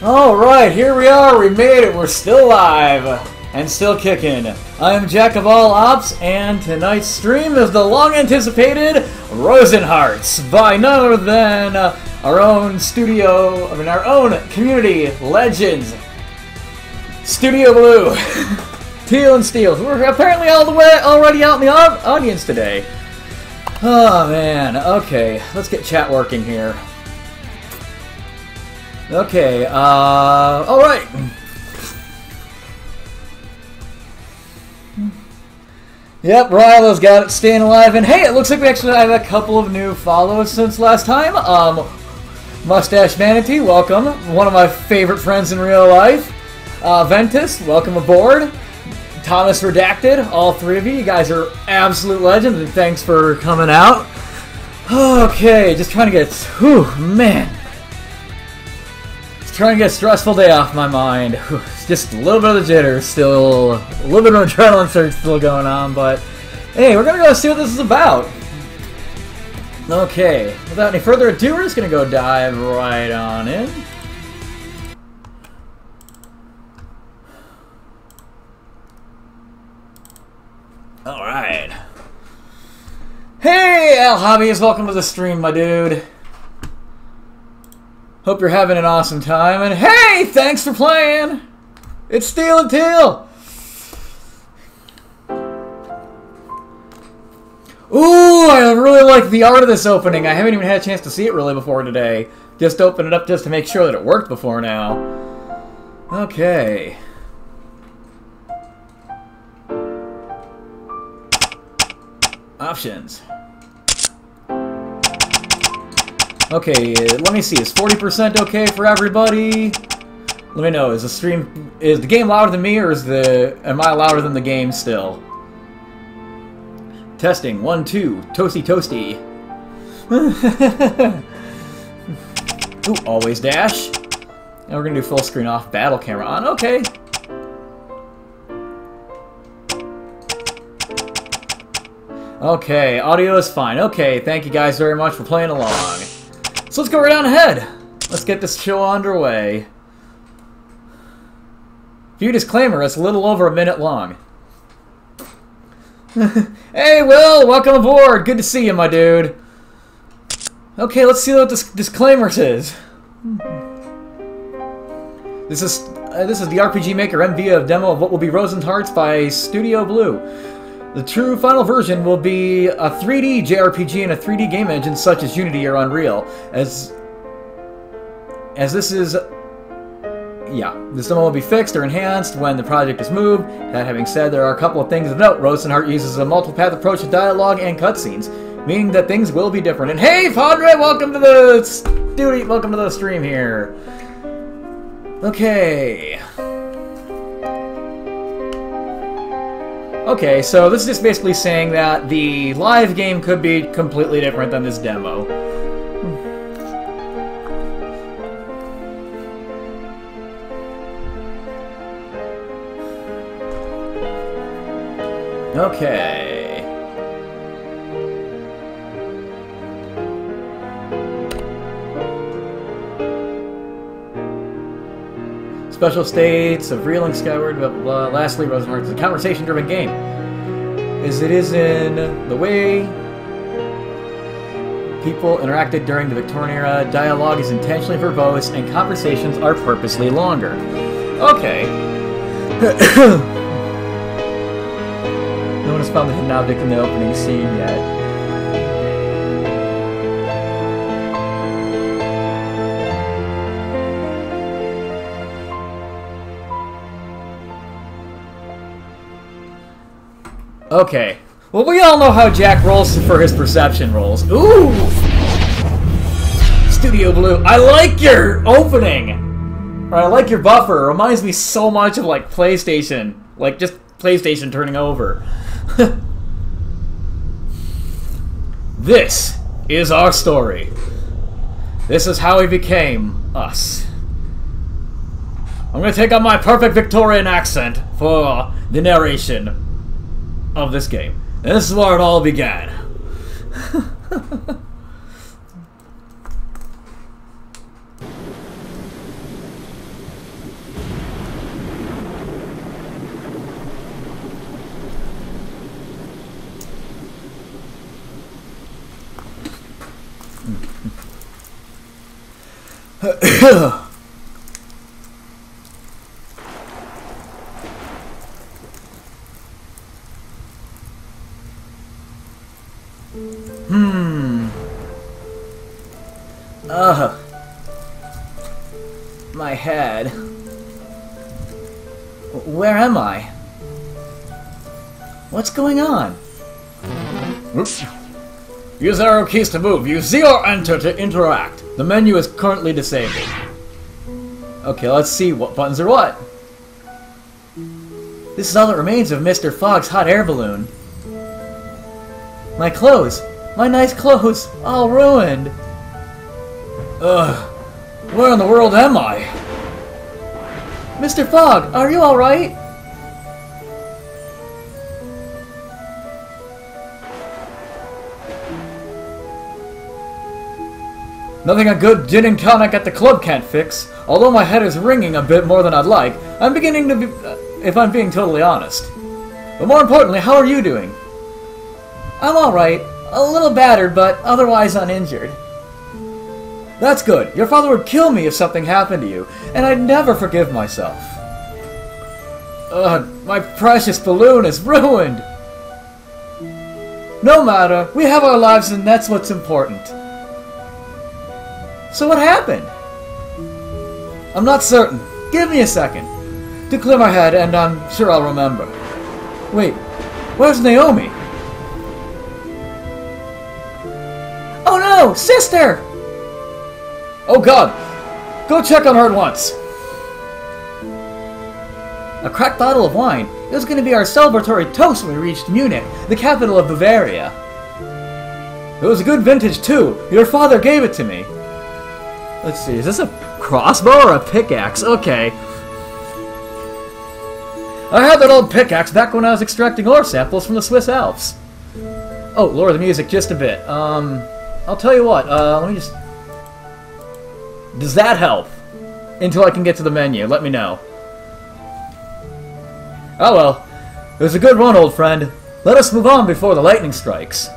Alright, here we are, we made it, we're still alive, and still kicking. I'm Jack of all ops, and tonight's stream is the long-anticipated Rosenhearts, by none other than our own our own community legends, Studio Blue, Teal and Steel. We're apparently already out in the audience today. Oh man, okay, let's get chat working here. Okay, alright. Yep, Rylo's got it, staying alive, and hey, it looks like we actually have a couple of new followers since last time. Mustache Vanity, welcome, one of my favorite friends in real life. Ventus, welcome aboard. Thomas Redacted, all three of you guys are absolute legends, and thanks for coming out. Okay, just trying to get, whew, man. Trying to get a stressful day off my mind. Just a little bit of the jitters still, a little bit of adrenaline surge still going on, but hey, we're gonna go see what this is about. Okay, without any further ado, we're just gonna go dive right on in. Alright. Hey, Al Hobbies, welcome to the stream, my dude. Hope you're having an awesome time, and hey, thanks for playing! It's Steel and Teal! Ooh, I really like the art of this opening. I haven't even had a chance to see it really before today. Just opened it up just to make sure that it worked before now. Okay. Options. Okay, let me see. Is 40% okay for everybody? Let me know. Is the game louder than me, or am I louder than the game still? Testing. 1, 2. Toasty, toasty. Ooh, always dash. And we're gonna do full screen off, battle camera on. Okay. Okay, audio is fine. Okay, thank you guys very much for playing along. So let's go right on ahead. Let's get this show underway. View disclaimer, it's a little over a minute long. Hey, Will, welcome aboard. Good to see you, my dude. Okay, let's see what this disclaimer says. This is the RPG Maker MV demo of what will be Rosenhearts by Studio Blue. The true final version will be a 3D JRPG and a 3D game engine such as Unity or Unreal. As this is... yeah, this demo will be fixed or enhanced when the project is moved. That having said, there are a couple of things of note. Rosenheart uses a multiple-path approach to dialogue and cutscenes, meaning that things will be different. And hey, Padre, welcome to the studio, welcome to the stream here. Okay... okay, so this is just basically saying that the live game could be completely different than this demo. Okay. Special states of reeling skyward, blah, blah, blah. Lastly, Rosenhearts is a conversation-driven game. As it is in the way people interacted during the Victorian era, dialogue is intentionally verbose, and conversations are purposely longer. Okay. No one has found the hidden object in the opening scene yet. Okay. Well, we all know how Jack rolls for his perception rolls. Ooh! Studio Blue. I like your opening! Or I like your buffer. It reminds me so much of, like, PlayStation. Like, just PlayStation turning over. This is our story. This is how we became us. I'm gonna take on my perfect Victorian accent for the narration of this game. And this is where it all began. My head. Where am I? What's going on? Oops. Use arrow keys to move. Use Z or enter to interact. The menu is currently disabled. Okay, let's see what buttons are what. This is all that remains of Mr. Fogg's hot air balloon. My clothes! My nice clothes! All ruined! Ugh. Where in the world am I? Mr. Fogg, are you alright? Nothing a good gin and tonic at the club can't fix. Although my head is ringing a bit more than I'd like, I'm beginning to be... if I'm being totally honest. But more importantly, how are you doing? I'm alright. A little battered, but otherwise uninjured. That's good. Your father would kill me if something happened to you, and I'd never forgive myself. Ugh, my precious balloon is ruined! No matter, we have our lives and that's what's important. So what happened? I'm not certain. Give me a second to clear my head, and I'm sure I'll remember. Wait, where's Naomi? Oh no! Sister! Oh god! Go check on her at once! A cracked bottle of wine. It was going to be our celebratory toast when we reached Munich, the capital of Bavaria. It was a good vintage too. Your father gave it to me. Let's see, is this a crossbow or a pickaxe? Okay. I had that old pickaxe back when I was extracting ore samples from the Swiss Alps. Oh, lower the music just a bit. I'll tell you what, let me just... Does that help? Until I can get to the menu, let me know. Oh well. It was a good run, old friend. Let us move on before the lightning strikes.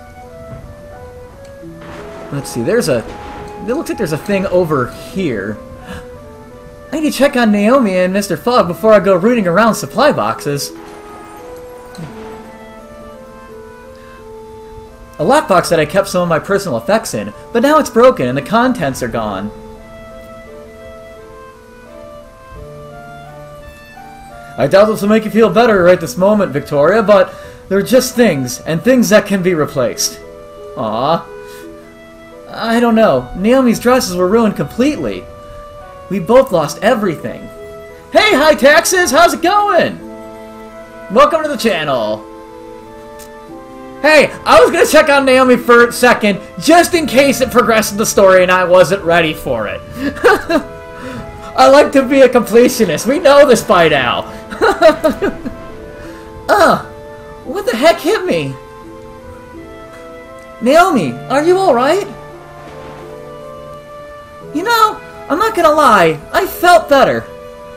Let's see, there's a... It looks like there's a thing over here. I need to check on Naomi and Mr. Fogg before I go rooting around supply boxes. A lockbox that I kept some of my personal effects in, but now it's broken and the contents are gone. I doubt this will make you feel better right this moment, Victoria, but they're just things, and things that can be replaced. Aww. I don't know. Naomi's dresses were ruined completely. We both lost everything. Hey, High Taxes! How's it going? Welcome to the channel. Hey, I was gonna check on Naomi for a second, just in case it progressed in the story and I wasn't ready for it. I like to be a completionist. We know this by now. What the heck hit me? Naomi, are you alright? You know, I'm not gonna lie, I felt better.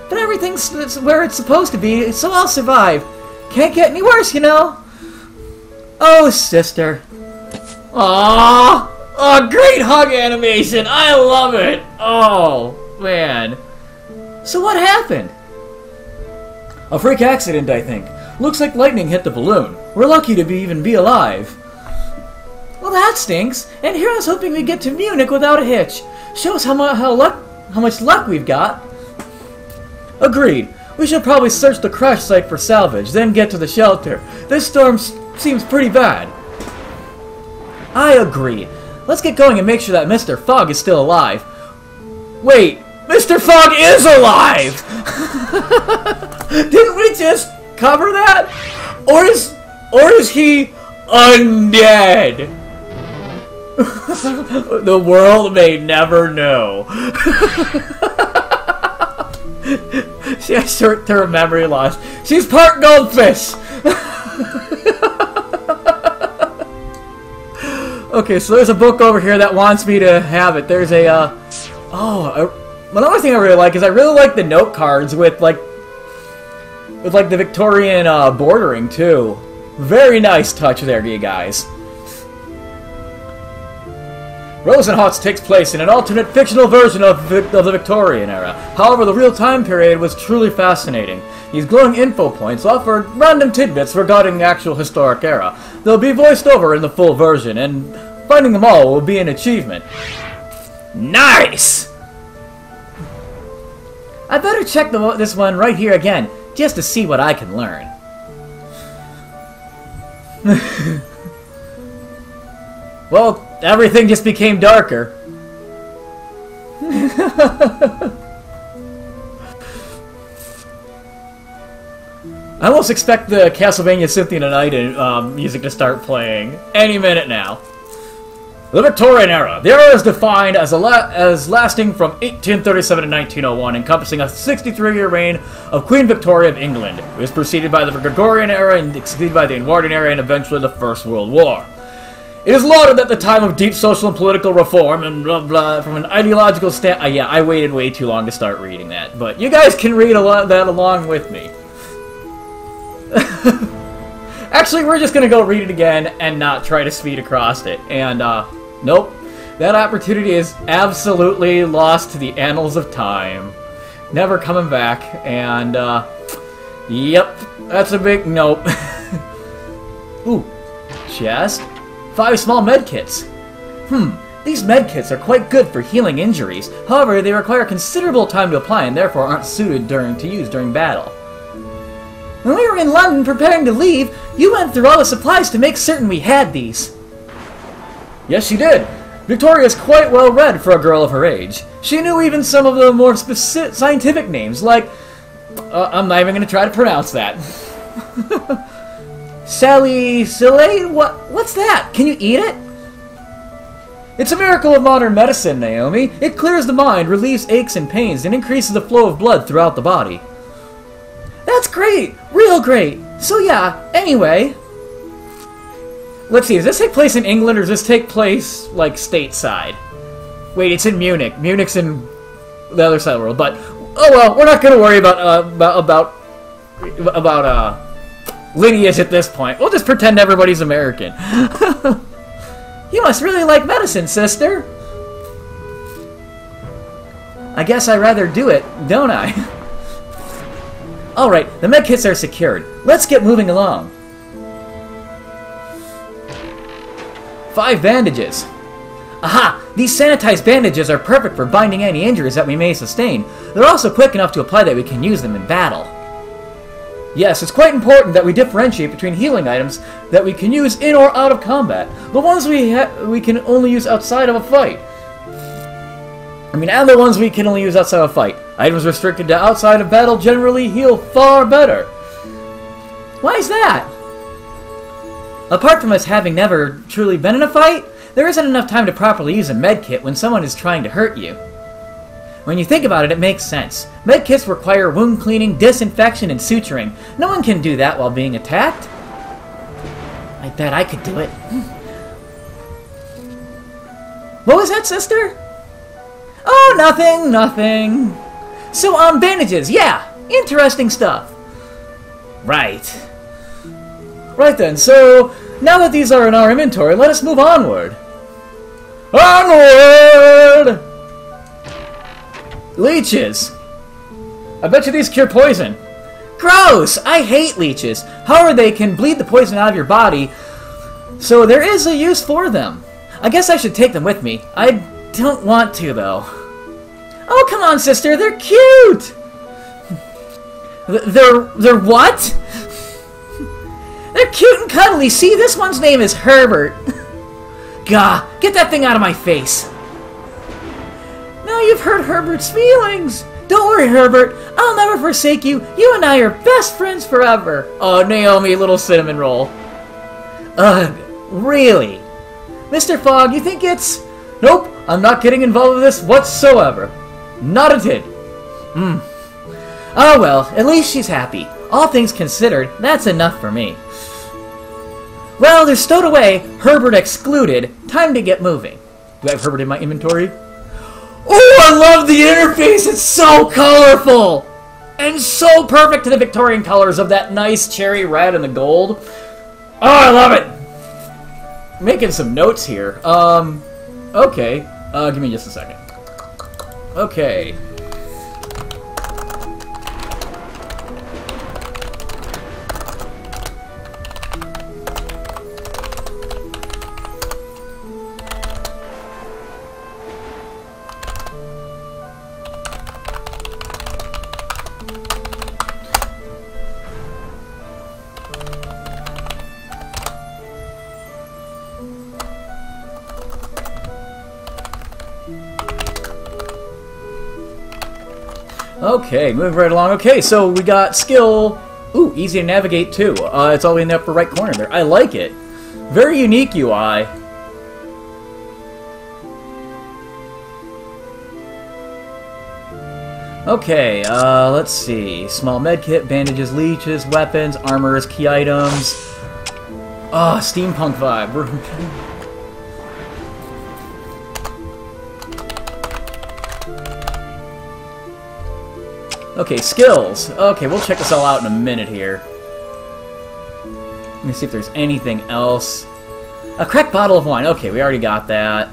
But everything's where it's supposed to be, so I'll survive. Can't get any worse, you know? Oh, sister. Aww! Oh, great hug animation! I love it! Oh, man. So what happened? A freak accident, I think. Looks like lightning hit the balloon. We're lucky to even be alive. Well, that stinks. And here I was hoping we'd get to Munich without a hitch. Shows how much luck we've got. Agreed. We should probably search the crash site for salvage, then get to the shelter. This storm seems pretty bad. I agree. Let's get going and make sure that Mr. Fogg is still alive. Wait, Mr. Fogg is alive! Didn't we just cover that? Or is he undead? The world may never know. She has short-term memory loss. She's part goldfish! Okay, so there's a book over here that wants me to have it. There's a, another thing I really like is I really like the note cards with like the Victorian bordering too. Very nice touch there, you guys. Rosenhearts takes place in an alternate fictional version of the Victorian era. However, the real time period was truly fascinating. These glowing info points offer random tidbits regarding the actual historic era. They'll be voiced over in the full version, and finding them all will be an achievement. Nice! I better check this one right here again, just to see what I can learn. Well, everything just became darker. I almost expect the Castlevania Symphony of the Night music to start playing any minute now. The Victorian era. The era is defined as lasting from 1837 to 1901, encompassing a 63-year reign of Queen Victoria of England. It was preceded by the Gregorian era and succeeded by the Edwardian era and eventually the First World War. It is lauded at the time of deep social and political reform and blah blah from an ideological yeah, I waited way too long to start reading that, but you guys can read that along with me. Actually, we're just gonna go read it again and not try to speed across it. And, nope. That opportunity is absolutely lost to the annals of time. Never coming back. And, yep. That's a big nope. Ooh. Chest. 5 small medkits. These medkits are quite good for healing injuries. However, they require considerable time to apply and therefore aren't suited to use during battle. When we were in London preparing to leave, you went through all the supplies to make certain we had these. Yes, she did. Victoria is quite well read for a girl of her age. She knew even some of the more specific scientific names, like... I'm not even going to try to pronounce that. Salicylate? What's that? Can you eat it? It's a miracle of modern medicine, Naomi. It clears the mind, relieves aches and pains, and increases the flow of blood throughout the body. That's great! Real great! So yeah, anyway... Let's see, does this take place in England or does this take place, like, stateside? Wait, it's in Munich. Munich's in the other side of the world, but... Oh well, we're not gonna worry about lineage at this point. We'll just pretend everybody's American. You must really like medicine, sister! I guess I rather do it, don't I? Alright, the medkits are secured. Let's get moving along. 5 bandages. Aha! These sanitized bandages are perfect for binding any injuries that we may sustain. They're also quick enough to apply that we can use them in battle. Yes, it's quite important that we differentiate between healing items that we can use in or out of combat. The ones we can only use outside of a fight. And the ones we can only use outside of a fight. Items restricted to outside of battle generally heal far better. Why is that? Apart from us having never truly been in a fight, there isn't enough time to properly use a medkit when someone is trying to hurt you. When you think about it, it makes sense. Medkits require wound cleaning, disinfection, and suturing. No one can do that while being attacked. I bet I could do it. What was that, sister? Oh, nothing. So, bandages, yeah. Interesting stuff. Right. Right then, so, now that these are in our inventory, let us move onward. Onward! Leeches. I bet you these cure poison. Gross! I hate leeches. However, they can bleed the poison out of your body, so there is a use for them. I guess I should take them with me. I don't want to, though. Oh, come on, sister, they're cute! They're what? They're cute and cuddly. See, this one's name is Herbert. Gah, get that thing out of my face. Now you've hurt Herbert's feelings. Don't worry, Herbert. I'll never forsake you. You and I are best friends forever. Oh, Naomi, little cinnamon roll. Ugh, really? Mr. Fogg, you think it's... Nope, I'm not getting involved with this whatsoever. Not a tid. Oh well, at least she's happy. All things considered, that's enough for me. Well, they're stowed away, Herbert excluded. Time to get moving. Do I have Herbert in my inventory? Oh, I love the interface! It's so colorful! And so perfect to the Victorian colors of that nice cherry red and the gold. Oh, I love it! Making some notes here. Okay. Give me just a second. Okay. Okay, moving right along. Okay, so we got skill. Ooh, easy to navigate too. It's all in the upper right corner there. I like it. Very unique UI. Okay, let's see. Small medkit, bandages, leeches, weapons, armors, key items. Ah, steampunk vibe. Okay, skills. Okay, we'll check this all out in a minute here. Let me see if there's anything else. A cracked bottle of wine. Okay, we already got that.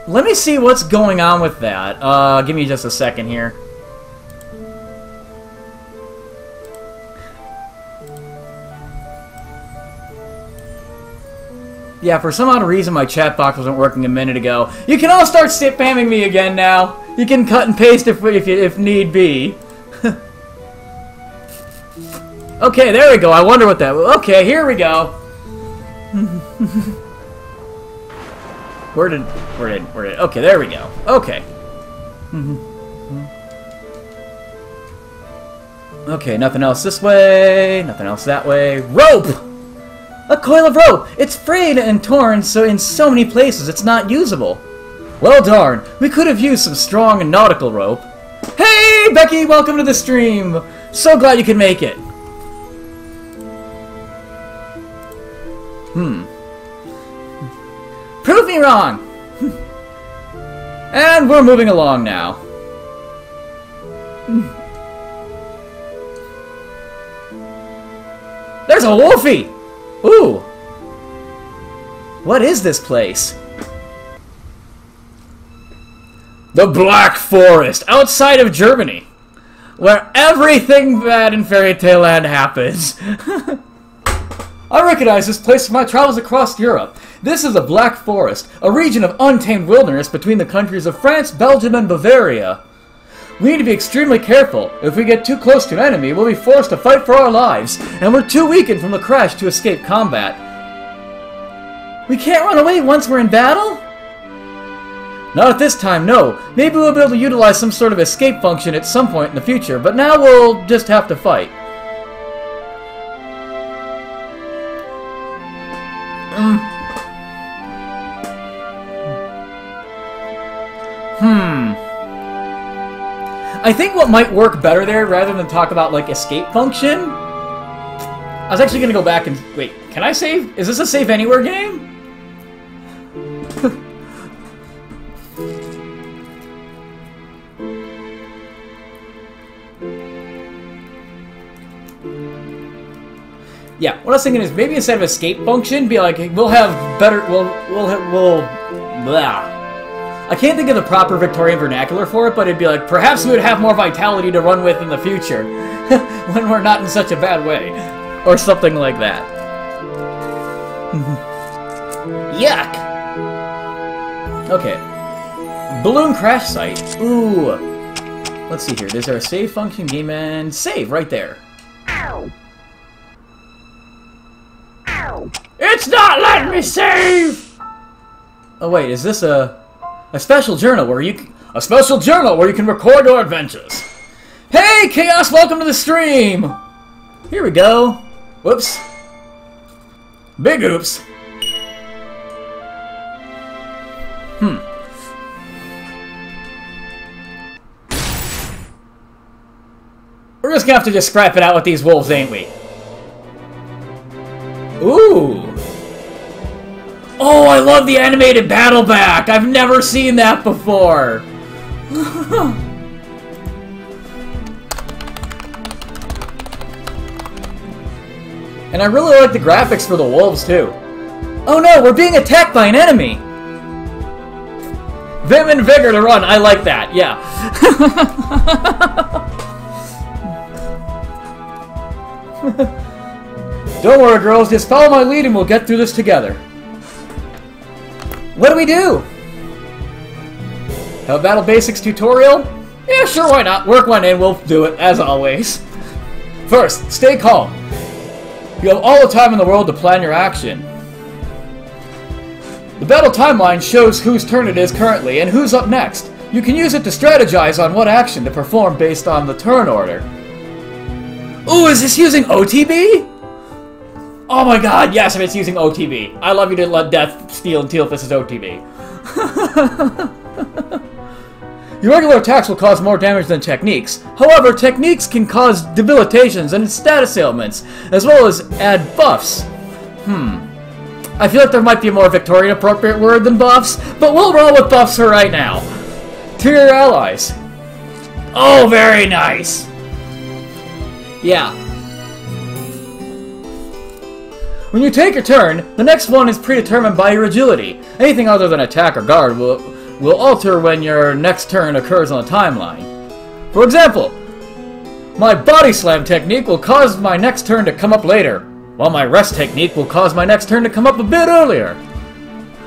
Let me see what's going on with that. Give me just a second here. Yeah, for some odd reason my chat box wasn't working a minute ago. You can all start spamming me again now. You can cut and paste if need be. Okay, there we go. I wonder what that... Okay, here we go. Where did... Okay, there we go. Okay. Okay, nothing else this way. Nothing else that way. Rope! A coil of rope! It's frayed and torn so in so many places it's not usable. Well darn, we could have used some strong nautical rope. Hey, Becky, welcome to the stream! So glad you could make it. Prove me wrong! And we're moving along now. There's a wolfie! Ooh! What is this place? The Black Forest, outside of Germany, where everything bad in Fairy Tale Land happens. I recognize this place from my travels across Europe. This is the Black Forest, a region of untamed wilderness between the countries of France, Belgium, and Bavaria. We need to be extremely careful. If we get too close to an enemy, we'll be forced to fight for our lives, and we're too weakened from the crash to escape combat. We can't run away once we're in battle? Not at this time, no. Maybe we'll be able to utilize some sort of escape function at some point in the future, but now we'll just have to fight. I think what might work better there, rather than talk about, like, escape function... I was actually gonna go back and... Wait, can I save? Is this a save anywhere game? Yeah, what I was thinking is maybe instead of escape function, be like, we'll have better... Blah. I can't think of the proper Victorian vernacular for it, but it'd be like, perhaps we would have more vitality to run with in the future, when we're not in such a bad way. Or something like that. Yuck! Okay. Balloon crash site. Ooh. Let's see here. There's our save function, game and save right there. Ow! Ow! It's not letting me save! Oh wait, is this a special journal where you can record your adventures. Hey, Chaos, welcome to the stream. Here we go. Whoops. Big oops. We're just gonna have to just scrap it out with these wolves, ain't we? Ooh. Oh, I love the animated battle back! I've never seen that before! And I really like the graphics for the wolves, too. Oh no, we're being attacked by an enemy! Vim and vigor to run, I like that, yeah. Don't worry, girls, just follow my lead and we'll get through this together. What do we do? Have a Battle Basics tutorial? Yeah, sure, why not? Work one in, we'll do it, as always. First, stay calm. You have all the time in the world to plan your action. The battle timeline shows whose turn it is currently and who's up next. You can use it to strategize on what action to perform based on the turn order. Ooh, is this using OTB? Oh my god, yes, if it's using OTB. I love you to let death steal until this is OTB. Your regular attacks will cause more damage than techniques. However, techniques can cause debilitations and status ailments, as well as add buffs. I feel like there might be a more Victorian-appropriate word than buffs, but we'll roll with buffs for right now. To your allies. Oh, very nice! Yeah. When you take your turn, the next one is predetermined by your agility. Anything other than attack or guard will alter when your next turn occurs on the timeline. For example, my body slam technique will cause my next turn to come up later, while my rest technique will cause my next turn to come up a bit earlier.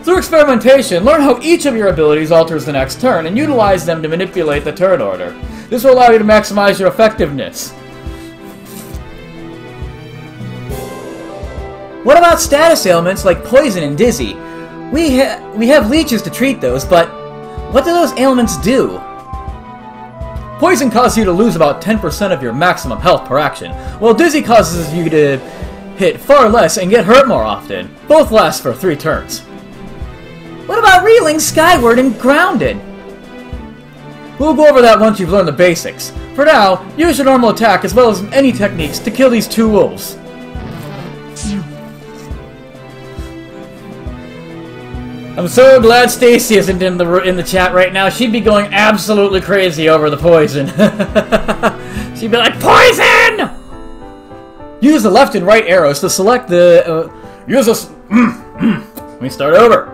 Through experimentation, learn how each of your abilities alters the next turn and utilize them to manipulate the turn order. This will allow you to maximize your effectiveness. What about status ailments like poison and dizzy? We have leeches to treat those, but what do those ailments do? Poison causes you to lose about 10% of your maximum health per action, while dizzy causes you to hit far less and get hurt more often. Both last for 3 turns. What about reeling skyward and grounded? We'll go over that once you've learned the basics. For now, use your normal attack as well as any techniques to kill these 2 wolves. I'm so glad Stacy isn't in the chat right now. She'd be going absolutely crazy over the poison. She'd be like, poison! Use the left and right arrows to select the... Let me start over.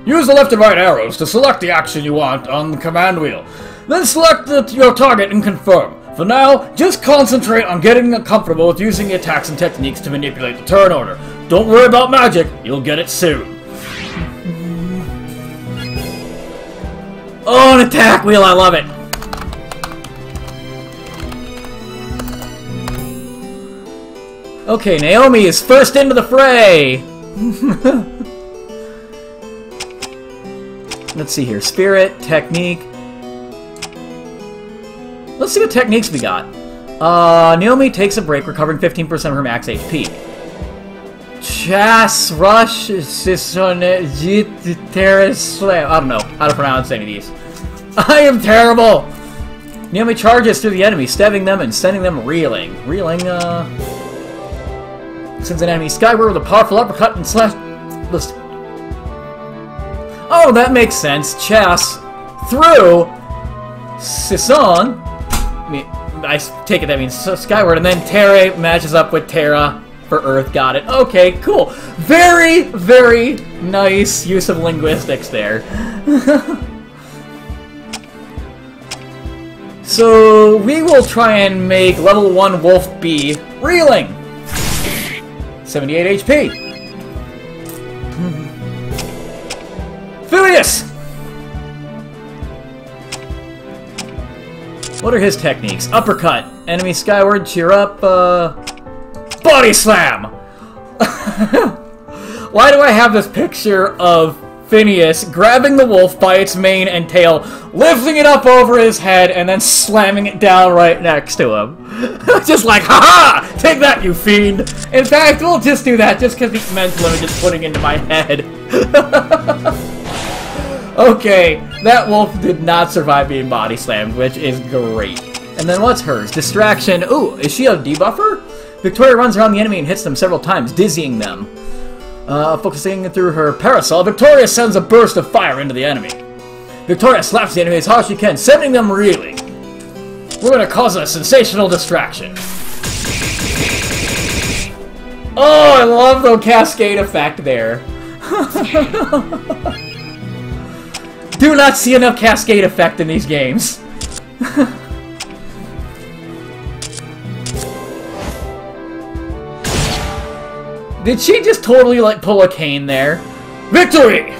Use the left and right arrows to select the action you want on the command wheel. Then select your target and confirm. For now, just concentrate on getting comfortable with using the attacks and techniques to manipulate the turn order. Don't worry about magic, you'll get it soon. Oh, an attack wheel, I love it! Okay, Naomi is first into the fray! Let's see here. Spirit, technique. Let's see what techniques we got. Naomi takes a break, recovering 15% of her max HP. Chas, Rush, I don't know how to pronounce any of these. I am terrible! Naomi charges through the enemy, stabbing them and sending them reeling. Reeling, sends an enemy skyward with a powerful uppercut and slash... Oh, that makes sense. Chas through Sison. I take it that means skyward, and then Terra matches up with Terra for Earth. Got it. Okay, cool. Very, very nice use of linguistics there. So we will try and make level 1 Wolf B reeling. 78 HP. Phileas! What are his techniques? Uppercut. Enemy skyward, cheer up, Body slam! Why do I have this picture of Phileas grabbing the wolf by its mane and tail, lifting it up over his head, and then slamming it down right next to him? Just like, haha! Take that, you fiend! In fact, we'll just do that just because the mental image is putting into my head. Okay, that wolf did not survive being body slammed, which is great. And then what's hers? Distraction. Ooh, is she a debuffer? Victoria runs around the enemy and hits them several times, dizzying them. Focusing through her parasol, Victoria sends a burst of fire into the enemy. Victoria slaps the enemy as hard as she can, sending them reeling. We're going to cause a sensational distraction. Oh, I love the Cascade effect there. Do not see enough Cascade effect in these games. Did she just totally, like, pull a cane there? Victory!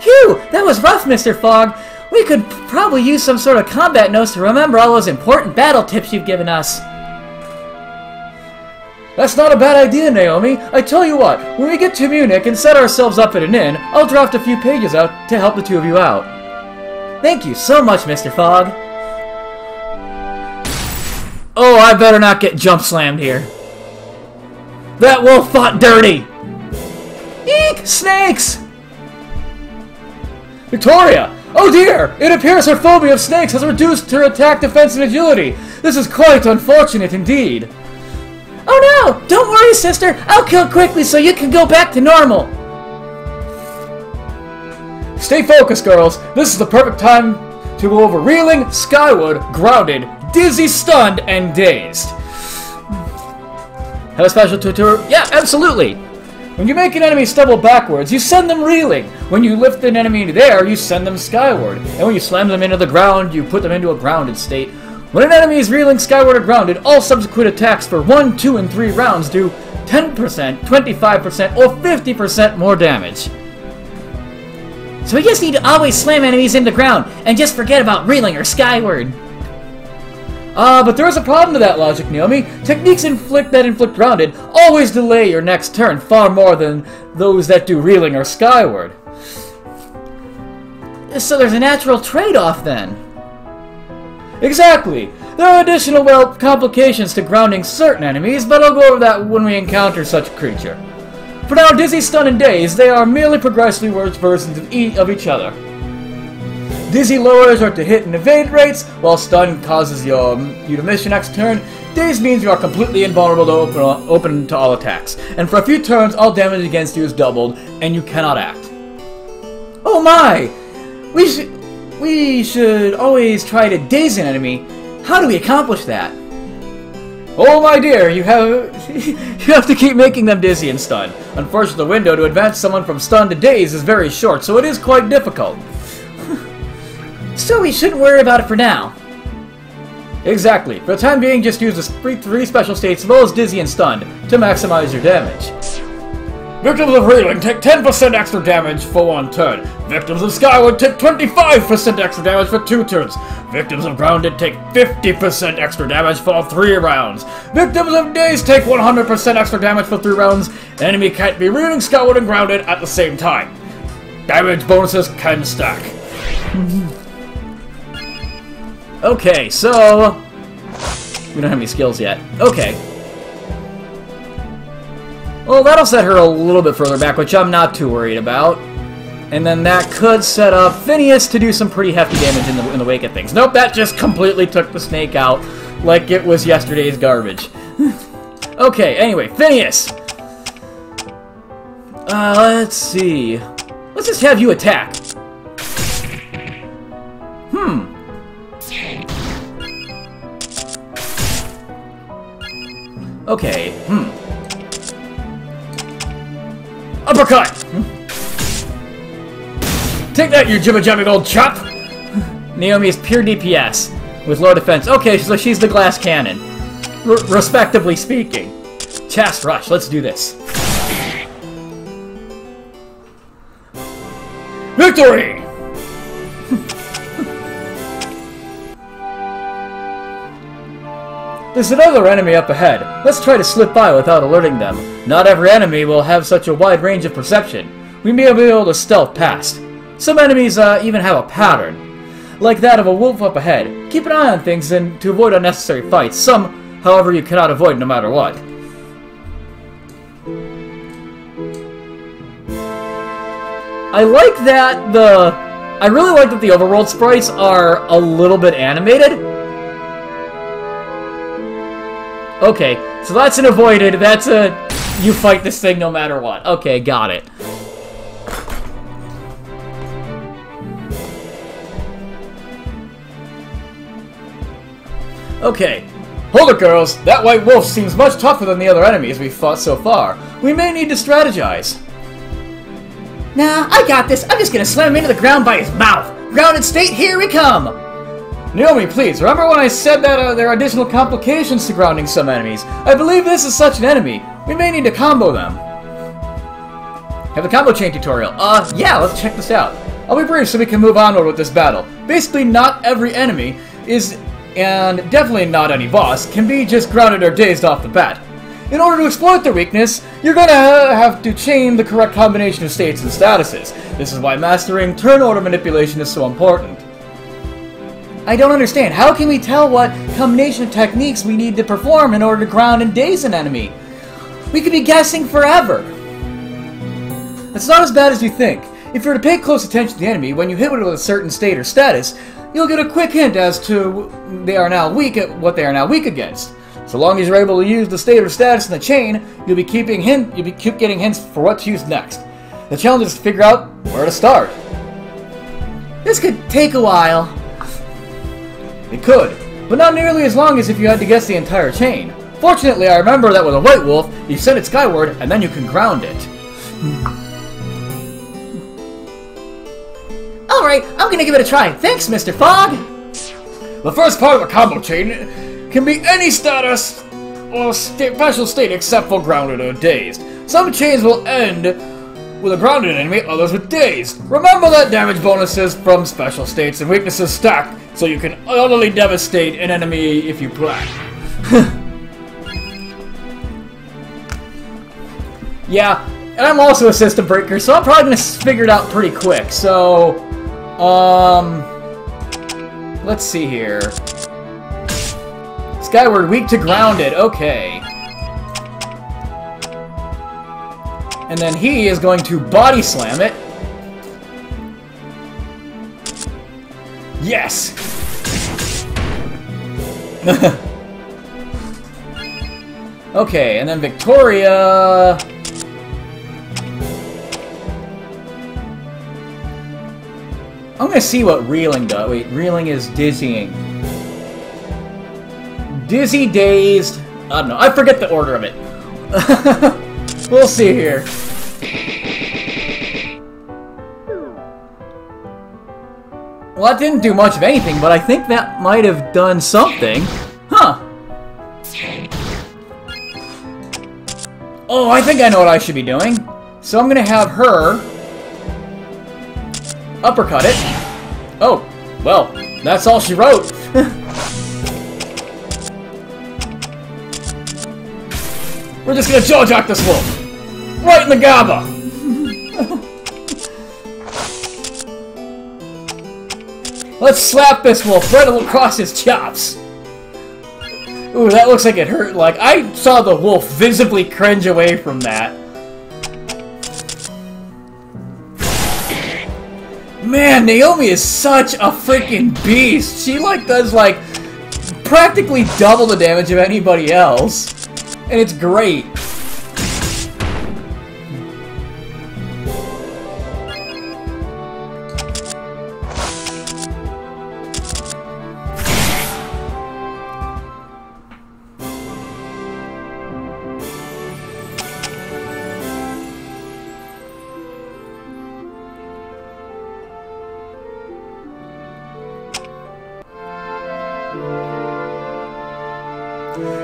Phew! That was rough, Mr. Fogg. We could probably use some sort of combat notes to remember all those important battle tips you've given us. That's not a bad idea, Naomi. I tell you what, when we get to Munich and set ourselves up at an inn, I'll draft a few pages out to help the two of you out. Thank you so much, Mr. Fogg. Oh, I better not get jump slammed here. That wolf fought dirty! Eek! Snakes! Victoria! Oh dear! It appears her phobia of snakes has reduced her attack, defense, and agility. This is quite unfortunate indeed. Oh no! Don't worry, sister! I'll kill quickly so you can go back to normal! Stay focused, girls. This is the perfect time to go over reeling, skyward, grounded, dizzy, stunned, and dazed. Have a special tutor? Yeah, absolutely! When you make an enemy stumble backwards, you send them reeling. When you lift an enemy into the air, you send them skyward. And when you slam them into the ground, you put them into a grounded state. When an enemy is reeling skyward or grounded, all subsequent attacks for 1, 2, and 3 rounds do 10%, 25%, or 50% more damage. So we just need to always slam enemies into the ground, and just forget about reeling or skyward. But there is a problem to that logic, Naomi. Techniques that inflict grounded always delay your next turn far more than those that do reeling or skyward. So there's a natural trade-off then. Exactly. There are additional, complications to grounding certain enemies, but I'll go over that when we encounter such a creature. For now, dizzy, stun, and daze, they are merely progressively worse versions of each other. Dizzy lowers your to-hit and evade rates, while stun causes you to miss your next turn. Daze means you are completely invulnerable to open to all attacks. And for a few turns, all damage against you is doubled, and you cannot act. Oh my! We should always try to daze an enemy. How do we accomplish that? Oh my dear, you have to keep making them dizzy and stunned. Unfortunately, the window to advance someone from stun to daze is very short, so it is quite difficult. So we shouldn't worry about it for now. Exactly. For the time being, just use the 3 special states as well as dizzy and stunned to maximize your damage. Victims of reeling take 10% extra damage for 1 turn. Victims of skyward take 25% extra damage for 2 turns. Victims of grounded take 50% extra damage for 3 rounds. Victims of daze take 100% extra damage for 3 rounds. The enemy can't be reeling, skyward, and grounded at the same time. Damage bonuses can stack. Okay, so we don't have any skills yet. Okay. Well, that'll set her a little bit further back, which I'm not too worried about. And then that could set up Phileas to do some pretty hefty damage in the wake of things. Nope, that just completely took the snake out like it was yesterday's garbage. Okay, anyway, Phileas! Let's see. Let's just have you attack. Okay, Uppercut! Take that, you jibber-jabbing old chop! Naomi is pure DPS, with low defense. Okay, so she's the glass cannon. Respectively speaking. Chest rush, let's do this. Victory! There's another enemy up ahead. Let's try to slip by without alerting them. Not every enemy will have such a wide range of perception. We may be able to stealth past. Some enemies even have a pattern, like that of a wolf up ahead. Keep an eye on things and to avoid unnecessary fights. Some, however, you cannot avoid no matter what. I really like that the overworld sprites are a little bit animated. Okay, so that's an avoided, that's a you fight this thing no matter what. Okay, got it. Okay. Hold it, girls! That white wolf seems much tougher than the other enemies we've fought so far. We may need to strategize. Nah, I got this. I'm just gonna slam him into the ground by his mouth. Grounded state, here we come! Naomi, please, remember when I said that there are additional complications to grounding some enemies? I believe this is such an enemy. We may need to combo them. Have a combo chain tutorial. Yeah, let's check this out. I'll be brief so we can move onward with this battle. Basically, not every enemy is, and definitely not any boss, can be just grounded or dazed off the bat. In order to exploit their weakness, you're going to have to chain the correct combination of states and statuses. This is why mastering turn order manipulation is so important. I don't understand. How can we tell what combination of techniques we need to perform in order to ground and daze an enemy? We could be guessing forever. It's not as bad as you think. If you were to pay close attention to the enemy, when you hit it with a certain state or status, you'll get a quick hint as to what they are now weak against. So long as you're able to use the state or status in the chain, you'll keep getting hints for what to use next. The challenge is to figure out where to start. This could take a while. It could, but not nearly as long as if you had to guess the entire chain. Fortunately, I remember that with a white wolf, you send it skyward and then you can ground it. Alright, I'm gonna give it a try. Thanks, Mr. Fogg! The first part of the combo chain can be any status or special state except for grounded or dazed. Some chains will end with a grounded enemy, others with dazed. Remember that damage bonuses from special states and weaknesses stack, so you can utterly devastate an enemy if you plan. Yeah, and I'm also a system breaker, so I'm probably gonna figure it out pretty quick. So, let's see here. Skyward, weak to grounded, okay. And then he is going to body slam it. Yes! Okay, and then Victoria... I'm gonna see what reeling does. Wait, reeling is dizzying. Dizzy, dazed... I don't know, I forget the order of it. We'll see here. Well, that didn't do much of anything, but I think that might have done something. Huh. Oh, I think I know what I should be doing. So I'm gonna have her uppercut it. Oh, well, that's all she wrote. We're just gonna jaw-jack this wolf! Right in the GABA! Let's slap this wolf right across his chops! Ooh, that looks like it hurt. Like, I saw the wolf visibly cringe away from that. Man, Naomi is such a freaking beast! She, like, does, like, practically double the damage of anybody else. And it's great.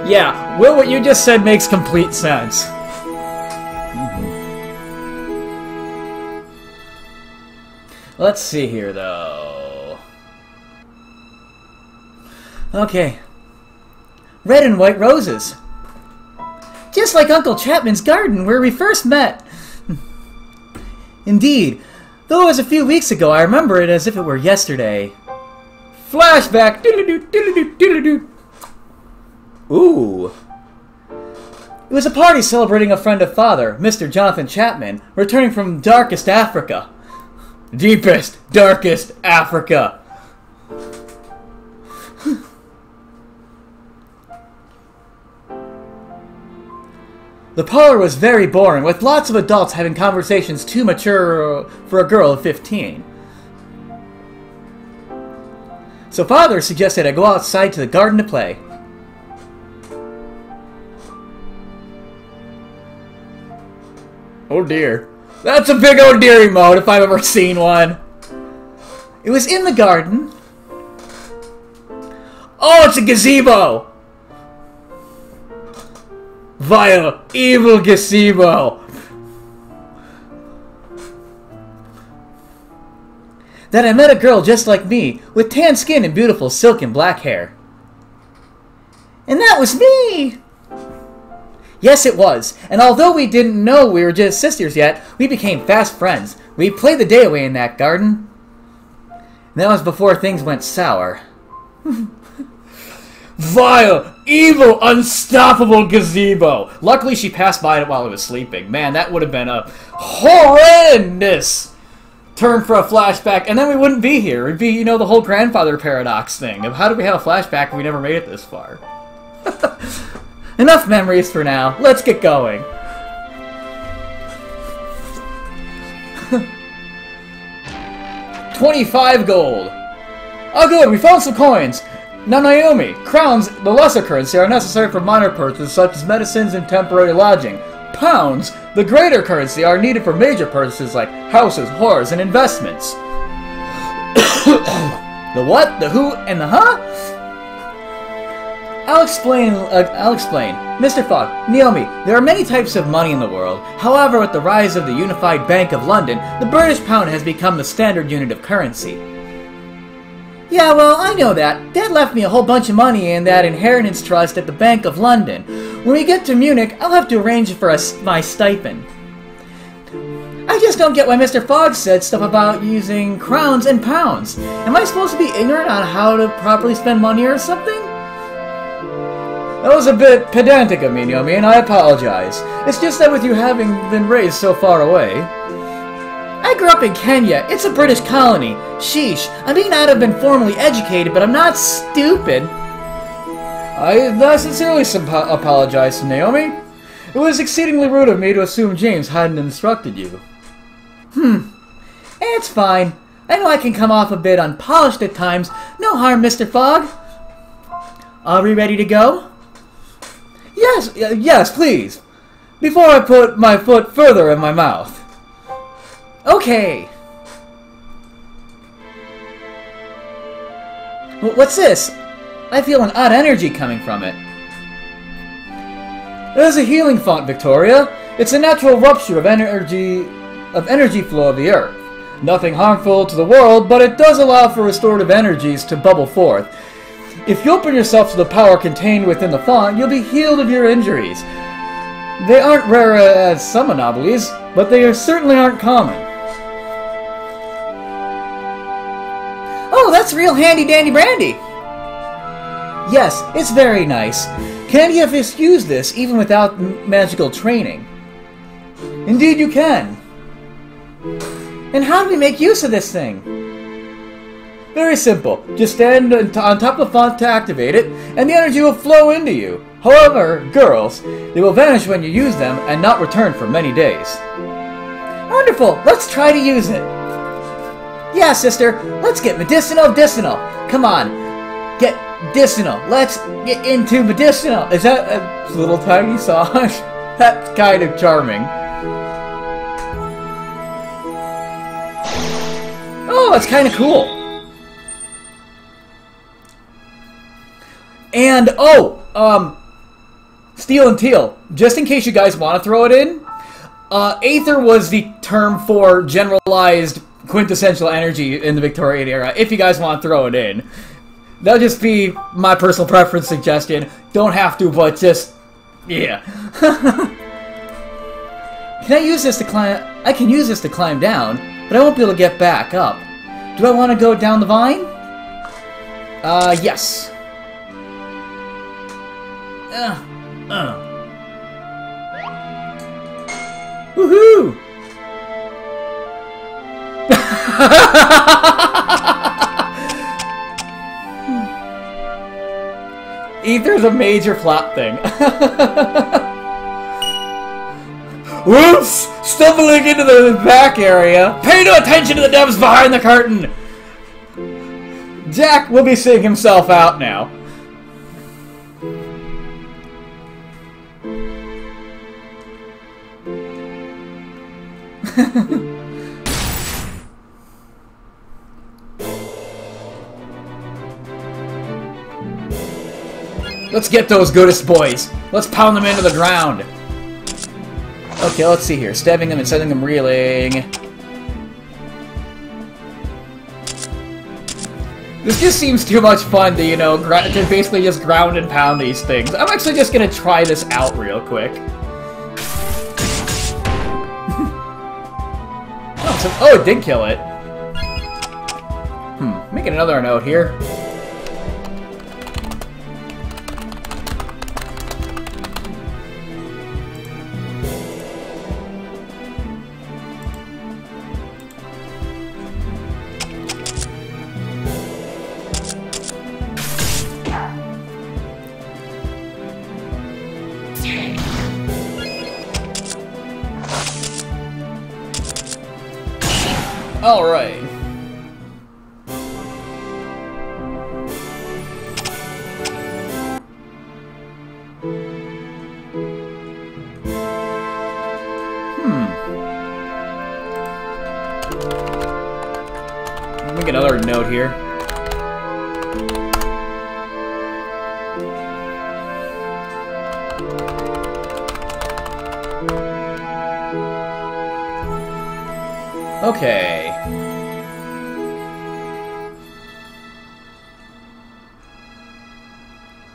Yeah, Will, what you just said makes complete sense. Let's see here, though. Okay. Red and white roses. Just like Uncle Chapman's garden where we first met. Indeed. Though it was a few weeks ago, I remember it as if it were yesterday. Flashback! Diddle-doo-diddle-doo-diddle-doo. Ooh. It was a party celebrating a friend of father, Mr. Jonathan Chapman, returning from darkest Africa. Deepest, darkest Africa. The parlor was very boring, with lots of adults having conversations too mature for a girl of 15. So father suggested I go outside to the garden to play. Oh dear. That's a big oh dear emote if I've ever seen one. It was in the garden. Oh, it's a gazebo! Via evil gazebo! Then I met a girl just like me, with tan skin and beautiful silken black hair. And that was me! Yes, it was. And although we didn't know we were just sisters yet, we became fast friends. We played the day away in that garden. And that was before things went sour. Vile, evil, unstoppable gazebo! Luckily she passed by it while I was sleeping. Man, that would have been a horrendous turn for a flashback, and then we wouldn't be here. It'd be, you know, the whole grandfather paradox thing of how did we have a flashback if we never made it this far? Enough memories for now. Let's get going. $25 gold. Oh good, we found some coins. Now Naomi, crowns, the lesser currency, are necessary for minor purchases such as medicines and temporary lodging. Pounds, the greater currency, are needed for major purchases like houses, whores, and investments. The what, the who, and the huh? I'll explain. Mr. Fogg, Naomi, there are many types of money in the world. However, with the rise of the Unified Bank of London, the British pound has become the standard unit of currency. Yeah, well, I know that. Dad left me a whole bunch of money in that inheritance trust at the Bank of London. When we get to Munich, I'll have to arrange for my stipend. I just don't get why Mr. Fogg said stuff about using crowns and pounds. Am I supposed to be ignorant on how to properly spend money or something? That was a bit pedantic of me, Naomi, and I apologize. It's just that with you having been raised so far away... I grew up in Kenya. It's a British colony. Sheesh. I may not have been formally educated, but I'm not stupid. I sincerely apologize to Naomi. It was exceedingly rude of me to assume James hadn't instructed you. It's fine. I know I can come off a bit unpolished at times. No harm, Mr. Fogg. Are we ready to go? Yes, please. Before I put my foot further in my mouth. Okay. What's this? I feel an odd energy coming from it. It is a healing font, Victoria. It's a natural rupture of energy flow of the earth. Nothing harmful to the world, but it does allow for restorative energies to bubble forth. If you open yourself to the power contained within the font, you'll be healed of your injuries. They aren't rare as some anomalies, but they certainly aren't common. Oh, that's real handy-dandy brandy! Yes, it's very nice. Can any of us use this even without magical training? Indeed you can. And how do we make use of this thing? Very simple. Just stand on top of the font to activate it, and the energy will flow into you. However, girls, they will vanish when you use them and not return for many days. Wonderful! Let's try to use it! Yeah, sister, let's get medicinal. Come on, get medicinal. Let's get into medicinal. Is that a little tiny song? That's kind of charming. Oh, that's kind of cool. And, Steel and Teal, just in case you guys want to throw it in, Aether was the term for generalized quintessential energy in the Victorian era, if you guys want to throw it in. That'll just be my personal preference suggestion. Don't have to, but just... yeah. Can I use this to climb... I can use this to climb down, but I won't be able to get back up. Do I want to go down the vine? Yes. Woohoo! Ether's a major flap thing. Whoops! Stumbling into the back area. Pay no attention to the devs behind the curtain! Jack will be seeing himself out now. Let's get those goodest boys. Let's pound them into the ground. Okay, let's see here. Stabbing them and sending them reeling. This just seems too much fun to, you know, to basically just ground and pound these things. I'm actually just gonna try this out real quick. Oh, it did kill it. Making another note here. All right. Make another note here. Okay.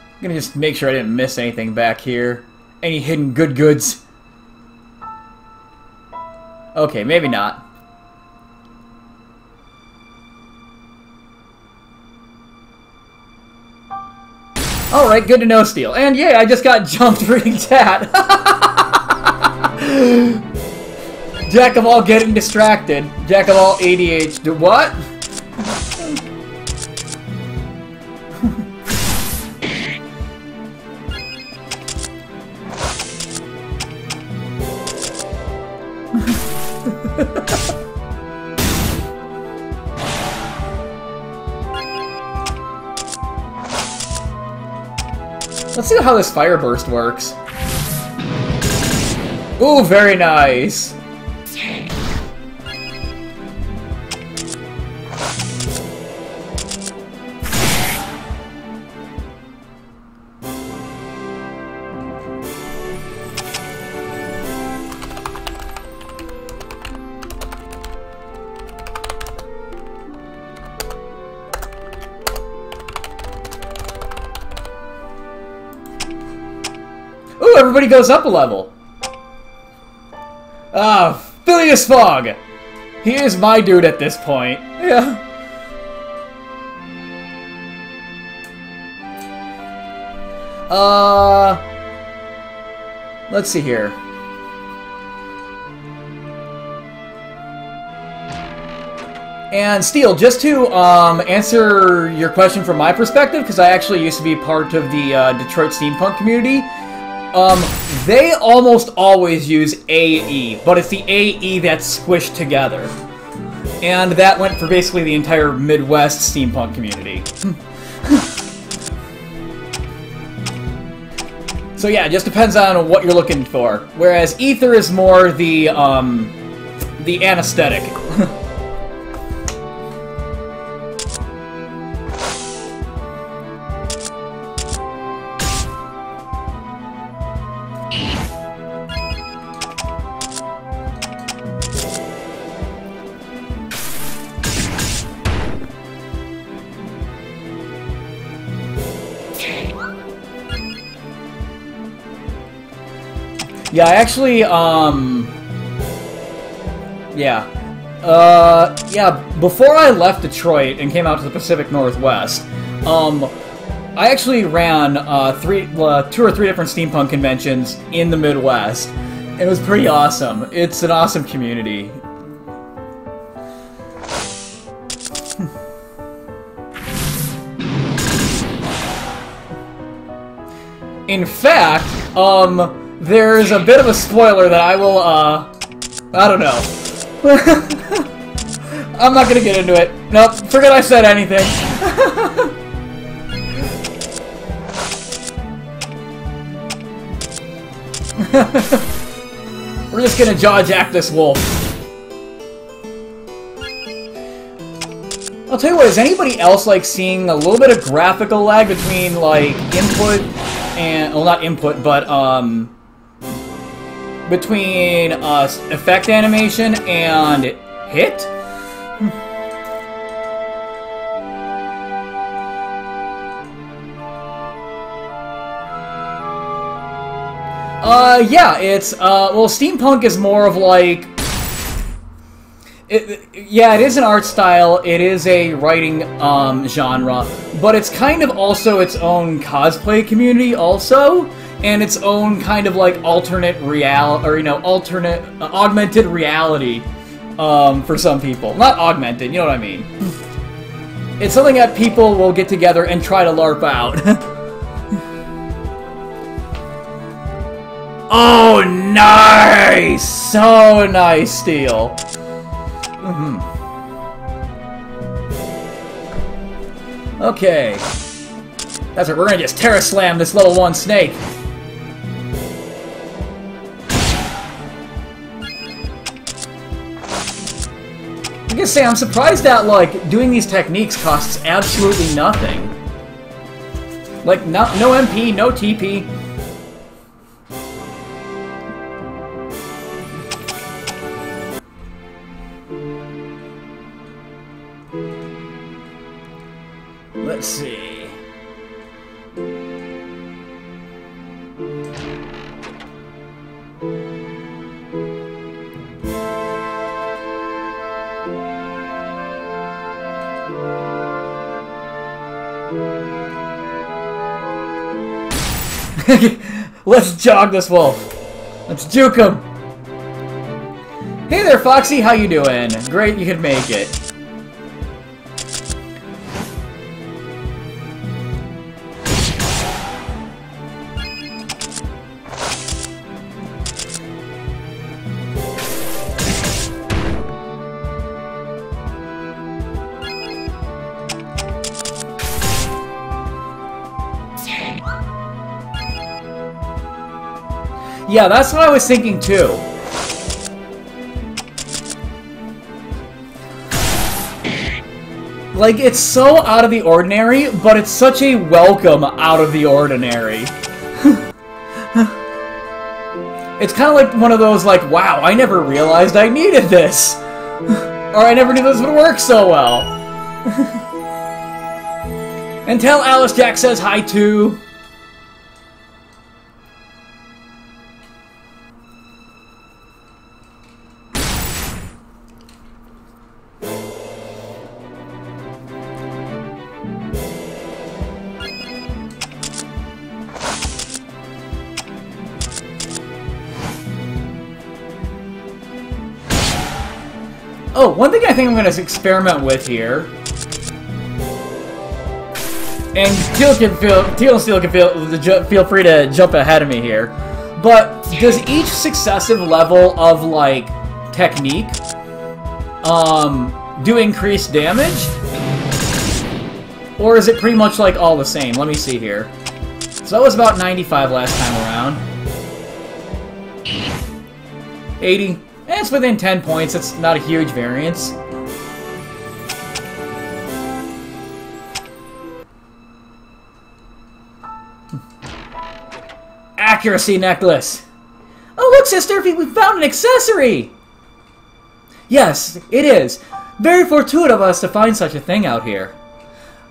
I'm gonna just make sure I didn't miss anything back here. Any hidden goods. Okay, maybe not. Alright, good to know, Steel. And yay, I just got jumped reading chat. Jack of all getting distracted. Jack of all ADHD. What? Let's see how this fire burst works. Ooh, very nice. Everybody goes up a level. Phileas Fogg! He is my dude at this point. Yeah. Let's see here. And Steel, just to answer your question from my perspective, because I actually used to be part of the Detroit Steampunk community, they almost always use AE, but it's the AE that's squished together. And that went for basically the entire Midwest steampunk community. So yeah, it just depends on what you're looking for. Whereas Ether is more the anesthetic. Yeah, I actually, before I left Detroit and came out to the Pacific Northwest, I actually ran two or three different steampunk conventions in the Midwest. It was pretty awesome. It's an awesome community. In fact, there's a bit of a spoiler that I will, I don't know. I'm not gonna get into it. Nope, forget I said anything. We're just gonna jaw-jack this wolf. I'll tell you what, is anybody else, like, seeing a little bit of graphical lag between, like, input and... Well, not input, but, between, effect animation and hit? Yeah, it's, well, Steampunk is more of, like... yeah, it is an art style, it is a writing, genre, but it's kind of also its own cosplay community, also, and its own kind of, like, alternate or, you know, alternate, augmented reality, for some people. Not augmented, you know what I mean. It's something that people will get together and try to LARP out. Oh, nice! So nice, Steel. Okay. That's right, we're gonna just Terra Slam this level 1 snake. I gotta say, I'm surprised that, like, doing these techniques costs absolutely nothing. Like, no MP, no TP. Let's see. Let's jog this wolf. Let's juke him. Hey there, Foxy. How you doing? Great, you could make it. Yeah, that's what I was thinking too. Like, it's so out of the ordinary, but it's such a welcome out of the ordinary. It's kind of like one of those, like, wow, I never realized I needed this. Or I never knew this would work so well. And tell Alice Jack says hi too. Oh, one thing I think I'm going to experiment with here, and Teal and Steel can feel free to jump ahead of me here, but does each successive level of, like, technique, do increased damage? Or is it pretty much, like, all the same? Let me see here. So that was about 95 last time around. 80. It's within 10 points, it's not a huge variance. Accuracy necklace! Oh look, sister, we found an accessory! Yes, it is. Very fortuitous of us to find such a thing out here.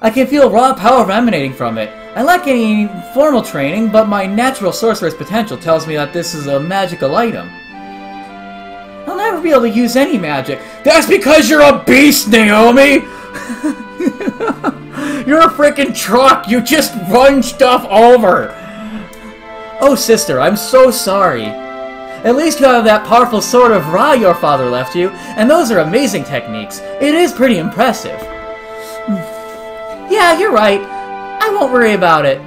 I can feel raw power emanating from it. I lack any formal training, but my natural sorcerer's potential tells me that this is a magical item. I'll never be able to use any magic. That's because you're a beast, Naomi! You're a freaking truck! You just run stuff over! Oh, sister, I'm so sorry. At least you have that powerful sword of Ra your father left you, and those are amazing techniques. It is pretty impressive. Yeah, you're right. I won't worry about it.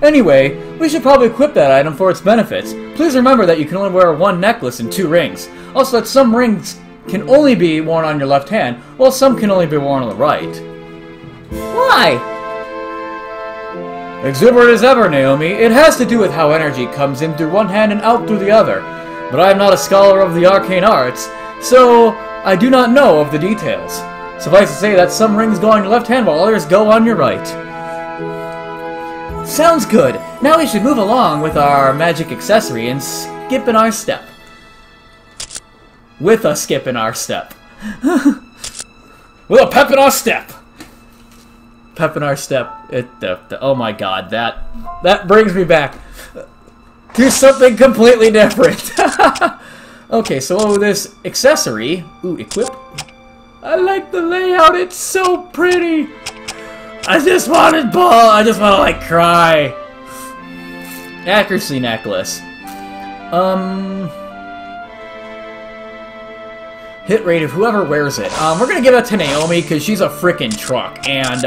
Anyway, we should probably equip that item for its benefits. Please remember that you can only wear one necklace and 2 rings. Also that some rings can only be worn on your left hand, while some can only be worn on the right. Why? Exuberant as ever, Naomi. It has to do with how energy comes in through one hand and out through the other. But I am not a scholar of the arcane arts, so I do not know of the details. Suffice to say that some rings go on your left hand while others go on your right. Sounds good. Now we should move along with our magic accessory and skip in our step. With a skip in our step. With a pep in our step. Pep in our step. Oh my god, that brings me back to something completely different. Okay, so this accessory. Ooh, equip. I like the layout. It's so pretty. I just want to like cry. Accuracy necklace. Hit rate of whoever wears it. We're gonna give it to Naomi because she's a frickin' truck and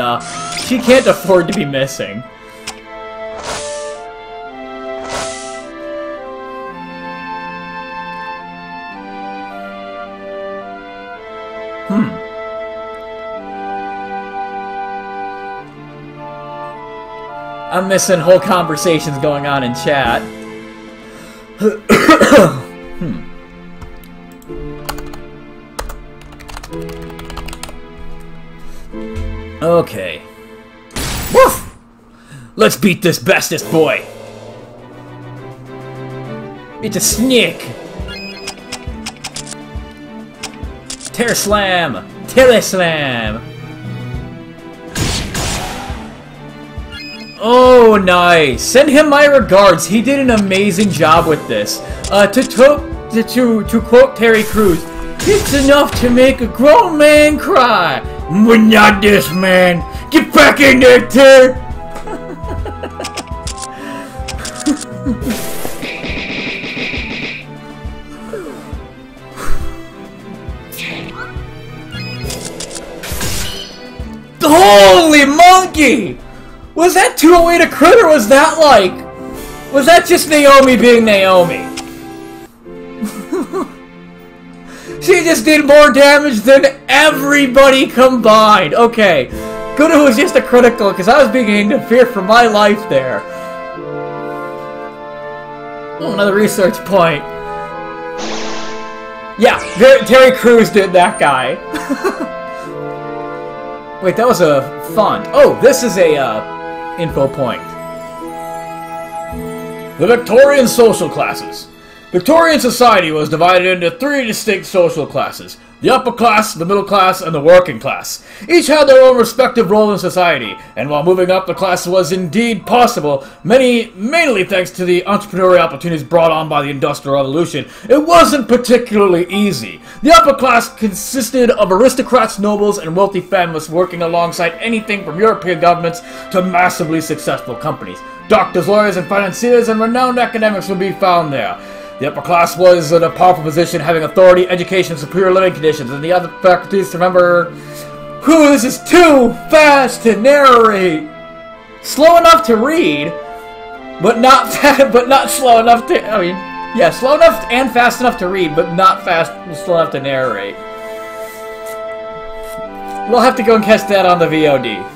she can't afford to be missing. I'm missing whole conversations going on in chat. Okay. Woof! Let's beat this bestest boy. It's a snake. Terror slam. Terror slam. Oh, nice. Send him my regards. He did an amazing job with this. To quote Terry Crews, it's enough to make a grown man cry. But not this man. Get back in there, Terry. Holy monkey! Was that 208 a crit, or was that like... Was that just Naomi being Naomi? She just did more damage than everybody combined! Okay. Good it was just a critical, because I was beginning to fear for my life there. Oh, another research point. Yeah, Terry Crews did that guy. Wait, that was a font. Oh, this is a info point. The Victorian social classes. Victorian society was divided into 3 distinct social classes. The upper class, the middle class, and the working class. Each had their own respective role in society, and while moving up the class was indeed possible, mainly thanks to the entrepreneurial opportunities brought on by the Industrial Revolution, it wasn't particularly easy. The upper class consisted of aristocrats, nobles, and wealthy families working alongside anything from European governments to massively successful companies. Doctors, lawyers, and financiers and renowned academics would be found there. The upper class was in a powerful position, having authority, education, superior living conditions, and the other faculties to remember... Whew, this is too fast to narrate! Slow enough to read, but not slow enough to... I mean, yeah, slow enough and fast enough to read, but not slow enough to narrate. We'll have to go and catch that on the VOD.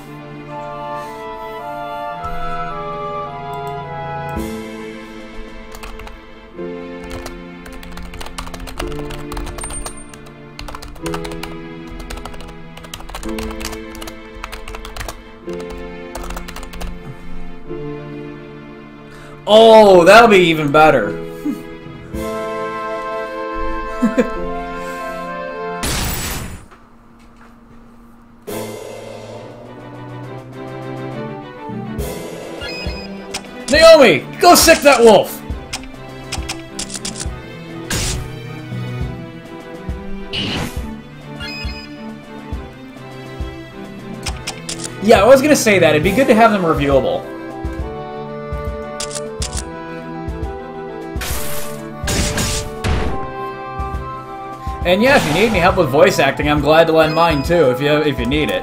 Oh, that'll be even better. Naomi, go sick that wolf! Yeah, I was gonna say that. It'd be good to have them reviewable. And yeah, if you need any help with voice acting, I'm glad to lend mine too, if you need it.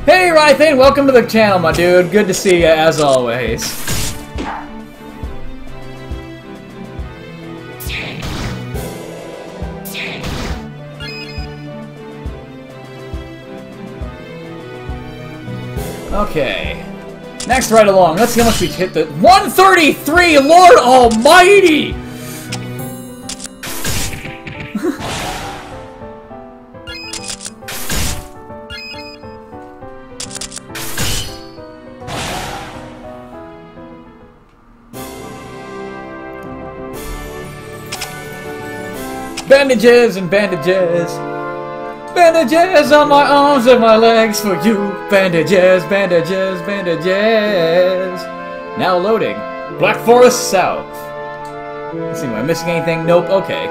Hey Rythan, welcome to the channel, my dude. Good to see you as always. Okay. Next right along. Let's see how much we hit the 133, Lord Almighty! Bandages and bandages. Bandages on my arms and my legs for you. Bandages, bandages, bandages. Now loading. Black Forest South. Let's see, am I missing anything? Nope, okay.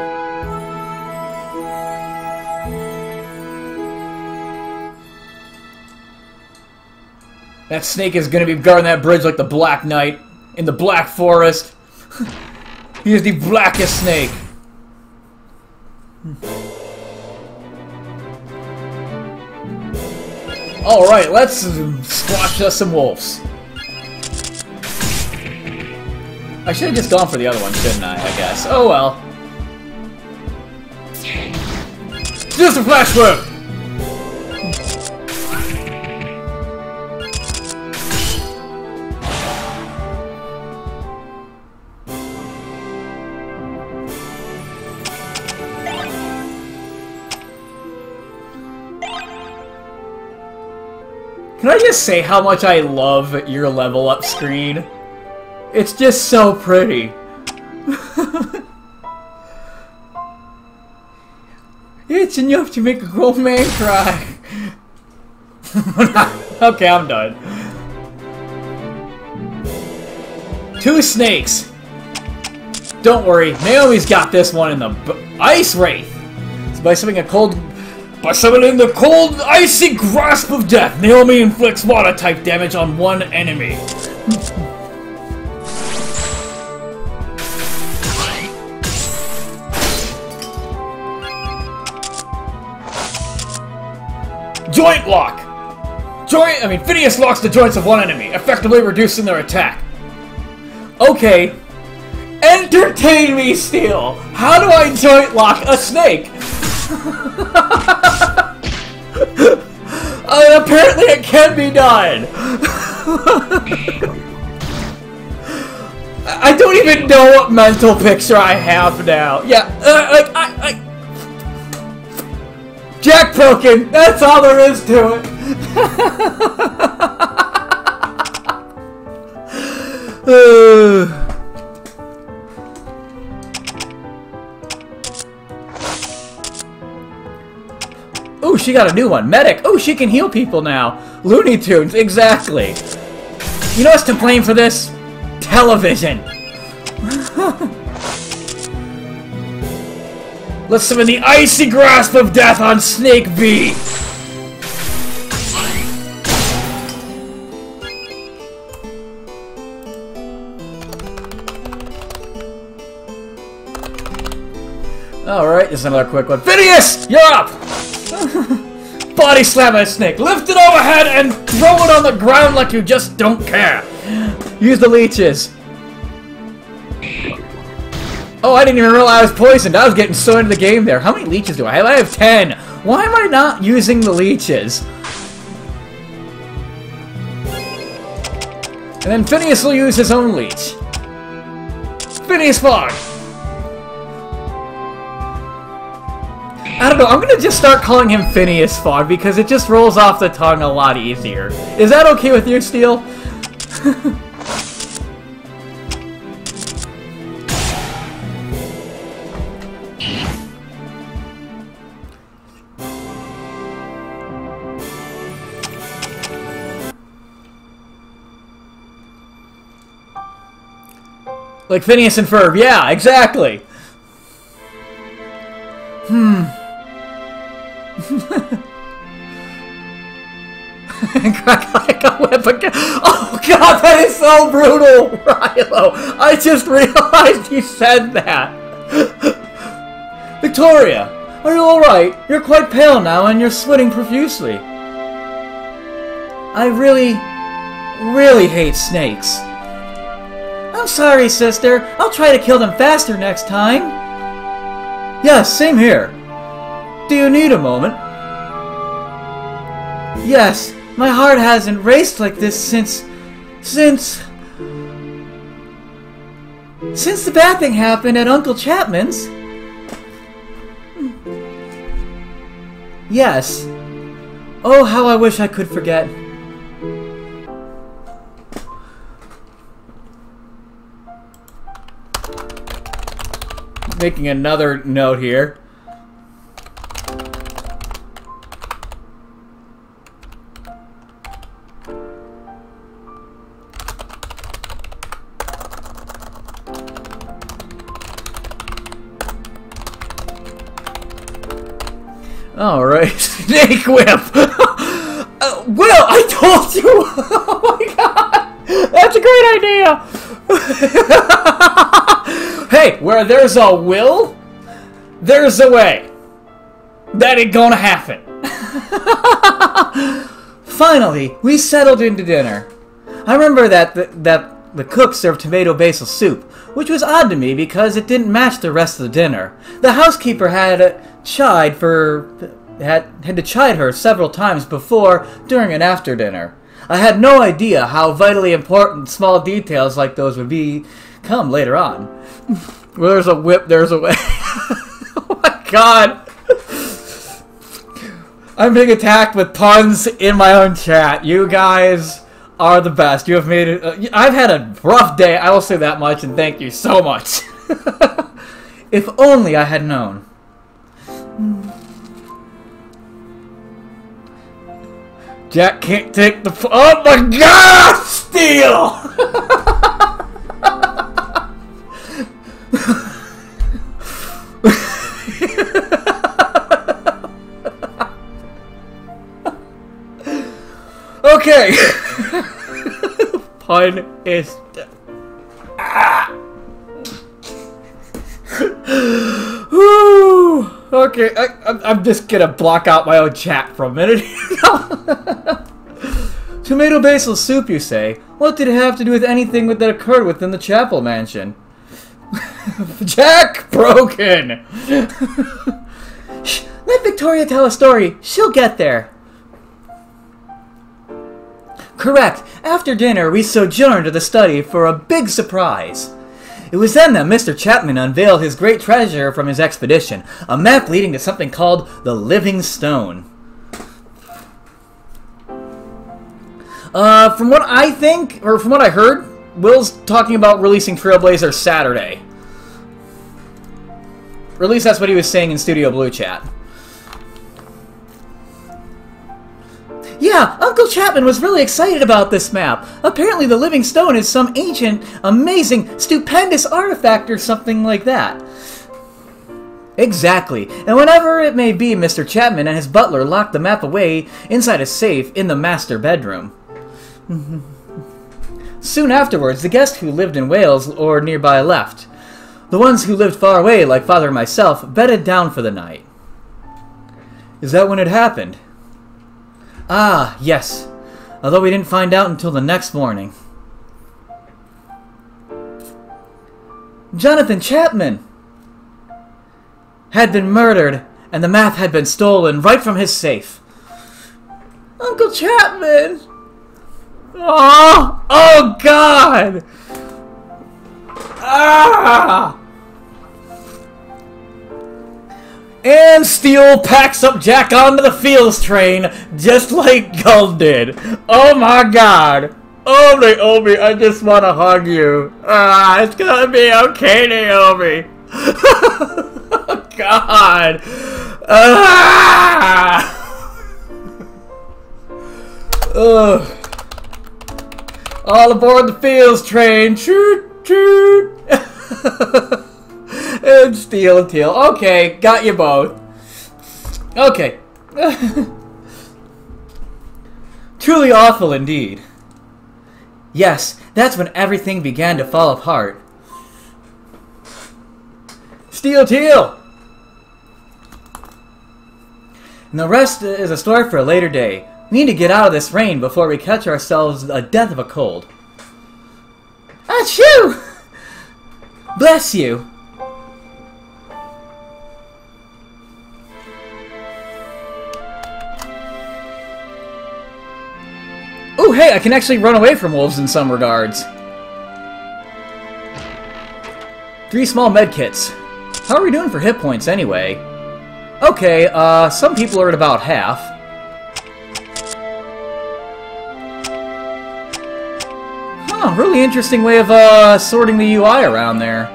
That snake is gonna be guarding that bridge like the Black Knight in the Black Forest. He is the blackest snake. Alright, let's squash us some wolves. I should have just gone for the other one, shouldn't I guess. Oh well. Just a flash whip! Can I just say how much I love your level up screen? It's just so pretty. It's enough to make a grown man cry. Okay, I'm done. 2 snakes. Don't worry, Naomi's got this one in the Ice Wraith. So by summoning the cold, icy grasp of death, Naomi inflicts water-type damage on one enemy. Joint lock! Phileas locks the joints of one enemy, effectively reducing their attack. Okay. Entertain me, Steel! How do I joint lock a snake? Apparently it can be done! I don't even know what mental picture I have now. Yeah, Jack broken! That's all there is to it! Ooh, she got a new one. Medic! Oh, she can heal people now. Looney Tunes, exactly. You know what's to blame for this? Television. Let's summon the icy grasp of death on Snake B. Alright, this is another quick one. Phileas! You're up! Body slam a snake. Lift it overhead and throw it on the ground like you just don't care. Use the leeches. Oh, I didn't even realize I was poisoned. I was getting so into the game there. How many leeches do I have? I have 10. Why am I not using the leeches? And then Phileas will use his own leech. Phileas Fogg! I don't know, I'm gonna just start calling him Phineas Fogg because it just rolls off the tongue a lot easier. Is that okay with you, Steel? Like Phineas and Ferb, yeah, exactly! Crack like a whip again. Oh god, that is so brutal, Rilo! I just realized you said that! Victoria, are you alright? You're quite pale now and you're sweating profusely. I really hate snakes. I'm sorry, sister. I'll try to kill them faster next time. Yes, same here. Do you need a moment? Yes, My heart hasn't raced like this since the bad thing happened at Uncle Chapman's. Yes. Oh, how I wish I could forget. Making another note here. Alright, Snake Whip! Will, I told you! Oh my god! That's a great idea! Hey, where there's a will, there's a way. That ain't gonna happen. Finally, we settled into dinner. I remember that the cook served tomato basil soup, which was odd to me because it didn't match the rest of the dinner. The housekeeper had to chide her several times before, during, and after dinner. I had no idea how vitally important small details like those would become later on. Well, there's a whip, there's a way. Oh my god! I'm being attacked with puns in my own chat. You guys are the best. You have made it. I've had a rough day, I will say that much, and thank you so much. If only I had known. Jack can't take the. Oh my god! Steal! Okay. Pun is. Woo. Okay, I'm just gonna block out my own chat for a minute. Tomato basil soup, you say? What did it have to do with anything that occurred within the chapel mansion? Jack broken. Shh, let Victoria tell a story. She'll get there. Correct. After dinner, we sojourned to the study for a big surprise. It was then that Mr. Chapman unveiled his great treasure from his expedition, a map leading to something called the Living Stone. From what I think, or from what I heard, Will's talking about releasing Trailblazer Saturday. Or at least that's what he was saying in Studio Blue chat. Yeah, Uncle Chapman was really excited about this map. Apparently the Living Stone is some ancient, amazing, stupendous artifact or something like that. Exactly, and whenever it may be, Mr. Chapman and his butler locked the map away inside a safe in the master bedroom. Soon afterwards, the guests who lived in Wales or nearby left. The ones who lived far away, like Father and myself, bedded down for the night. Is that when it happened? Ah, yes. Although we didn't find out until the next morning. Jonathan Chapman had been murdered, and the map had been stolen right from his safe. Uncle Chapman! Oh! Oh, God! Ah! And Steel packs up Jack onto the Phileas train, just like Gull did. Oh my god! Oh, Naomi, I just want to hug you. Ah, it's gonna be okay, Naomi. Oh god! Ah! Ugh. All aboard the Phileas train. Choot, choot. And Steel and Teal. Okay, got you both. Okay. Truly awful indeed. Yes, that's when everything began to fall apart. Steel Teal! And the rest is a story for a later day. We need to get out of this rain before we catch ourselves a death of a cold. Achoo! Bless you. Ooh, hey, I can actually run away from wolves in some regards. 3 small medkits. How are we doing for hit points anyway? Okay, some people are at about half. Huh, really interesting way of, sorting the UI around there.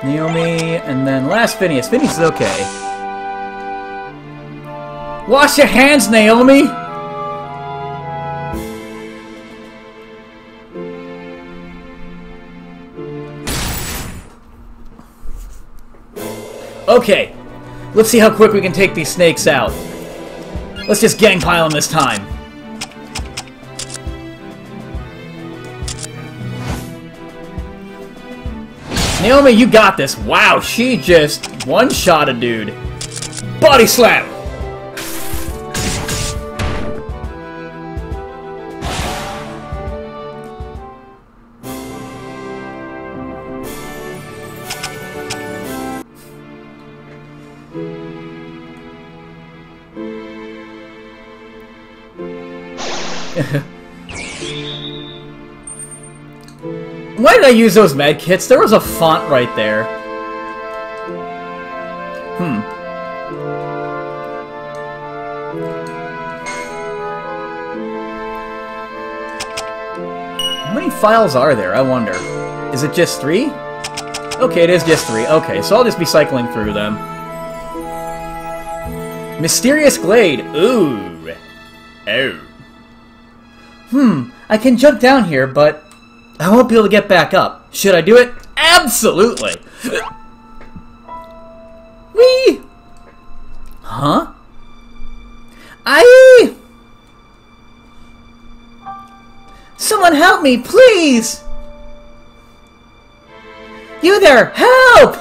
Naomi, and then last Phileas. Phileas is okay. Wash your hands, Naomi! Okay, let's see how quick we can take these snakes out. Let's just gang pile them this time. Naomi, you got this. Wow, she just one-shot a dude. Body slam! Why did I use those med kits? There was a font right there. How many files are there, I wonder? Is it just 3? Okay, it is just 3. Okay, so I'll just be cycling through them. Mysterious Glade. Ooh. Oh. I can jump down here, but I won't be able to get back up. Should I do it? Absolutely! Whee! Huh? Someone help me, please! You there! Help!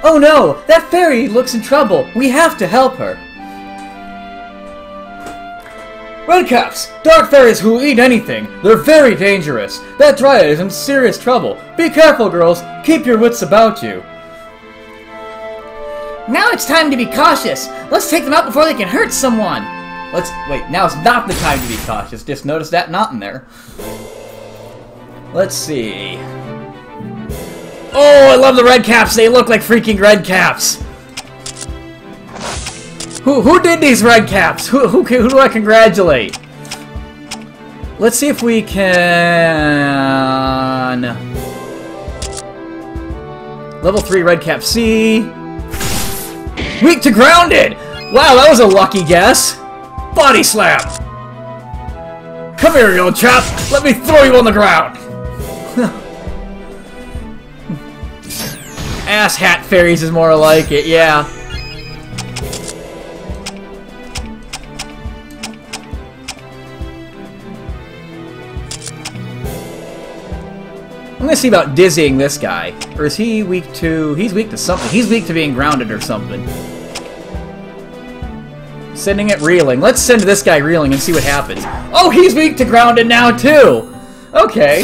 Oh no! That fairy looks in trouble. We have to help her. Redcaps! Dark fairies who eat anything. They're very dangerous. That dryad is in serious trouble. Be careful, girls. Keep your wits about you. Now it's time to be cautious. Let's take them out before they can hurt someone. Wait, now's not the time to be cautious. Just notice that knot in there. Let's see. Oh, I love the redcaps. They look like freaking redcaps. Who did these red caps? Who do I congratulate? Let's see if we can... Level 3 red cap C. Weak to grounded! Wow, that was a lucky guess. Body slam! Come here, you old chap! Let me throw you on the ground! Ass hat fairies is more like it, yeah. I'm gonna see about dizzying this guy. Or is he weak to... He's weak to something. He's weak to being grounded or something. Sending it reeling. Let's send this guy reeling and see what happens. Oh, he's weak to grounded now, too! Okay.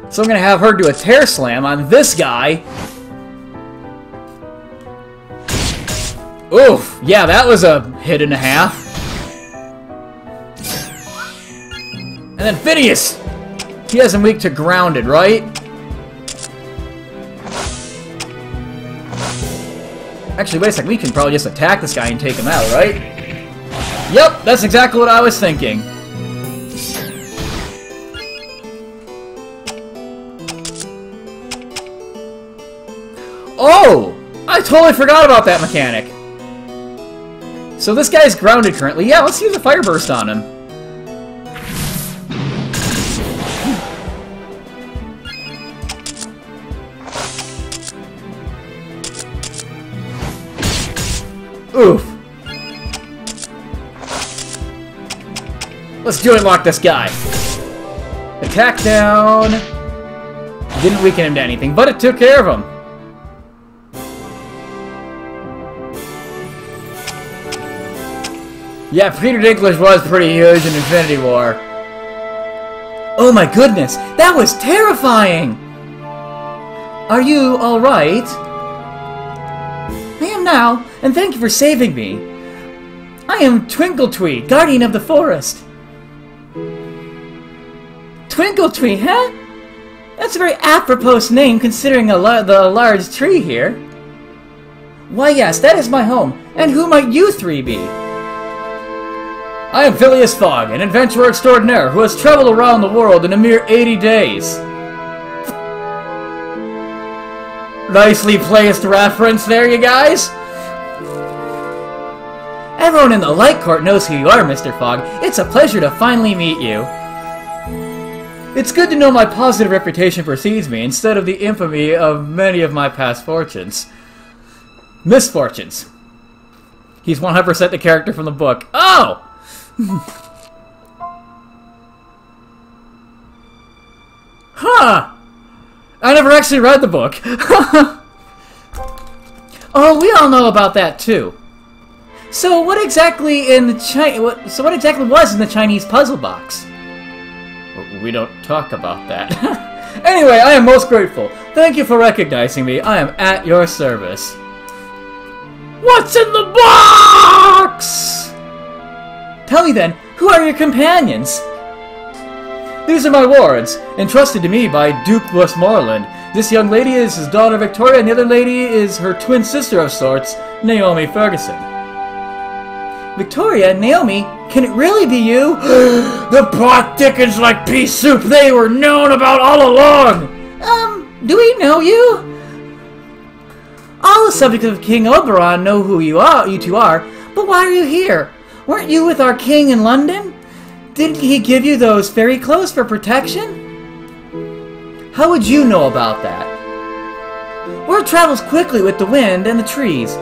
So I'm gonna have her do a tear slam on this guy. Oof. Yeah, that was a hit and a half. And then Phileas! He has him weak to grounded, right? Actually, wait a second. We can probably just attack this guy and take him out, right? Yep, that's exactly what I was thinking. Oh! I totally forgot about that mechanic. So this guy's grounded currently. Yeah, let's use a fire burst on him. Oof. Let's joint lock this guy. Attack down. Didn't weaken him to anything, but it took care of him. Yeah, Peter Dinklage was pretty huge in Infinity War. Oh my goodness, that was terrifying! Are you alright? I am now, and thank you for saving me. I I am Twinkletoe, guardian of the forest. Twinkletoe, huh? That's a very apropos name considering the large tree here. Why yes, that is my home, and who might you three be? I am Phileas Fogg, an adventurer extraordinaire who has traveled around the world in a mere 80 days. Nicely placed reference there, you guys. Everyone in the Light Court knows who you are, Mr. Fogg. It's a pleasure to finally meet you. It's good to know my positive reputation precedes me instead of the infamy of many of my past fortunes. Misfortunes. He's 100% the character from the book. Oh! Huh! I never actually read the book. Oh, we all know about that too. So what exactly was in the Chinese puzzle box? We don't talk about that. Anyway, I am most grateful. Thank you for recognizing me. I am at your service. What's in the box? Tell me then, who are your companions? These are my wards, entrusted to me by Duke Westmoreland. This young lady is his daughter Victoria, and the other lady is her twin sister of sorts, Naomi Ferguson. Victoria, Naomi, can it really be you? The plot thickens like pea soup. They were known about all along. Do we know you? All the subjects of King Oberon know who you two are, but why are you here? Weren't you with our king in London? Didn't he give you those fairy clothes for protection? How would you know about that? Word travels quickly with the wind and the trees.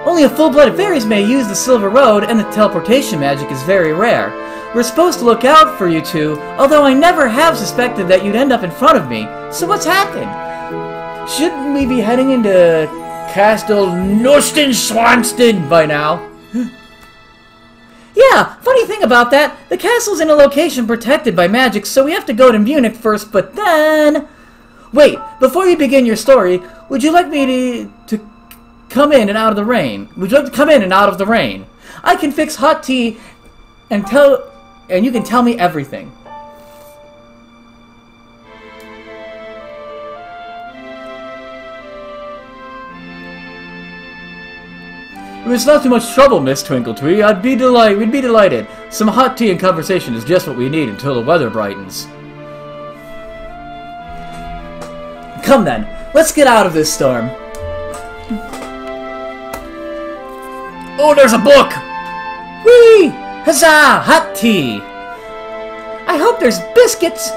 Only a full-blooded fairies may use the Silver Road, and the teleportation magic is very rare. We're supposed to look out for you two, although I never have suspected that you'd end up in front of me. So what's happened? Shouldn't we be heading into Castle Swanston by now? Yeah, funny thing about that, the castle's in a location protected by magic, so we have to go to Munich first, but then... Wait, before you begin your story, would you like me to come in and out of the rain? Would you like to come in and out of the rain? I can fix hot tea and you can tell me everything. If it's not too much trouble, Miss Twinkletoe, we'd be delighted. Some hot tea and conversation is just what we need until the weather brightens. Come then, let's get out of this storm. Oh, there's a book! Whee! Huzzah! Hot tea! I hope there's biscuits!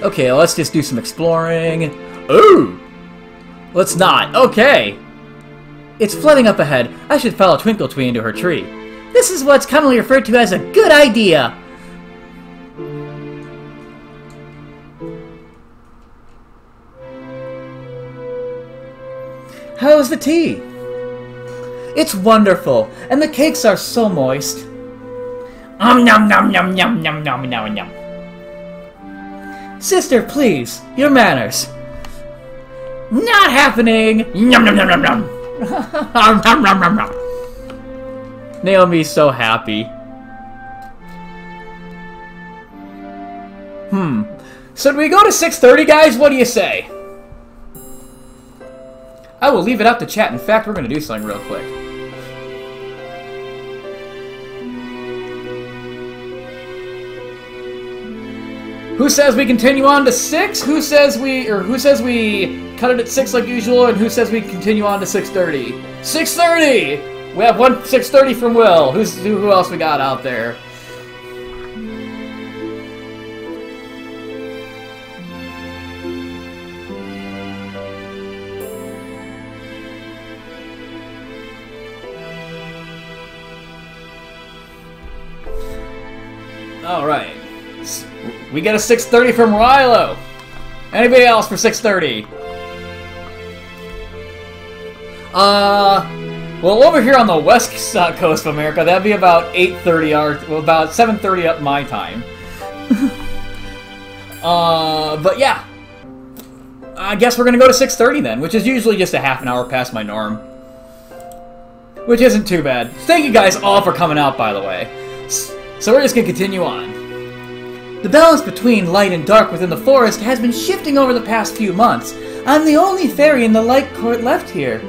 Okay, let's just do some exploring. Ooh! Let's not. Okay! It's flooding up ahead. I should follow Twinkletoe into her tree. This is what's commonly referred to as a good idea. How's the tea? It's wonderful, and the cakes are so moist. Nom nom nom nom nom nom nom nom nom. Sister, please, your manners. Not happening! Nom nom nom nom nom. Nom nom nom nom nom. Naomi's so happy. So do we go to 6:30, guys? What do you say? I will leave it up to chat. In fact, we're going to do something real quick. Who says we continue on to 6? Who says we cut it at 6 like usual? And who says we continue on to 6:30? 6:30! We have one 6:30 from Will. Who else we got out there? Alright. We get a 6:30 from Rilo. Anybody else for 6:30? Well, over here on the west coast of America, that'd be about 8:30 about 7:30 up my time. But yeah. I guess we're gonna go to 6:30 then, which is usually just a half an hour past my norm. Which isn't too bad. Thank you guys all for coming out, by the way. So we're just gonna continue on. The balance between light and dark within the forest has been shifting over the past few months. I'm the only fairy in the light court left here.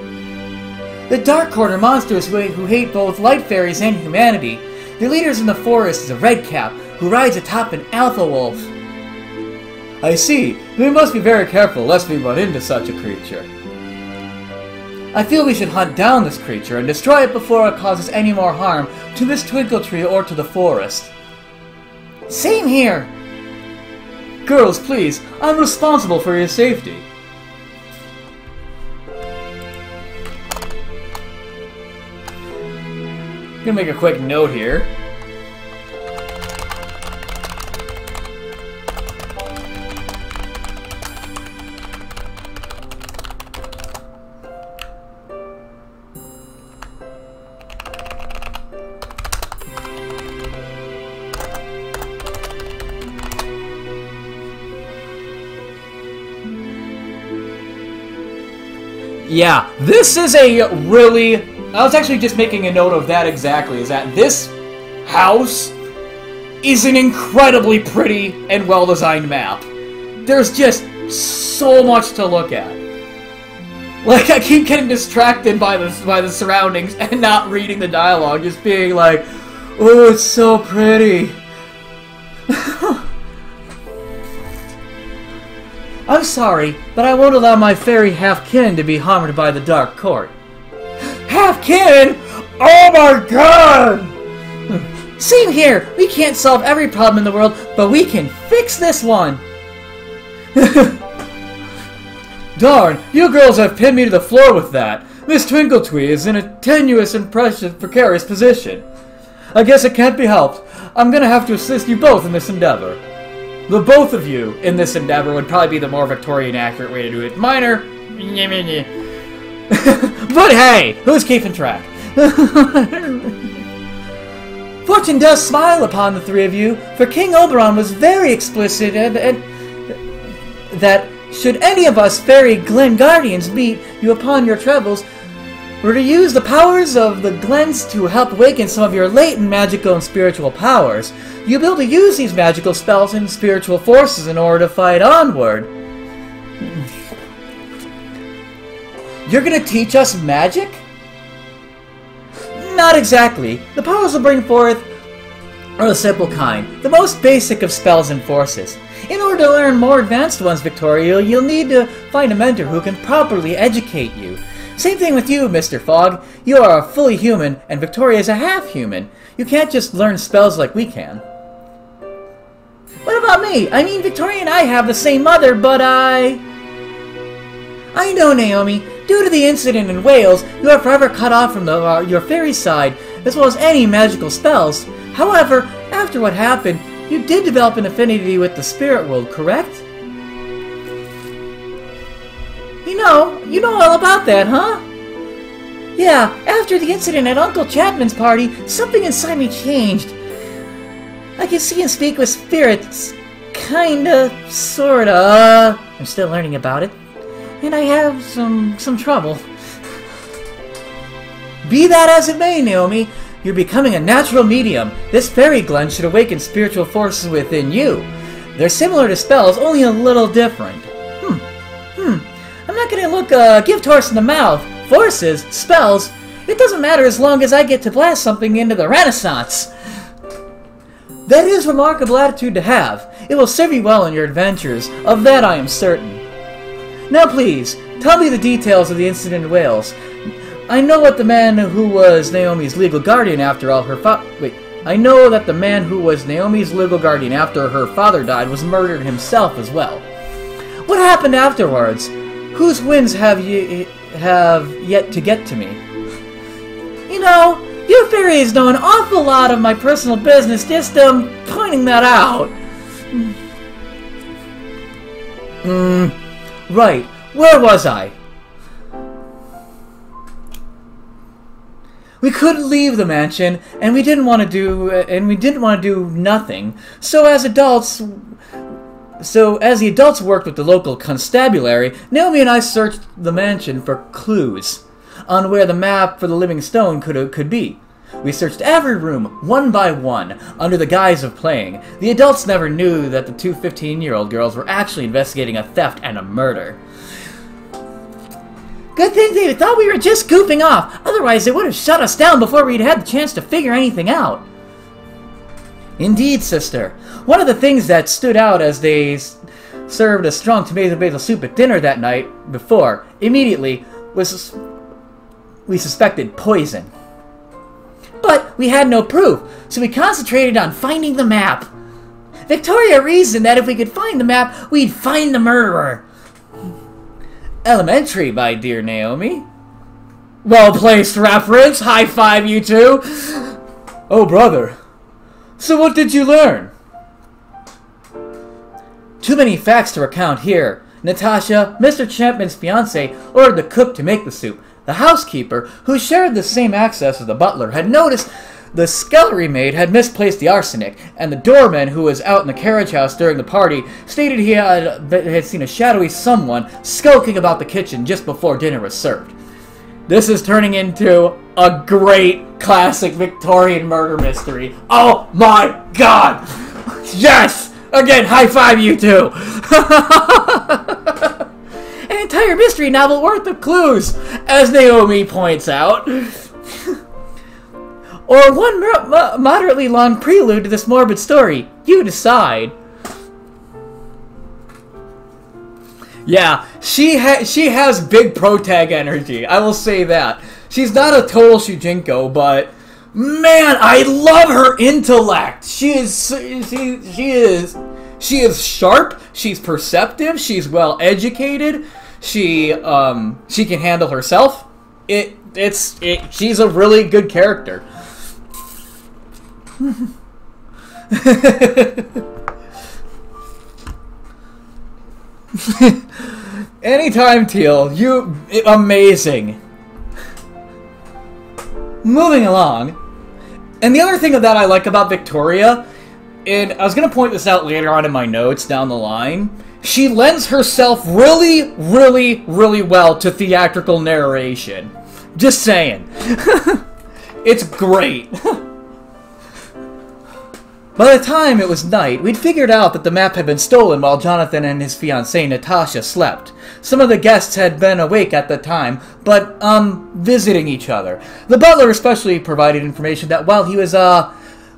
The Dark Court are monsters who hate both light fairies and humanity. Their leaders in the forest is a redcap, who rides atop an alpha wolf. I see. We must be very careful lest we run into such a creature. I feel we should hunt down this creature and destroy it before it causes any more harm to Miss Twinkletree or to the forest. Same here! Girls, please, I'm responsible for your safety. I'm gonna make a quick note here. Yeah, this is a really... I was actually just making a note of that exactly, is that this house is an incredibly pretty and well-designed map. There's just so much to look at. Like, I keep getting distracted by the surroundings and not reading the dialogue, just being like, oh, it's so pretty. I'm sorry, but I won't allow my fairy half-kin to be harmed by the Dark Court. Half-kin? Oh my god! Same here! We can't solve every problem in the world, but we can fix this one! Darn, you girls have pinned me to the floor with that. Miss Twinkletwee is in a tenuous and precarious position. I guess it can't be helped. I'm gonna have to assist you both in this endeavor. The both of you in this endeavor would probably be the more Victorian accurate way to do it. Minor. But hey, who's keeping track? Fortune does smile upon the three of you, for King Oberon was very explicit that should any of us fairy Glen Guardians meet you upon your travels, were to use the powers of the Glens to help awaken some of your latent magical and spiritual powers. You'll be able to use these magical spells and spiritual forces in order to fight onward. You're gonna teach us magic? Not exactly. The powers will bring forth are the simple kind, the most basic of spells and forces. In order to learn more advanced ones, Victoria, you'll need to find a mentor who can properly educate you. Same thing with you, Mr. Fogg. You are a fully human, and Victoria is a half-human. You can't just learn spells like we can. What about me? I mean, Victoria and I have the same mother, but I know, Naomi. Due to the incident in Wales, you are forever cut off from your fairy side, as well as any magical spells. However, after what happened, you did develop an affinity with the spirit world, correct? You know all about that, huh? Yeah, after the incident at Uncle Chapman's party, something inside me changed. I can see and speak with spirits. Kinda, sorta. I'm still learning about it. And I have some trouble. Be that as it may, Naomi, you're becoming a natural medium. This fairy Glen should awaken spiritual forces within you. They're similar to spells, only a little different. I'm not gonna look a gift horse in the mouth. Forces, spells, it doesn't matter as long as I get to blast something into the Renaissance. That is a remarkable attitude to have. It will serve you well in your adventures, of that I am certain. Now please, tell me the details of the incident in Wales. I know that the man who was Naomi's legal guardian after her father died was murdered himself as well. What happened afterwards? Whose winds have yet to get to me? You know, you fairies know an awful lot of my personal business, just pointing that out. Right. Where was I? We couldn't leave the mansion, and we didn't want to do nothing. So as adults, So, as the adults worked with the local constabulary, Naomi and I searched the mansion for clues on where the map for the living stone could be. We searched every room, one by one, under the guise of playing. The adults never knew that the two 15-year-old girls were actually investigating a theft and a murder. Good thing they thought we were just goofing off, otherwise they would have shut us down before we'd had the chance to figure anything out. Indeed, sister. One of the things that stood out as they served a strong tomato basil soup at dinner that night before, immediately, was we suspected poison. But we had no proof, so we concentrated on finding the map. Victoria reasoned that if we could find the map, we'd find the murderer. Elementary, my dear Naomi. Well-placed reference. High five, you two. Oh, brother. So what did you learn? Too many facts to recount here. Natasha, Mr. Champman's fiancé, ordered the cook to make the soup. The housekeeper, who shared the same access as the butler, had noticed the scullery maid had misplaced the arsenic, and the doorman, who was out in the carriage house during the party, stated he had seen a shadowy someone skulking about the kitchen just before dinner was served. This is turning into a great classic Victorian murder mystery. Oh my god! Yes! Again, high five, you two! An entire mystery novel worth of clues, as Naomi points out. Or one moderately long prelude to this morbid story. You decide. Yeah, she has big protag energy. I will say that. She's not a total Shujinko, but man, I love her intellect. She is sharp. She's perceptive. She's well educated. She can handle herself. She's a really good character. Anytime, Teal. Amazing. Moving along. And the other thing that I like about Victoria, and I was going to point this out later on in my notes down the line, she lends herself really, really, really well to theatrical narration. Just saying. It's great. By the time it was night, we'd figured out that the map had been stolen while Jonathan and his fiancée Natasha slept. Some of the guests had been awake at the time, but, visiting each other. The butler especially provided information that while he was,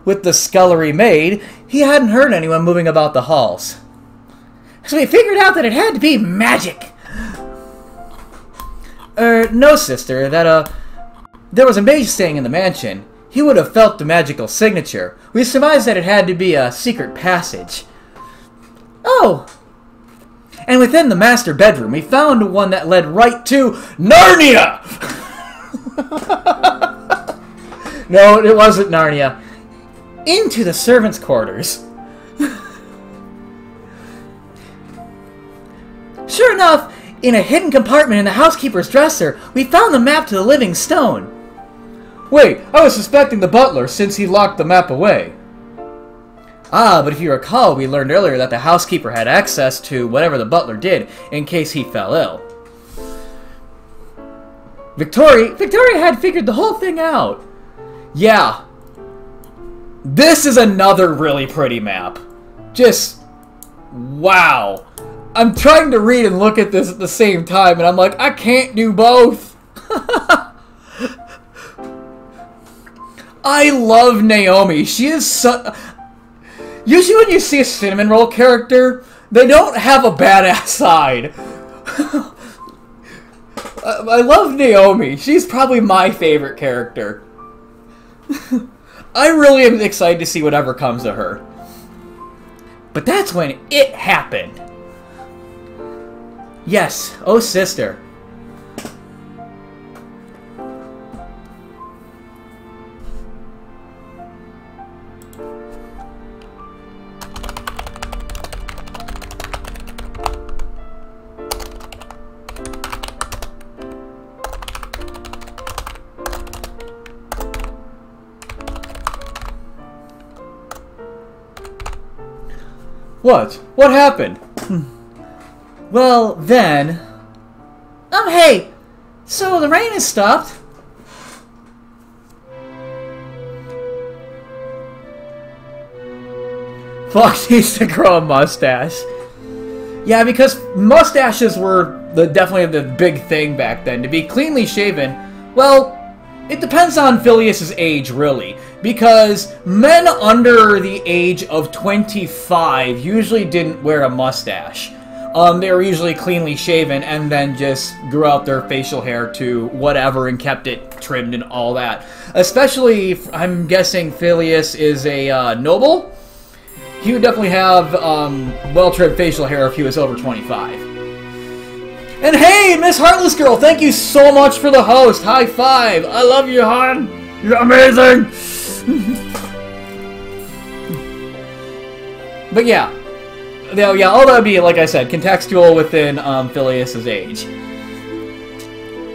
with the scullery maid, he hadn't heard anyone moving about the halls. So we figured out that it had to be magic. No, sister, that, there was a mage staying in the mansion. He would have felt the magical signature. We surmised that it had to be a secret passage. Oh! And within the master bedroom, we found one that led right to Narnia! No, it wasn't Narnia. Into the servants' quarters. Sure enough, in a hidden compartment in the housekeeper's dresser, we found the map to the living stone. Wait, I was suspecting the butler since he locked the map away. Ah, but if you recall, we learned earlier that the housekeeper had access to whatever the butler did in case he fell ill. Victoria had figured the whole thing out. Yeah. This is another really pretty map. Just, wow. I'm trying to read and look at this at the same time, and I'm like, I can't do both. I love Naomi. She is so... Usually when you see a cinnamon roll character, they don't have a badass side. I love Naomi. She's probably my favorite character. I really am excited to see whatever comes to her. But that's when it happened. Yes, oh sister. What? What happened? Well, then... hey! So the rain has stopped. Fox needs to grow a mustache. Yeah, because mustaches were definitely the big thing back then. To be cleanly shaven, well, it depends on Phileas' age, really. Because men under the age of 25 usually didn't wear a mustache. They were usually cleanly shaven and then just grew out their facial hair to whatever and kept it trimmed and all that. Especially, I'm guessing Phileas is a noble. He would definitely have well-trimmed facial hair if he was over 25. And hey, Miss Heartless Girl, thank you so much for the host. High five. I love you, hon. You're amazing. But yeah. Yeah, all that would be, like I said, contextual within Phileas' age.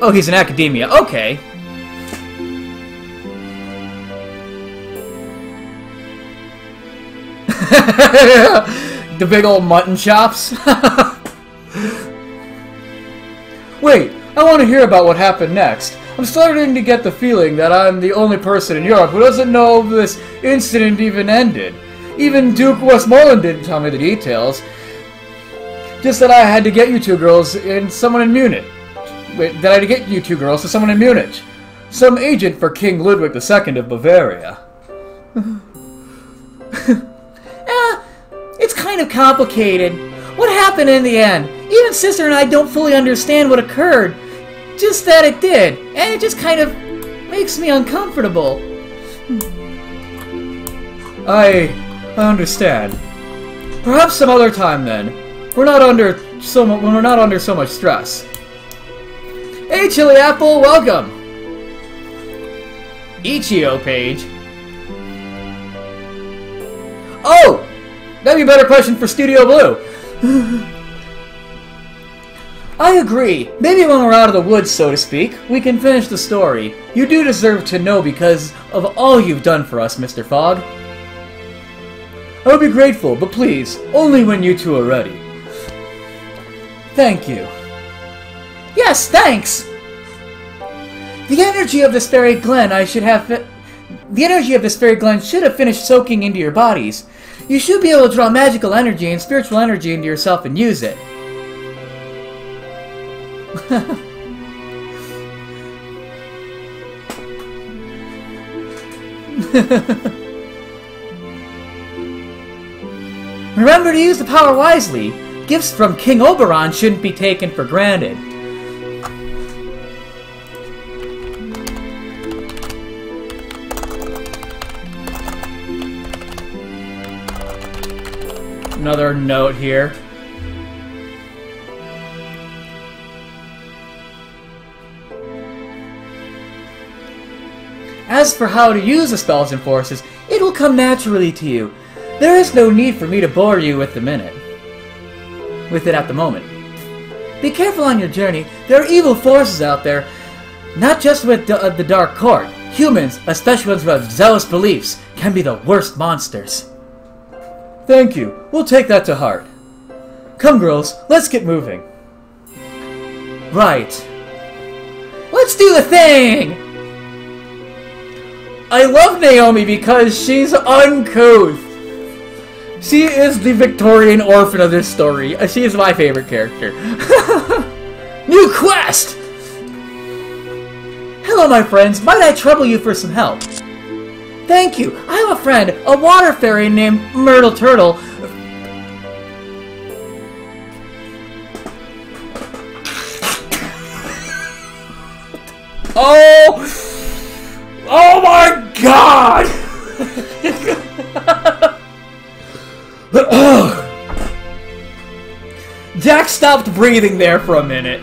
Oh, he's in academia. Okay. The big old mutton chops. Wait, I want to hear about what happened next. I'm starting to get the feeling that I'm the only person in Europe who doesn't know this incident even ended. Even Duke Westmoreland didn't tell me the details. Just that I had to get you two girls and someone in Munich. Wait, that I had to get you two girls to someone in Munich. Some agent for King Ludwig II of Bavaria. It's kind of complicated. What happened in the end? Even Sister and I don't fully understand what occurred. Just that it did, and it just kind of makes me uncomfortable. I understand. Perhaps some other time then. We're not under so much stress. Hey, Chili Apple, welcome. Ichio page. Oh! That'd be a better question for Studio Blue. I agree. Maybe when we're out of the woods, so to speak, we can finish the story. You do deserve to know because of all you've done for us, Mr. Fogg. I would be grateful, but please, only when you two are ready. Thank you. Yes, thanks! The energy of this fairy glen should have finished soaking into your bodies. You should be able to draw magical energy and spiritual energy into yourself and use it. Remember to use the power wisely. Gifts from King Oberon shouldn't be taken for granted. Another note here. As for how to use the spells and forces, it will come naturally to you. There is no need for me to bore you with it at the moment. Be careful on your journey. There are evil forces out there, not just with the Dark Court. Humans, especially ones who have zealous beliefs, can be the worst monsters. Thank you. We'll take that to heart. Come, girls, let's get moving. Right. Let's do the thing! I love Naomi because she's uncouth. She is the Victorian orphan of this story. She is my favorite character. New quest! Hello, my friends. Might I trouble you for some help? Thank you. I have a friend, a water fairy named Myrtle Turtle. Oh my God! Jack stopped breathing there for a minute.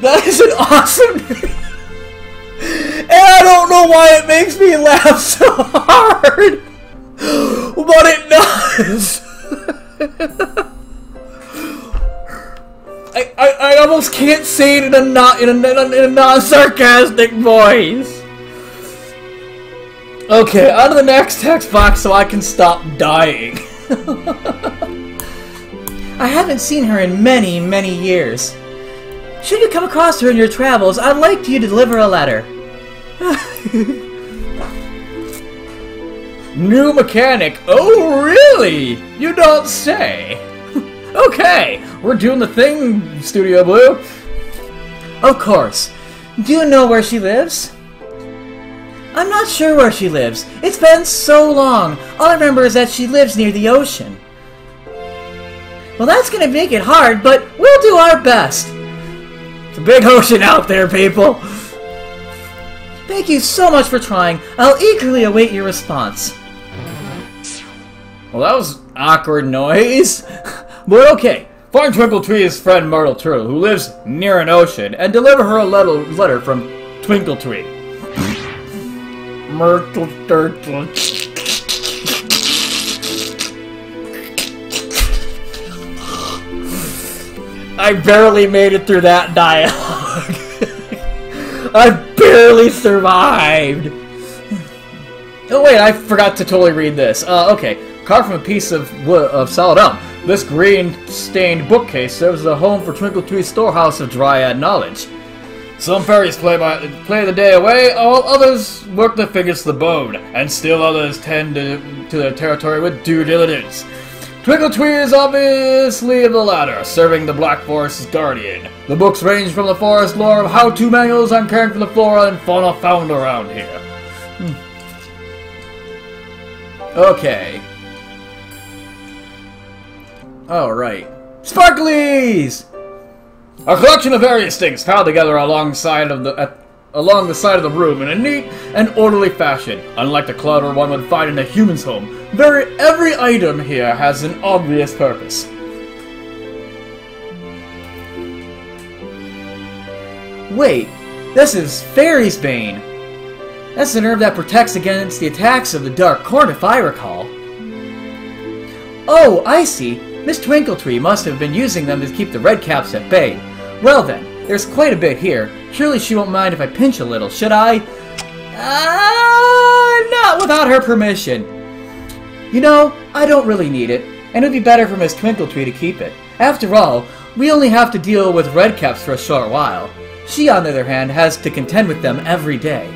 That is an awesome... And I don't know why it makes me laugh so hard, but it does. I almost can't say it in a non-sarcastic voice. Okay, on to the next text box so I can stop dying. I haven't seen her in many, many years. Should you come across her in your travels, I'd like you to deliver a letter. New mechanic? Oh, really? You don't say. Okay, we're doing the thing, Studio Blue. Of course. Do you know where she lives? I'm not sure where she lives. It's been so long. All I remember is that she lives near the ocean. Well, that's gonna make it hard, but we'll do our best. It's a big ocean out there, people. Thank you so much for trying. I'll eagerly await your response. Well, that was awkward noise. But okay. Find Twinkletree's friend Myrtle Turtle, who lives near an ocean, and deliver her a letter from Twinkletree. Myrtle Turtle. I barely made it through that dialogue. I barely survived. Oh wait, I forgot to totally read this. Okay. Carved from a piece of wood of solid elm, this green-stained bookcase serves as a home for Twinkletree's storehouse of dryad knowledge. Some fairies play the day away, while others work their fingers to the bone, and still others tend to their territory with due diligence. Twinkletree is obviously the latter, serving the Black Forest's guardian. The books range from the forest lore of how-to manuals on caring for the flora and fauna found around here. Okay. Alright. Sparklies! A collection of various things piled together along the side of the room in a neat and orderly fashion. Unlike the clutter one would find in a human's home, every item here has an obvious purpose. Wait, this is Fairy's Bane. That's the nerve that protects against the attacks of the Dark Court, if I recall. Oh, I see. Miss Twinkletree must have been using them to keep the redcaps at bay. Well then, there's quite a bit here. Surely she won't mind if I pinch a little, should I? Not without her permission. You know, I don't really need it, and it'd be better for Miss Twinkletree to keep it. After all, we only have to deal with redcaps for a short while. She, on the other hand, has to contend with them every day.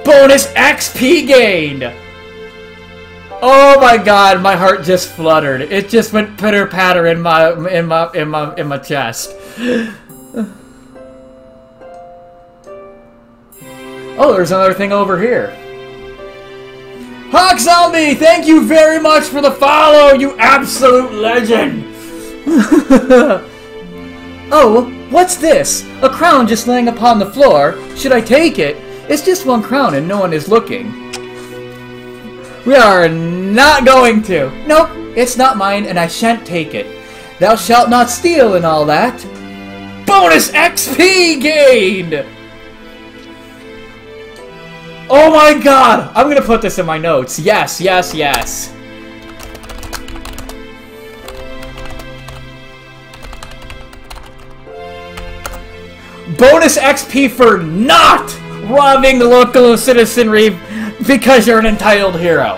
Bonus XP gained! Oh my god, my heart just fluttered. It just went pitter-patter in my chest. Oh, there's another thing over here. Hawk Zombie, thank you very much for the follow, you absolute legend! Oh, what's this? A crown just laying upon the floor. Should I take it? It's just one crown and no one is looking. We are not going to. Nope, it's not mine and I shan't take it. Thou shalt not steal and all that. Bonus XP gained! Oh my god! I'm gonna put this in my notes. Yes, yes, yes. Bonus XP for not robbing the local citizenry because you're an entitled hero.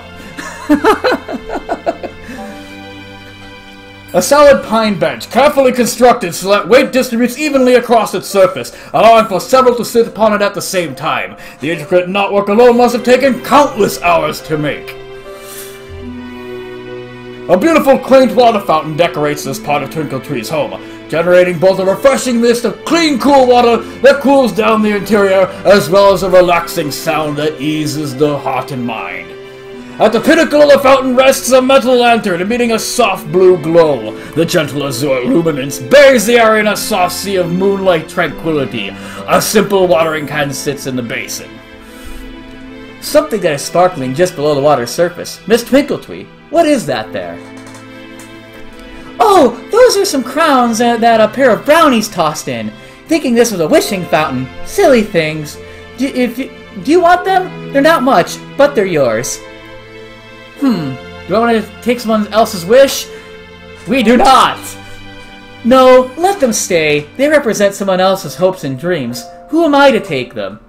A solid pine bench, carefully constructed so that weight distributes evenly across its surface, allowing for several to sit upon it at the same time. The intricate knotwork alone must have taken countless hours to make. A beautiful quaint water fountain decorates this part of Twinkletree's home, generating both a refreshing mist of clean, cool water that cools down the interior, as well as a relaxing sound that eases the heart and mind. At the pinnacle of the fountain rests a metal lantern emitting a soft blue glow. The gentle azure luminance bathes the area in a soft sea of moonlight tranquility. A simple watering can sits in the basin. Something that is sparkling just below the water's surface. Miss Twinkletree, what is that there? Oh, those are some crowns that a pair of brownies tossed in. Thinking this was a wishing fountain. Silly things. Do you want them? They're not much, but they're yours. Do I want to take someone else's wish? We do not! No, let them stay. They represent someone else's hopes and dreams. Who am I to take them?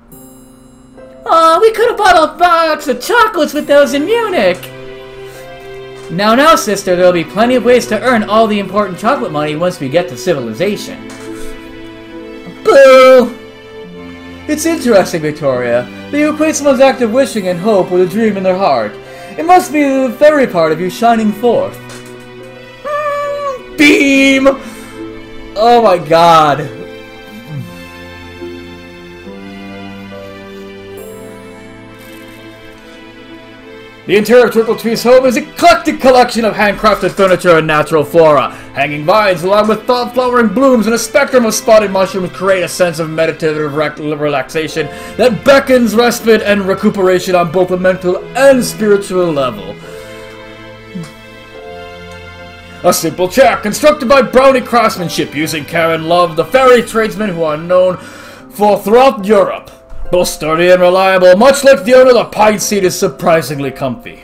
Aw, we could have bought a box of chocolates with those in Munich! Now, sister, there'll be plenty of ways to earn all the important chocolate money once we get to civilization. Boo! It's interesting, Victoria, that you equate someone's act of wishing and hope with a dream in their heart. It must be the fairy part of you shining forth. Beam! Oh my god. The interior of Turtle Tree's home is an eclectic collection of handcrafted furniture and natural flora. Hanging vines, along with flowering blooms and a spectrum of spotted mushrooms, create a sense of meditative relaxation that beckons respite and recuperation on both a mental and spiritual level. A simple chair constructed by brownie craftsmanship using care and love, the fairy tradesmen who are known for throughout Europe. Both sturdy and reliable, much like the owner, the pine seat is surprisingly comfy.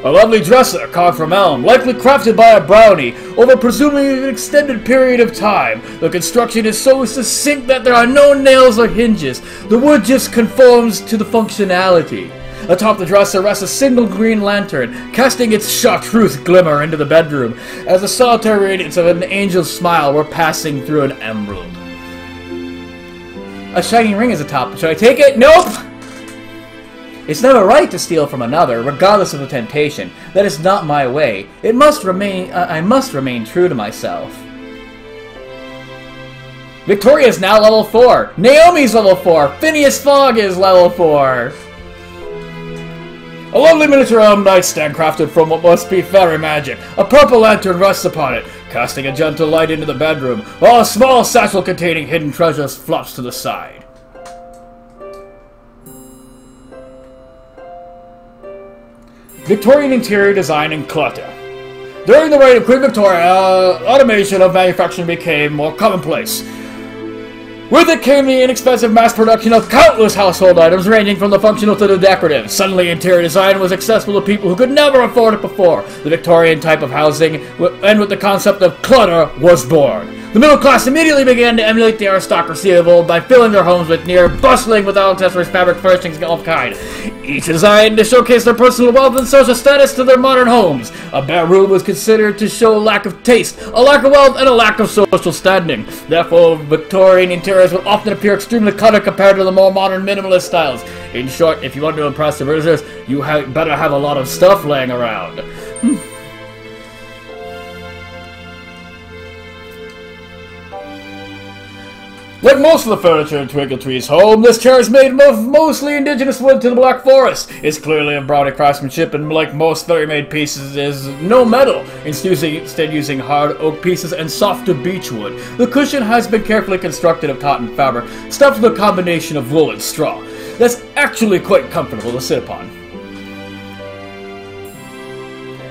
A lovely dresser carved from elm, likely crafted by a brownie over presumably an extended period of time. The construction is so succinct that there are no nails or hinges. The wood just conforms to the functionality. Atop the dresser rests a single green lantern, casting its chartreuse glimmer into the bedroom, as the solitary radiance of an angel's smile were passing through an emerald. A shining ring is atop. Should I take it? Nope! It's never right to steal from another, regardless of the temptation. That is not my way. It must remain. I must remain true to myself. Victoria is now level 4. Naomi's level 4. Phileas Fogg is level 4. A lovely miniature elm nightstand crafted from what must be fairy magic. A purple lantern rests upon it, casting a gentle light into the bedroom, while a small satchel containing hidden treasures flops to the side. Victorian interior design and clutter. During the reign of Queen Victoria, automation of manufacturing became more commonplace. With it came the inexpensive mass production of countless household items ranging from the functional to the decorative. Suddenly, interior design was accessible to people who could never afford it before. The Victorian type of housing, and with the concept of clutter, was born. The middle class immediately began to emulate the aristocracy of old by filling their homes with near bustling with all accessories, fabric, furnishings of all kind. Each designed to showcase their personal wealth and social status to their modern homes. A bare room was considered to show a lack of taste, a lack of wealth, and a lack of social standing. Therefore, Victorian interiors will often appear extremely cluttered compared to the more modern minimalist styles. In short, if you want to impress the visitors, you better have a lot of stuff laying around. Like most of the furniture in Twinkle Tree's home, this chair is made of mostly indigenous wood to the Black Forest. It's clearly of brownie craftsmanship, and like most fairy-made pieces, is no metal, instead using hard oak pieces and softer beech wood. The cushion has been carefully constructed of cotton fabric, stuffed with a combination of wool and straw. That's actually quite comfortable to sit upon.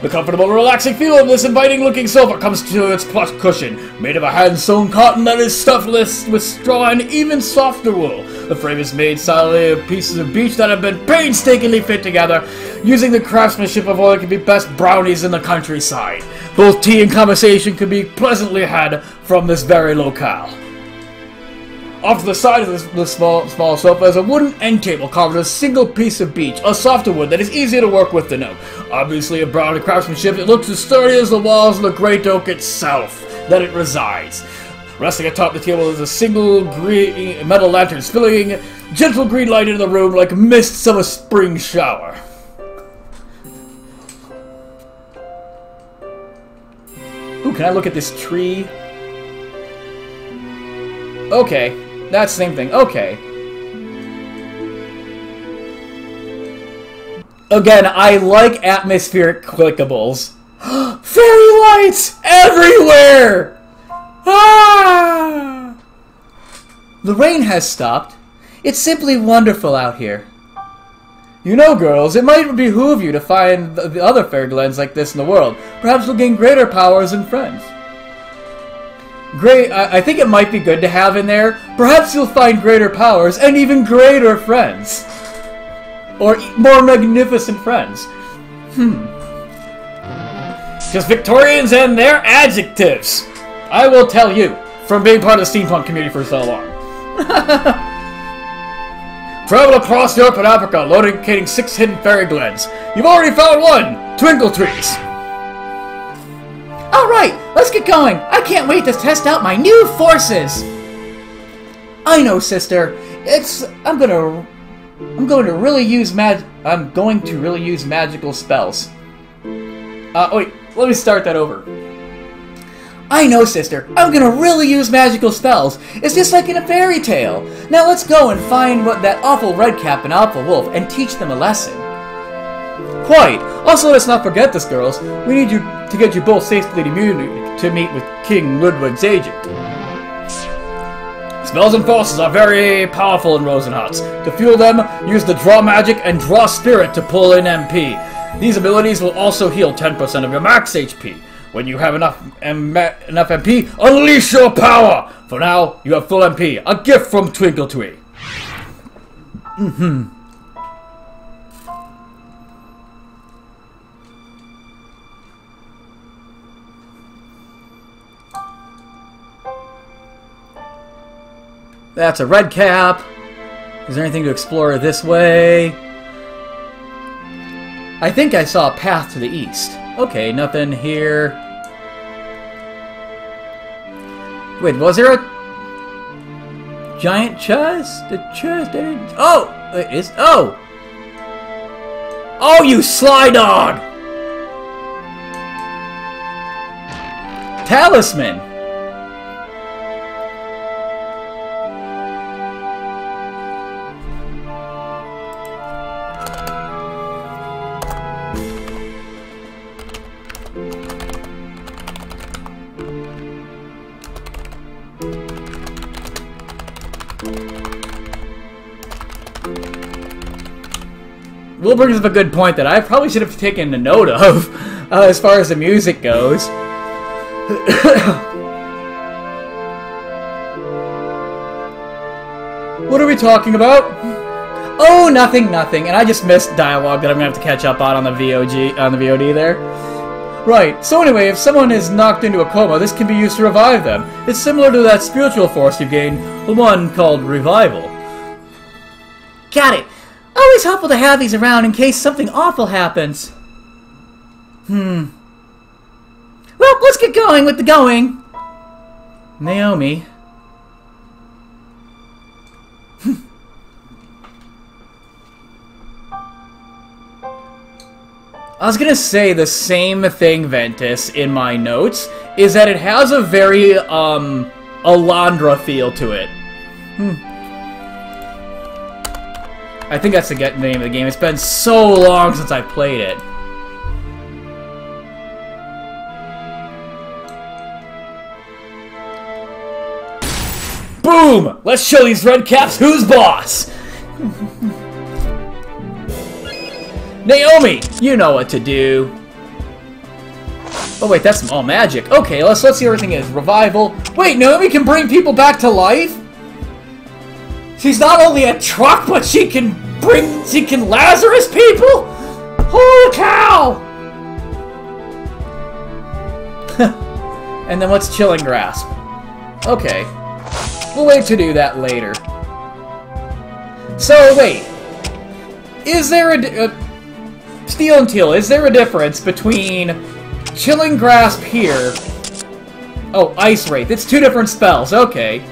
The comfortable and relaxing feel of this inviting-looking sofa comes to its plush cushion, made of a hand-sewn cotton that is stuffed with straw and even softer wool. The frame is made solidly of pieces of beech that have been painstakingly fit together, using the craftsmanship of what can be best brownies in the countryside. Both tea and conversation can be pleasantly had from this very locale. Off to the side of the small sofa is a wooden end table carved with a single piece of beech, a softer wood that is easier to work with than oak. Obviously of brownie craftsmanship, it looks as sturdy as the walls of the great oak itself that it resides. Resting atop the table is a single green metal lantern, spilling gentle green light into the room like mists of a spring shower. Ooh, can I look at this tree? Okay. That's the same thing. Okay. Again, I like atmospheric clickables. Fairy lights everywhere! Ah! The rain has stopped. It's simply wonderful out here. You know, girls, it might behoove you to find the other fairy glens like this in the world. Perhaps you'll gain greater powers and friends. Great, I think it might be good to have in there. Perhaps you'll find greater powers and even greater friends. Or more magnificent friends. Just Victorians and their adjectives. I will tell you, from being part of the steampunk community for so long. Travel across Europe and Africa, locating 6 hidden fairy glens. You've already found one! Twinkle Trees! Alright, let's get going! I can't wait to test out my new forces! I know, sister. I'm going to really use magical spells. Wait, let me start that over. I know, sister. I'm gonna really use magical spells. It's just like in a fairy tale. Now let's go and find that awful redcap and awful wolf and teach them a lesson. Quite. Also, let's not forget this, girls. We need to get you both safely to meet with King Ludwig's agent. Spells and forces are very powerful in Rosenhearts. To fuel them, use the Draw Magic and Draw Spirit to pull in MP. These abilities will also heal 10% of your max HP. When you have enough MP, unleash your power! For now, you have full MP. A gift from Twinkle Tree. That's a red cap. Is there anything to explore this way? I think I saw a path to the east. Okay, nothing here. Wait, was there a giant chest? The chest didn't... Oh! It is... Oh! Oh, you sly dog! Talisman! Will brings up a good point that I probably should have taken a note of, as far as the music goes. What are we talking about? Oh, nothing. And I just missed dialogue that I'm gonna have to catch up on the VOD there. Right. So anyway, if someone is knocked into a coma, this can be used to revive them. It's similar to that spiritual force you gain, the one called Revival. Got it. Always helpful to have these around in case something awful happens. Well, let's get going with the going. Naomi. I was gonna say the same thing, Ventus, in my notes, is that it has a very, Alondra feel to it. I think that's the name of the game. It's been so long since I played it. Boom! Let's show these red caps who's boss! Naomi! You know what to do. Oh wait, that's all magic. Okay, let's see what everything is. Revival. Wait, Naomi can bring people back to life? She's not only a truck, but she can Lazarus people? Holy cow! And then what's Chilling Grasp? Okay. We'll wait to do that later. So, wait. Is there Steel and Teal, is there a difference between Chilling Grasp here... Oh, Ice Wraith. It's 2 different spells. Okay.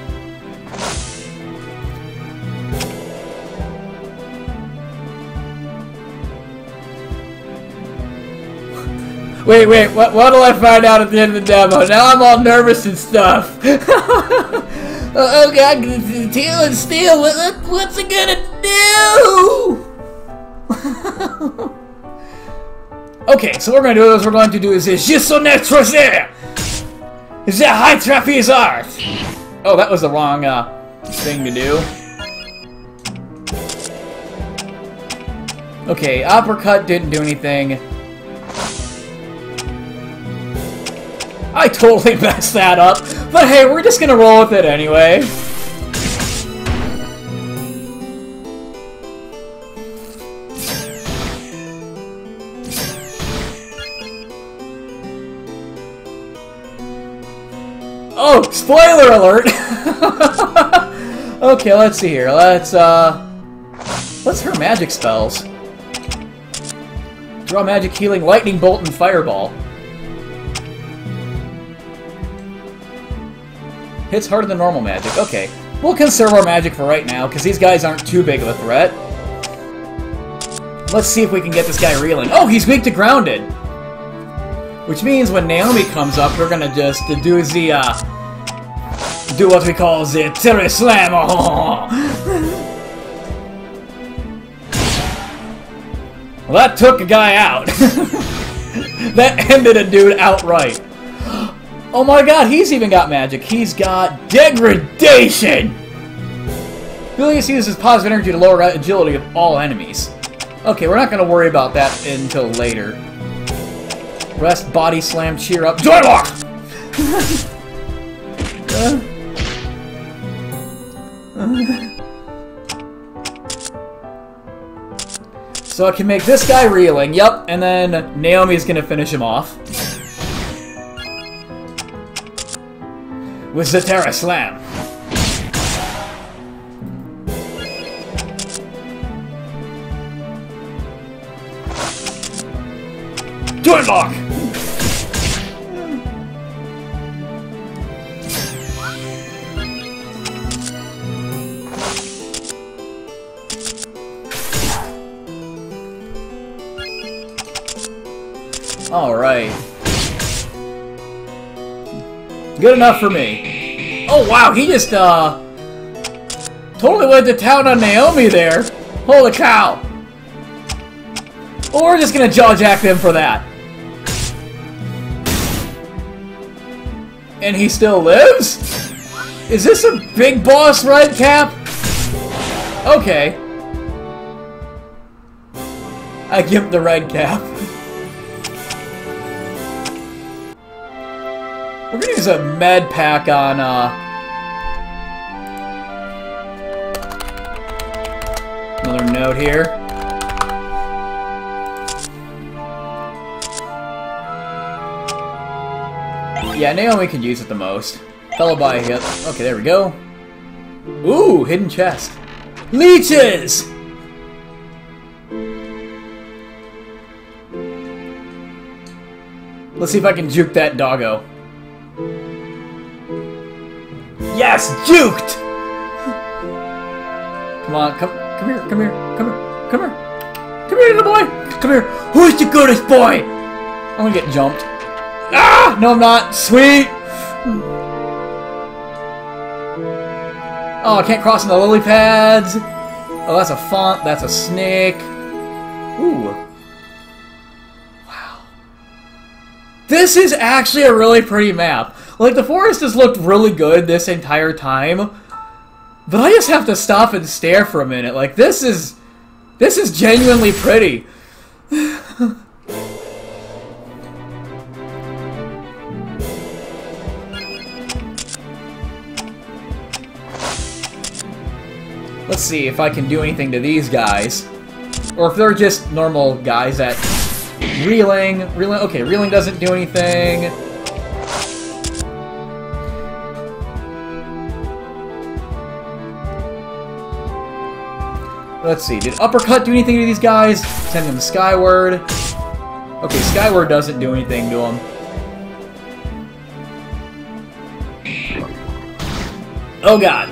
Wait, what'll I find out at the end of the demo? Now I'm all nervous and stuff. Oh god, Teal and Steel, what's it gonna do? Okay, so what we're going to do is Je suis étranger! The high trapeze art! Oh, that was the wrong, thing to do. Okay, uppercut didn't do anything. I totally messed that up, but hey, we're just gonna roll with it anyway. Oh, spoiler alert! Okay, let's see here. Let's, What's her magic spells? Draw magic, healing, lightning bolt, and fireball. Hits harder than normal magic. Okay. We'll conserve our magic for right now, because these guys aren't too big of a threat. Let's see if we can get this guy reeling. Oh, he's weak to grounded! Which means when Naomi comes up, we're gonna just do the, do what we call the Terry Slam! Well, that took a guy out. That ended a dude outright. Oh my god, he's even got magic. He's got degradation! Phileas uses positive energy to lower agility of all enemies. Okay, we're not going to worry about that until later. Rest, body slam, cheer up. Joy lock! So I can make this guy reeling, yep, and then Naomi's gonna finish him off. With the Terra Slam. Joint lock! Alright. Good enough for me. Oh wow, he just totally went to town on Naomi there. Holy cow. Well, we're just gonna jaw-jack them for that. And he still lives? Is this a big boss red cap? Okay. I give him the red cap. We're gonna use a med pack on, another note here. Yeah, Naomi can use it the most. Fell by a hit. Okay, there we go. Ooh, hidden chest. Leeches! Let's see if I can juke that doggo. Yes, juked! Come on, come here, come here, come here, come here. Come here, little boy! Come here. Who's the goodest boy? I'm gonna get jumped. Ah! No, I'm not. Sweet! Oh, I can't cross in the lily pads. Oh, that's a font. That's a snake. Ooh. Wow. This is actually a really pretty map. Like, the forest has looked really good this entire time. But I just have to stop and stare for a minute. Like, this is genuinely pretty. Let's see if I can do anything to these guys. Or if they're just normal guys that... Reeling. Okay, reeling doesn't do anything. Let's see, did uppercut do anything to these guys? Send them skyward. Okay, skyward doesn't do anything to them. Oh god.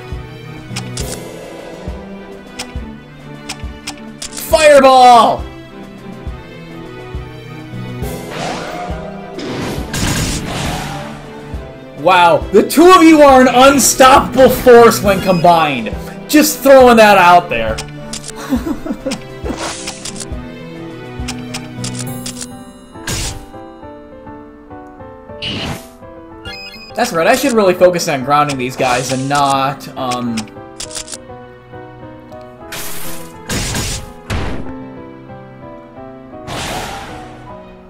Fireball! Wow, the two of you are an unstoppable force when combined. Just throwing that out there. That's right, I should really focus on grounding these guys and not,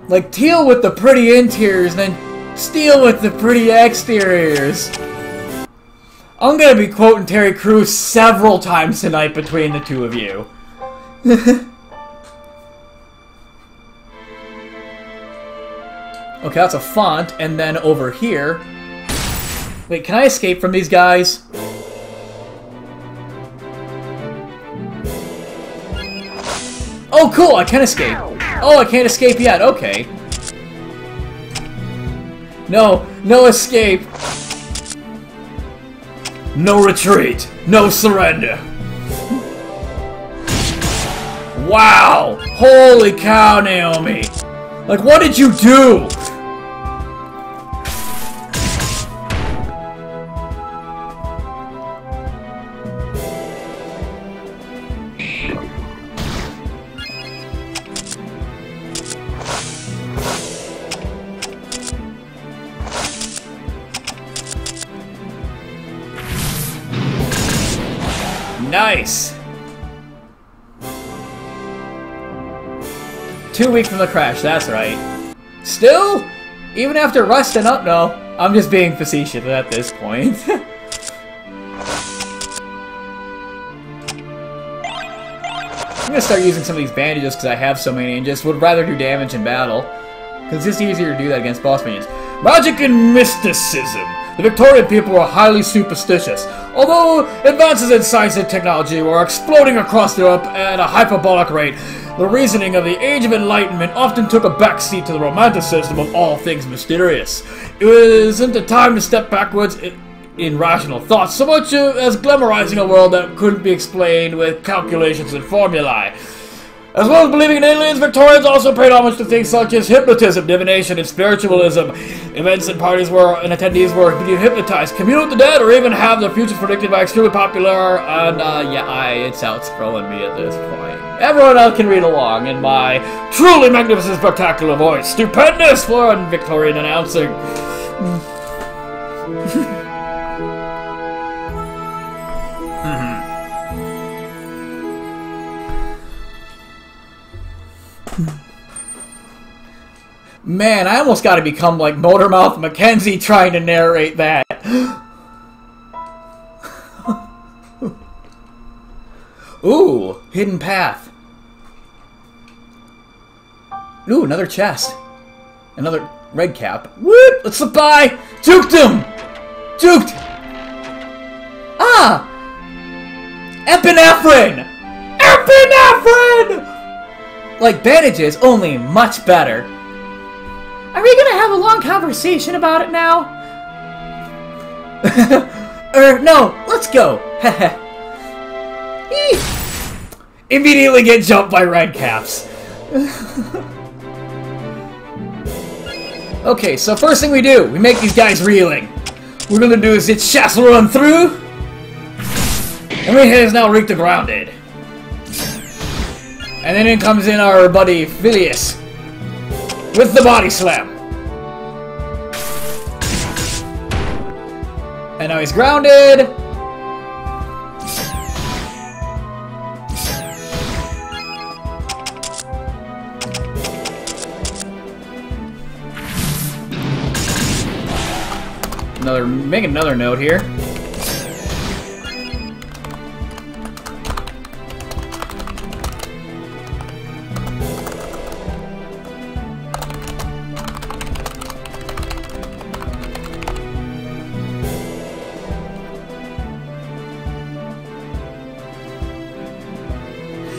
like, teal with the pretty interiors, and then steel with the pretty exteriors. I'm gonna be quoting Terry Crews several times tonight between the two of you. Okay, that's a font, and then over here... Wait, can I escape from these guys? Oh, cool, I can escape. Oh, I can't escape yet, okay. No, no escape. No retreat, no surrender. Wow! Holy cow, Naomi! Like, what did you do? Nice! 2 weeks from the crash, that's right. Still? Even after resting up? No, I'm just being facetious at this point. I'm gonna start using some of these bandages because I have so many and just would rather do damage in battle. Because it's just easier to do that against boss minions. Magic and mysticism. The Victorian people were highly superstitious. Although advances in science and technology were exploding across Europe at a hyperbolic rate, the reasoning of the Age of Enlightenment often took a backseat to the romanticism of all things mysterious. It wasn't a time to step backwards in rational thoughts, so much as glamorizing a world that couldn't be explained with calculations and formulae. As well as believing in aliens, Victorians also paid homage to things such as hypnotism, divination, and spiritualism. Events and parties where attendees were being hypnotized, commune with the dead, or even have their futures predicted by extremely popular, and yeah, it's out-scrolling me at this point. Everyone else can read along in my truly magnificent, spectacular voice. Stupendous for Victorian announcing. Man, I almost gotta become like Motormouth Mackenzie trying to narrate that. Ooh, hidden path. Ooh, another chest. Another red cap. Whoop! Let's slip by! Juked him! Juked! Ah! Epinephrine! Epinephrine! Like bandages, only much better. Are we gonna have a long conversation about it now? No, let's go. Immediately get jumped by red caps. Okay, so first thing we do, we make these guys reeling. What we're gonna do is hit Shassel run through, and we has now reeked the grounded. And then in comes in our buddy Phileas with the body slam. And now he's grounded. Make another note here.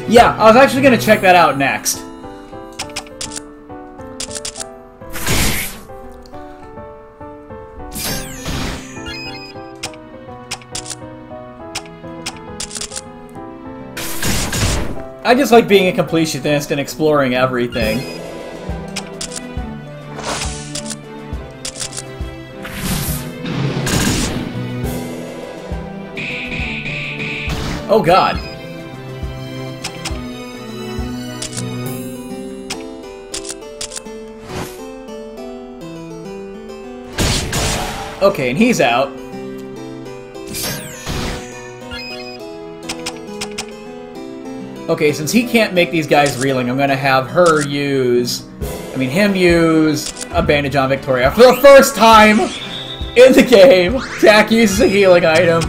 Yeah, I was actually going to check that out next. I just like being a completionist and exploring everything. Oh god. Okay, and he's out. Okay, since he can't make these guys reeling, I'm gonna have him use a bandage on Victoria. For the first time in the game, Jack uses a healing item.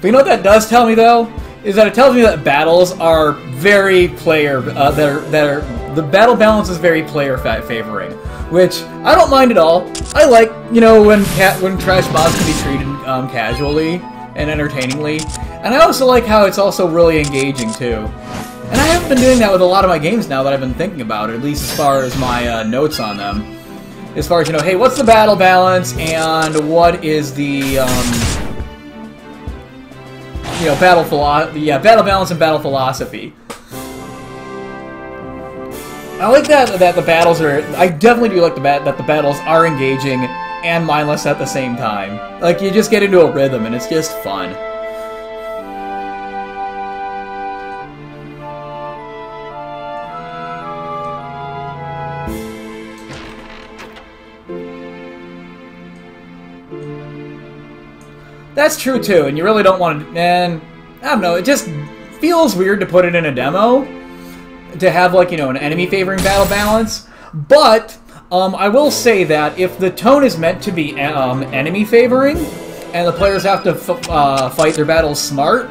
But you know what that does tell me, though? Is that it tells me that battles are very player, the battle balance is very player favoring. Which, I don't mind at all. I like, you know, when trash mobs can be treated casually and entertainingly. And I also like how it's also really engaging, too. And I haven't been doing that with a lot of my games now that I've been thinking about it, at least as far as my notes on them. As far as, you know, hey, what's the battle balance, and what is the, you know, battle balance and battle philosophy. I like that the battles are, I definitely do like that the battles are engaging and mindless at the same time. Like, you just get into a rhythm, and it's just fun. That's true, too, and you really don't want to... And, I don't know, it just feels weird to put it in a demo, to have, like, you know, an enemy-favoring battle balance, but I will say that if the tone is meant to be enemy-favoring, and the players have to fight their battles smart,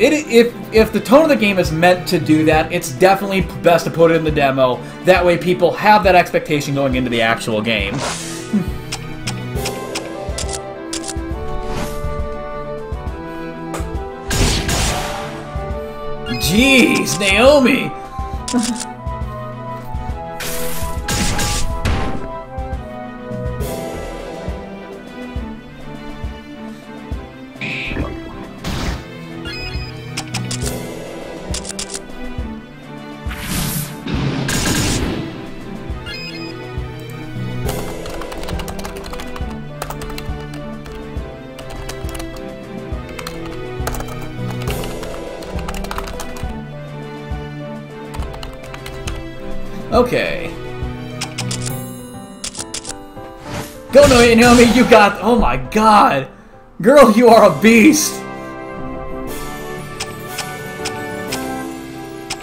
if the tone of the game is meant to do that, it's definitely best to put it in the demo. That way people have that expectation going into the actual game. Jeez, Naomi! Okay. Go, Naomi, you got... Oh my god! Girl, you are a beast!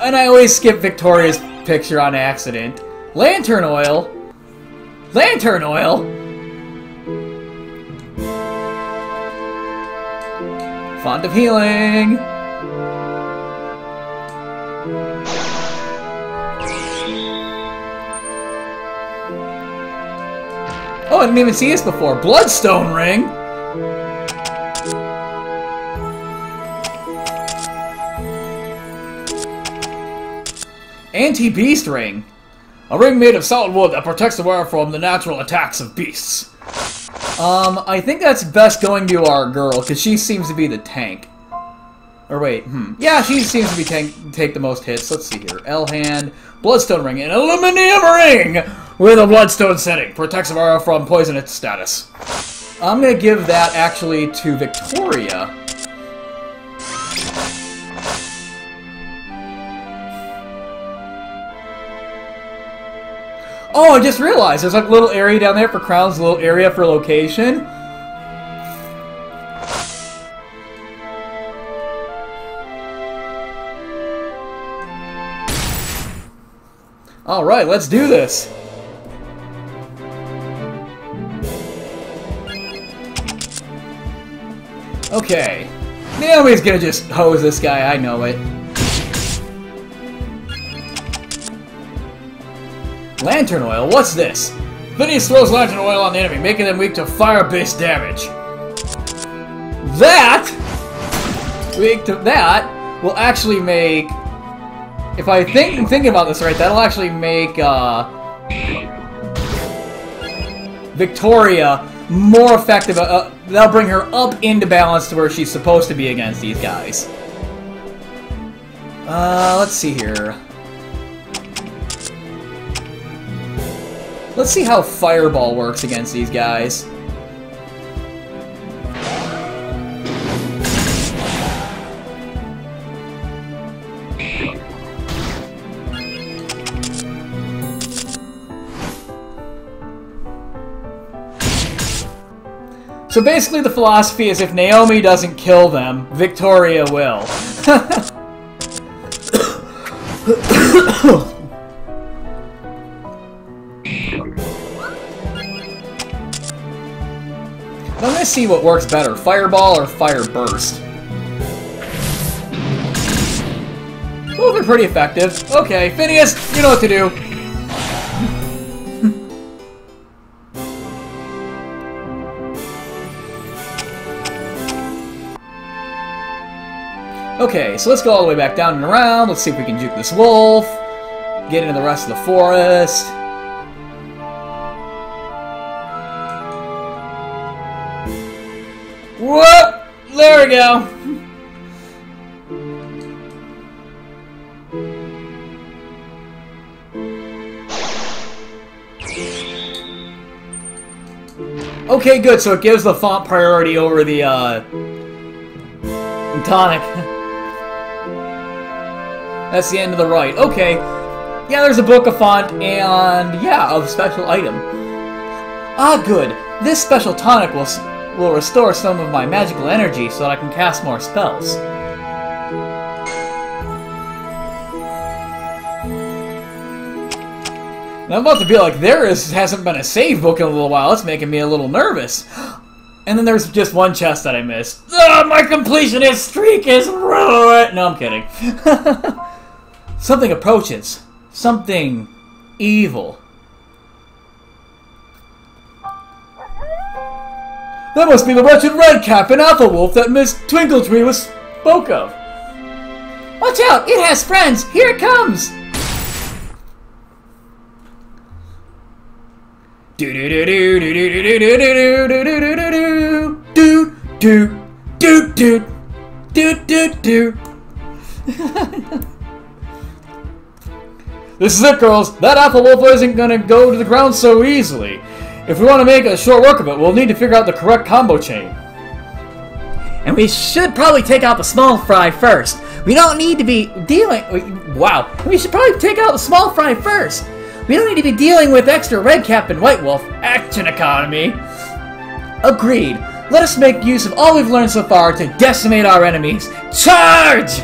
And I always skip Victoria's picture on accident. Lantern oil? Lantern oil? Font of healing! Oh, I didn't even see this before. Bloodstone ring? Anti-beast ring. A ring made of solid wood that protects the wearer from the natural attacks of beasts. I think that's best going to our girl, because she seems to be the tank. Or wait, yeah, she seems to be take the most hits. Let's see here. L-hand, Bloodstone ring, an aluminium ring with a bloodstone setting. Protects the wearer from poisonous status. I'm going to give that actually to Victoria. Oh, I just realized there's like a little area down there for crowns, a little area for location. Alright, let's do this. Okay. Naomi's gonna just hose this guy, I know it. Lantern oil, what's this? Phileas throws lantern oil on the enemy, making them weak to fire-based damage. That! Weak to that will actually make... If I thinking about this right, that'll actually make Victoria more effective. That'll bring her up into balance to where she's supposed to be against these guys. Let's see here. Let's see how Fireball works against these guys. So basically the philosophy is if Naomi doesn't kill them, Victoria will. I'm gonna see what works better, Fireball or Fire Burst. Both are pretty effective. Okay, Phileas, you know what to do. Okay, so let's go all the way back down and around. Let's see if we can juke this wolf. Get into the rest of the forest. Whoop! There we go. Okay, good. So it gives the font priority over the tonic. That's the end of the right. Okay. Yeah, there's a book, of font, and yeah, a special item. Ah, good. This special tonic will restore some of my magical energy so that I can cast more spells. Now, I'm about to be like, hasn't been a save book in a little while. It's making me a little nervous. And then there's just one chest that I missed. Ah, my completionist streak is ruined! No, I'm kidding. Something approaches. Something evil. That must be the wretched Redcap and Alpha Wolf that Miss Twinkletree spoke of. Watch out! It has friends! Here it comes! Do do do do do do do do do do do do do do do do. This is it, girls. That Alpha Wolf isn't gonna go to the ground so easily. If we want to make a short work of it, we'll need to figure out the correct combo chain. And we should probably take out the small fry first. We don't need to be dealing... Wow. We should probably take out the small fry first. We don't need to be dealing with extra Redcap and White Wolf. Action economy. Agreed. Let us make use of all we've learned so far to decimate our enemies. Charge!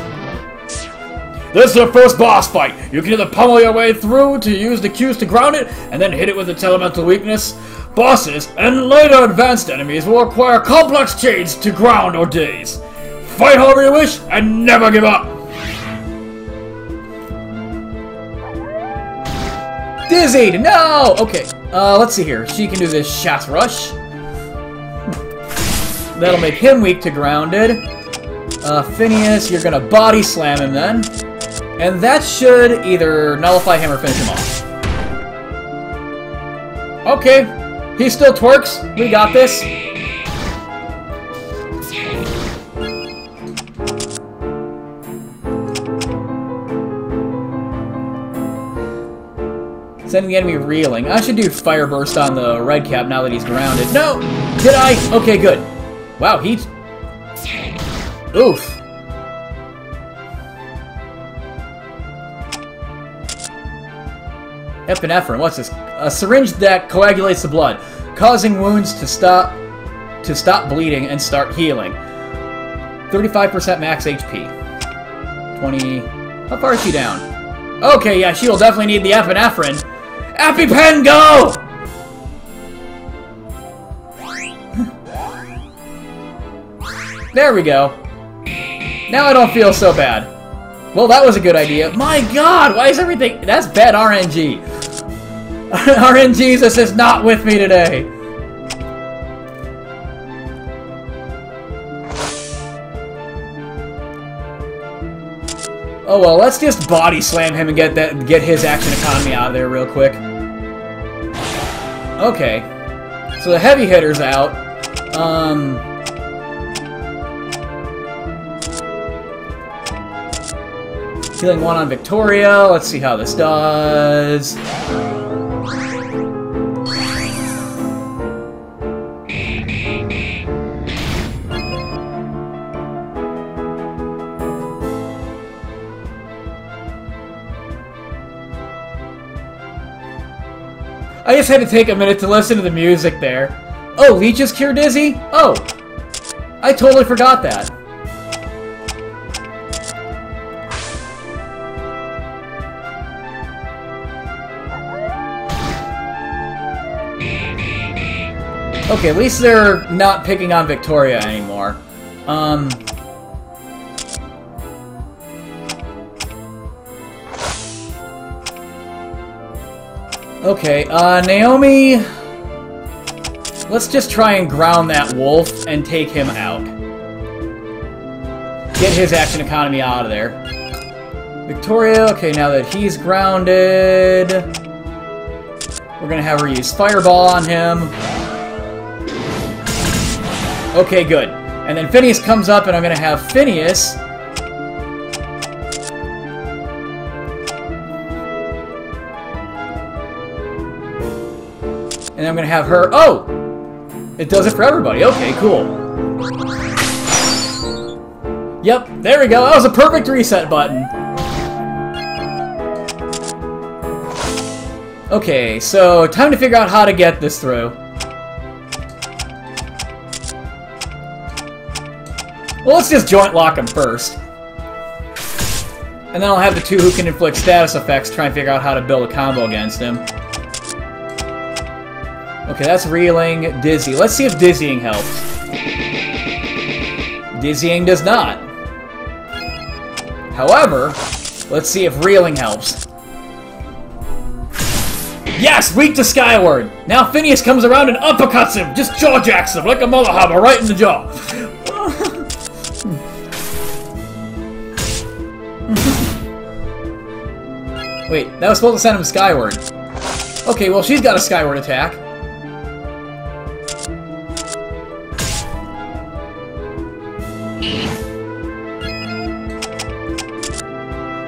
This is the first boss fight. You can either pummel your way through to use the Qs to ground it, and then hit it with its elemental weakness. Bosses and later advanced enemies will require complex chains to ground or daze. Fight however you wish, and never give up! Dizzied! No! Okay, let's see here. She can do this Shaft Rush. That'll make him weak to grounded. Phileas, you're gonna body slam him then. And that should either nullify him or finish him off. Okay, he still twerks. We got this. Sending the enemy reeling. I should do Fire Burst on the Redcap now that he's grounded. No! Did I? Okay, good. Wow, he's... Oof. Epinephrine, what's this? A syringe that coagulates the blood, causing wounds to stop bleeding and start healing. 35% max HP. 20... How far is she down? Okay, yeah, she will definitely need the epinephrine. EpiPen, go! There we go. Now I don't feel so bad. Well, that was a good idea. My god, why is everything... That's bad RNG. RNGesus is not with me today. Oh well, let's just body slam him and get his action economy out of there real quick. Okay. So the heavy hitter's out. Healing 1 on Victoria. Let's see how this does. I just had to take a minute to listen to the music there. Oh, leeches cure dizzy? Oh, I totally forgot that. Okay, at least they're not picking on Victoria anymore. Okay, Naomi... Let's just try and ground that wolf and take him out. Get his action economy out of there. Victoria, okay, now that he's grounded, we're gonna have her use Fireball on him. Okay, good. And then Phineas comes up, and I'm gonna have Phineas... And I'm gonna have her... Oh! It does it for everybody. Okay, cool. Yep, there we go. That was a perfect reset button. Okay, so time to figure out how to get this through. Well, let's just joint lock him first. And then I'll have the two who can inflict status effects try and figure out how to build a combo against him. Okay, that's reeling. Dizzy. Let's see if dizzying helps. Dizzying does not. However, let's see if reeling helps. Yes! Weak to Skyward! Now Phineas comes around and uppercuts him! Just jaw jacks him like a mother hobber right in the jaw! Wait, that was supposed to send him skyward. Okay, well she's got a skyward attack.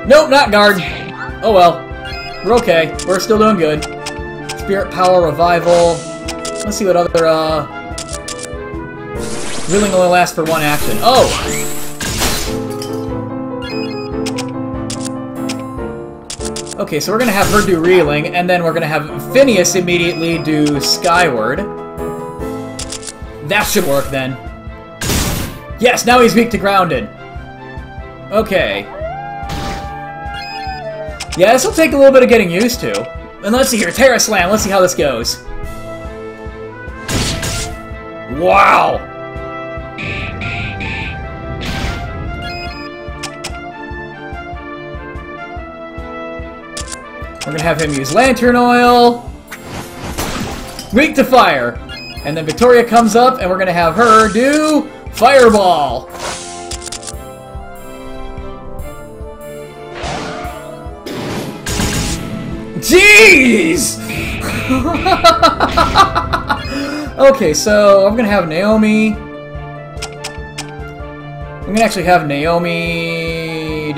Nope, not guard. Oh well. We're okay. We're still doing good. Spirit Power, Revival. Let's see what other, Reeling only lasts for one action. Oh! Okay, so we're gonna have her do Reeling, and then we're gonna have Phineas immediately do Skyward. That should work then. Yes, now he's weak to Grounded. Okay. Yeah, this will take a little bit of getting used to. And let's see here, Terra Slam, let's see how this goes. Wow! We're gonna have him use Lantern Oil. Weak to Fire. And then Victoria comes up, and we're gonna have her do Fireball. Jeez! Okay, so I'm gonna have Naomi. I'm gonna actually have Naomi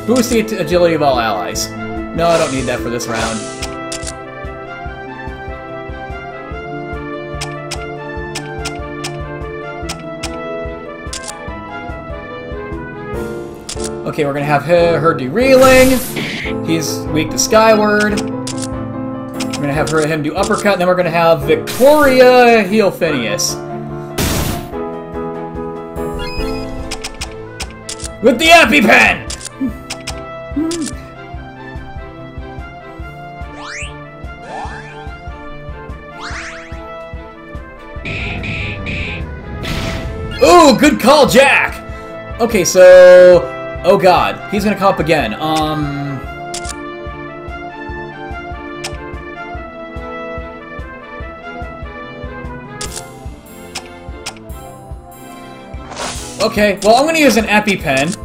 boost the agility of all allies. No, I don't need that for this round. Okay, we're gonna have her do Reeling. He's weak to Skyward. We're gonna have him do Uppercut, and then we're gonna have Victoria heal Phineas. With the EpiPen! Ooh, good call, Jack! Okay, so... Oh god, he's gonna come up again. Okay, well I'm gonna use an EpiPen.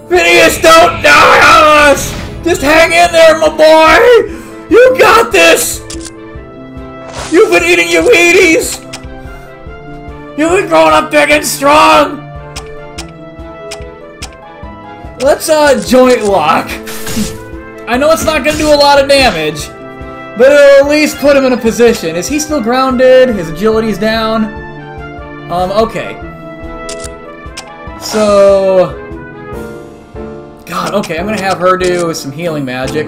Phineas, don't die on us! Just hang in there, my boy! You got this! You've been eating your Wheaties! You've been growing up big and strong! Let's, joint lock. I know it's not gonna do a lot of damage, but it'll at least put him in a position. Is he still grounded? His agility's down? Okay. So... God, okay, I'm gonna have her do some healing magic.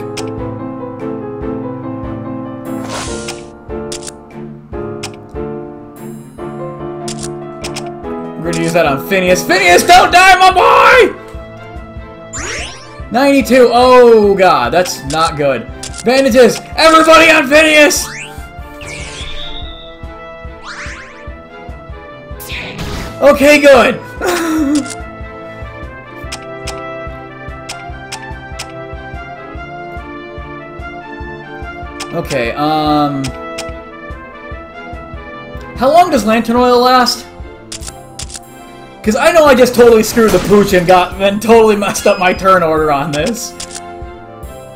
We're gonna use that on Phineas. Phineas, don't die, my boy! 92. Oh, God, that's not good. Bandages! Everybody on Phineas! Okay, good. Okay, How long does lantern oil last? Because I know I just totally screwed the pooch and then totally messed up my turn order on this.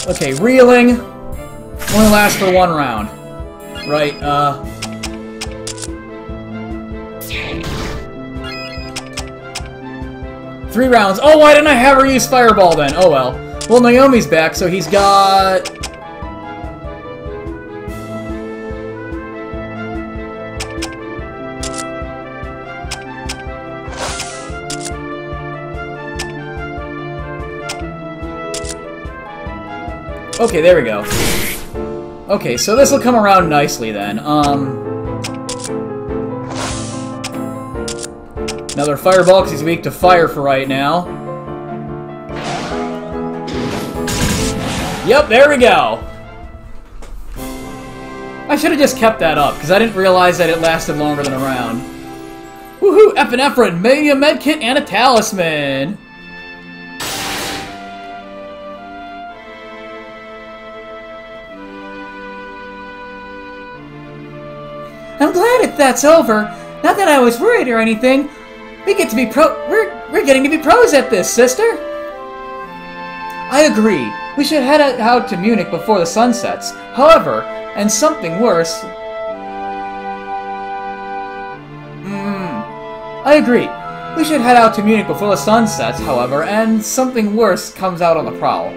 Okay, reeling. Only lasts for 1 round. Right, 3 rounds. Oh, why didn't I have her use Fireball then? Oh well. Well, Naomi's back, so he's got... Okay, there we go. Okay, so this will come around nicely then. Another Fireball, because he's weak to fire for right now. Yep, there we go! I should have just kept that up, because I didn't realize that it lasted longer than a round. Woohoo! Epinephrine, Mania Medkit, and a Talisman! I'm glad that's over. Not that I was worried or anything. We get to be we're getting to be pros at this, sister. I agree. We should head out to Munich before the sun sets. However, and something worse... I agree. We should head out to Munich before the sun sets, however, and something worse comes out on the prowl.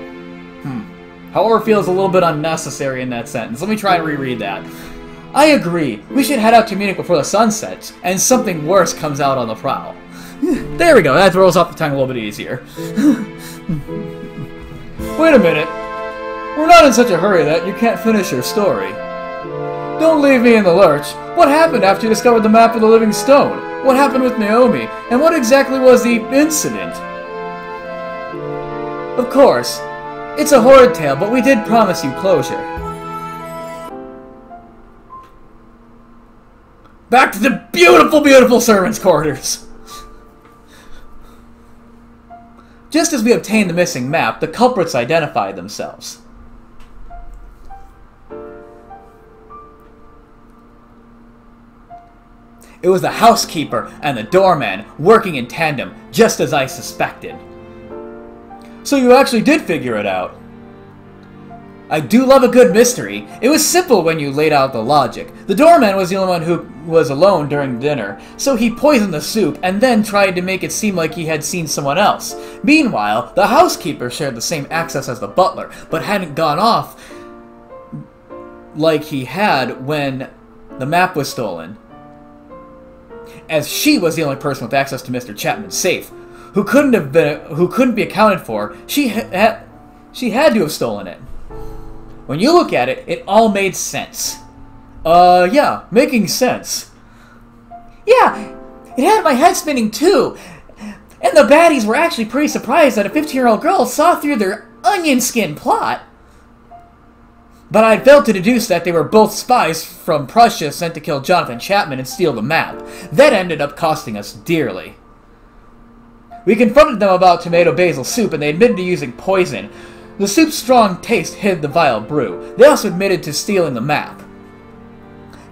However, feels a little bit unnecessary in that sentence. Let me try and reread that. I agree. We should head out to Munich before the sun sets, and something worse comes out on the prowl. There we go. That rolls off the tongue a little bit easier. Wait a minute. We're not in such a hurry that you can't finish your story. Don't leave me in the lurch. What happened after you discovered the map of the living stone? What happened with Naomi? And what exactly was the incident? Of course. It's a horrid tale, but we did promise you closure. Back to the beautiful, beautiful servants' quarters! Just as we obtained the missing map, the culprits identified themselves. It was the housekeeper and the doorman working in tandem, just as I suspected. So you actually did figure it out. I do love a good mystery. It was simple when you laid out the logic. The doorman was the only one who was alone during dinner, so he poisoned the soup and then tried to make it seem like he had seen someone else. Meanwhile, the housekeeper shared the same access as the butler, but hadn't gone off like he had when the map was stolen, as she was the only person with access to Mr. Chapman's safe, who couldn't be accounted for. She had to have stolen it. When you look at it, it all made sense. Yeah, making sense. Yeah, it had my head spinning too. And the baddies were actually pretty surprised that a 15-year-old girl saw through their onion skin plot. But I failed to deduce that they were both spies from Prussia sent to kill Jonathan Chapman and steal the map. That ended up costing us dearly. We confronted them about tomato basil soup and they admitted to using poison. The soup's strong taste hid the vile brew. They also admitted to stealing the map.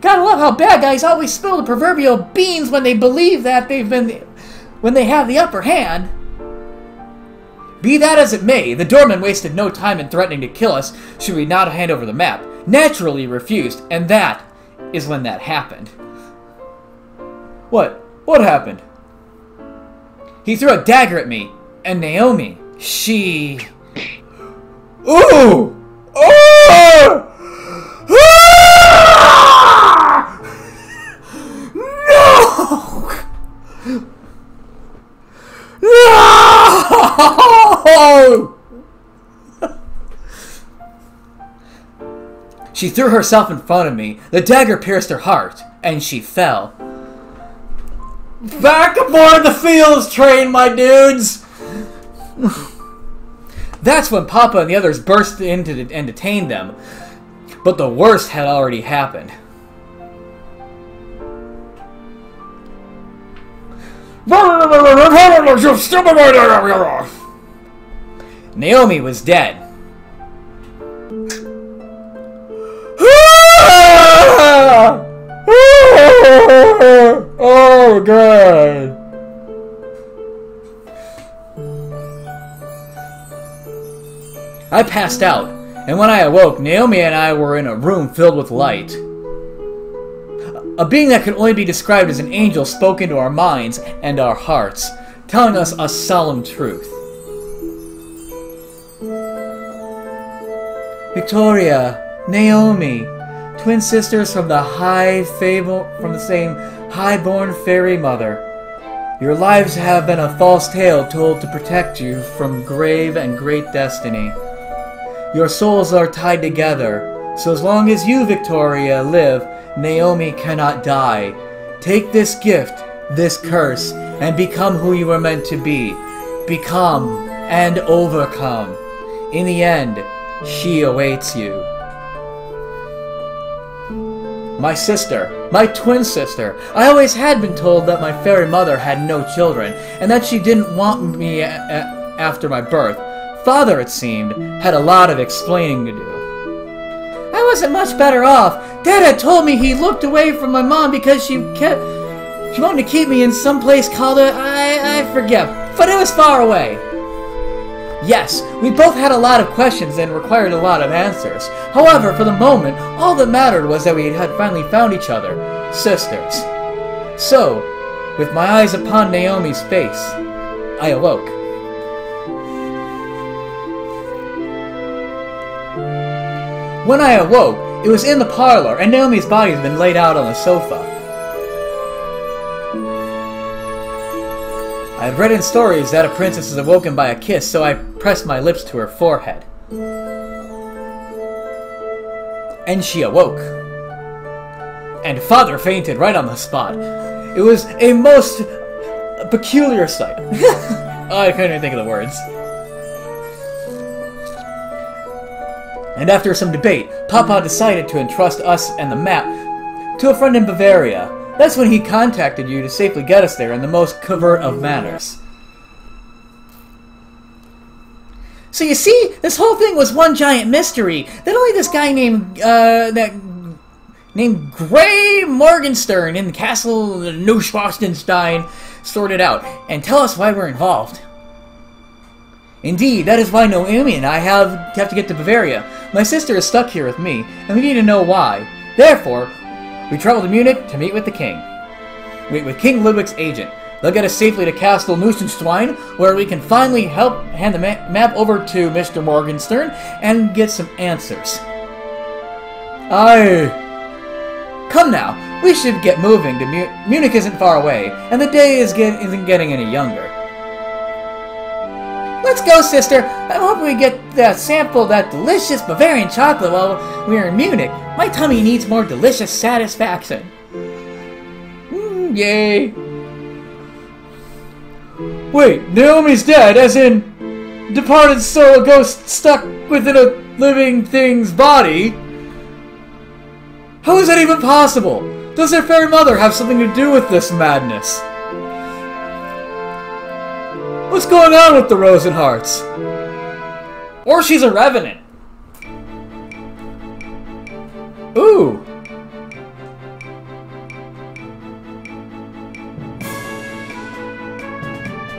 Gotta love how bad guys always spill the proverbial beans when they believe that when they have the upper hand. Be that as it may, the doorman wasted no time in threatening to kill us should we not hand over the map. Naturally refused, and that is when that happened. What? What happened? He threw a dagger at me, and Naomi, she... Ooh! Oh! No! No! She threw herself in front of me. The dagger pierced her heart, and she fell. Back aboard the Phileas train, my dudes! That's when Papa and the others burst in and detained them. But the worst had already happened. Naomi was dead. so good! I passed out, and when I awoke, Naomi and I were in a room filled with light. A being that could only be described as an angel spoke into our minds and our hearts, telling us a solemn truth. Victoria, Naomi, twin sisters from the same high-born fairy mother. Your lives have been a false tale told to protect you from grave and great destiny. Your souls are tied together, so as long as you, Victoria, live, Naomi cannot die. Take this gift, this curse, and become who you were meant to be. Become and overcome. In the end, she awaits you. My sister, my twin sister. I always had been told that my fairy mother had no children, and that she didn't want me after my birth. Father, it seemed, had a lot of explaining to do. I wasn't much better off. Dad had told me he looked away from my mom because she wanted to keep me in some place called I forget, but it was far away. Yes, we both had a lot of questions and required a lot of answers. However, for the moment, all that mattered was that we had finally found each other, sisters. So, with my eyes upon Naomi's face, I awoke. When I awoke, it was in the parlor, and Naomi's body had been laid out on the sofa. I had read in stories that a princess is awoken by a kiss, so I pressed my lips to her forehead. And she awoke. And Father fainted right on the spot. It was a most peculiar sight. I couldn't even think of the words. And after some debate, Papa decided to entrust us and the map to a friend in Bavaria. That's when he contacted you to safely get us there in the most covert of manners. So you see, this whole thing was one giant mystery that only this guy named Gray Morgenstern in Castle Neuschwanstein sorted out, and tell us why we're involved. Indeed, that is why Naomi and I have to get to Bavaria. My sister is stuck here with me, and we need to know why. Therefore, we travel to Munich to meet with the king. Meet with King Ludwig's agent. They'll get us safely to Castle Neuschwanstein, where we can finally help hand the map over to Mr. Morgenstern and get some answers. Come now, we should get moving. Munich isn't far away, and the day isn't getting any younger. Let's go, sister. I'm hoping we get that sample of that delicious Bavarian chocolate while we're in Munich. My tummy needs more delicious satisfaction. Yay. Wait, Naomi's dead, as in departed soul, a ghost stuck within a living thing's body? How is that even possible? Does their fairy mother have something to do with this madness? What's going on with the Rosenhearts? Or she's a revenant. Ooh.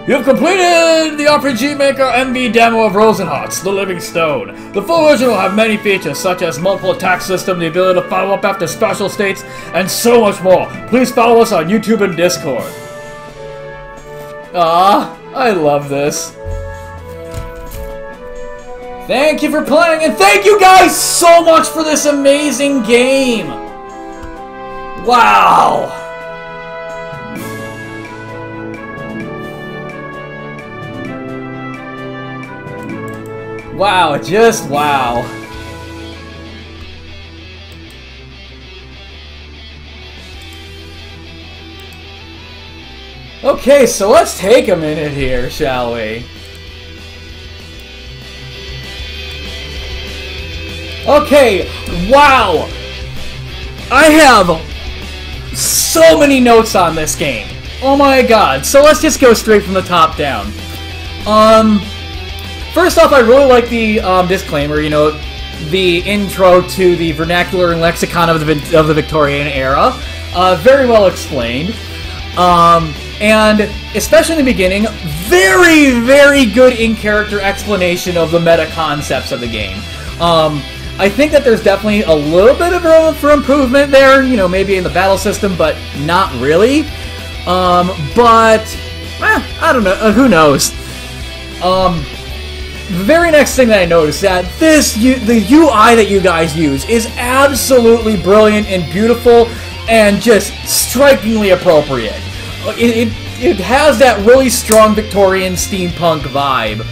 You've completed the RPG Maker MV demo of Rosenhearts, the Living Stone. The full version will have many features such as multiple attack system, the ability to follow up after special states, and so much more. Please follow us on YouTube and Discord. I love this. Thank you for playing, and thank you guys so much for this amazing game! Wow! Wow, just wow. Okay, so let's take a minute here, shall we? Okay, wow! I have so many notes on this game. Oh my god, so let's just go straight from the top down. First off, I really like the disclaimer, you know, the intro to the vernacular and lexicon of the Victorian era. Very well explained. And especially in the beginning, very, very good in-character explanation of the meta concepts of the game. I think that there's definitely a little bit of room for improvement there, you know, maybe in the battle system, but not really. I don't know, who knows. The very next thing that I noticed that the UI that you guys use is absolutely brilliant and beautiful and just strikingly appropriate. It has that really strong Victorian steampunk vibe.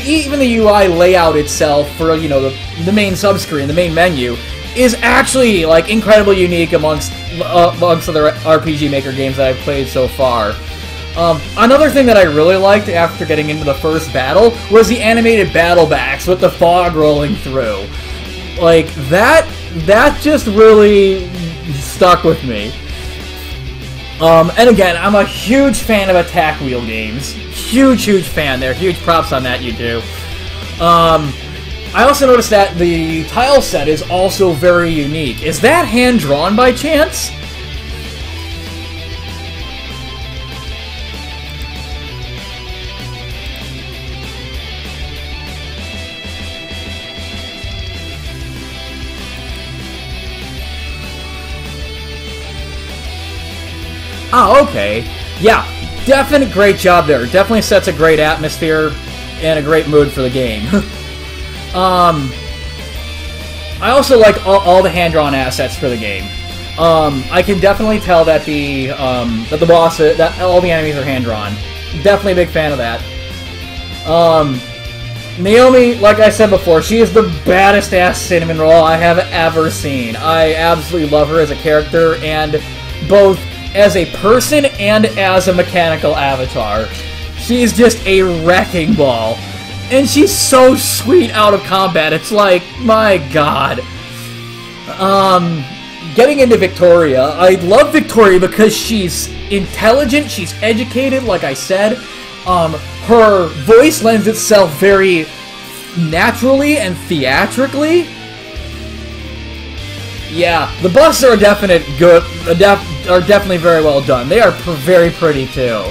Even the UI layout itself for, you know, the main subscreen, the main menu, is actually like incredibly unique amongst other RPG Maker games that I've played so far. Another thing that I really liked after getting into the first battle was the animated battle backs with the fog rolling through. Like, that just really stuck with me. And again, I'm a huge fan of attack wheel games. Huge fan there. Huge props on that, you do. I also noticed that the tile set is also very unique. Is that hand-drawn by chance? Oh, okay. Yeah, definite great job there. Definitely sets a great atmosphere and a great mood for the game. I also like all the hand-drawn assets for the game. I can definitely tell that that the bosses, that all the enemies are hand-drawn. Definitely a big fan of that. Naomi, like I said before, she is the baddest ass cinnamon roll I have ever seen. I absolutely love her as a character, and both as a person and as a mechanical avatar. She's just a wrecking ball. And she's so sweet out of combat, it's like, my god. Getting into Victoria, I love Victoria because she's intelligent, she's educated, like I said. Her voice lends itself very naturally and theatrically. Yeah, the buffs are definitely very well done. They are very pretty too.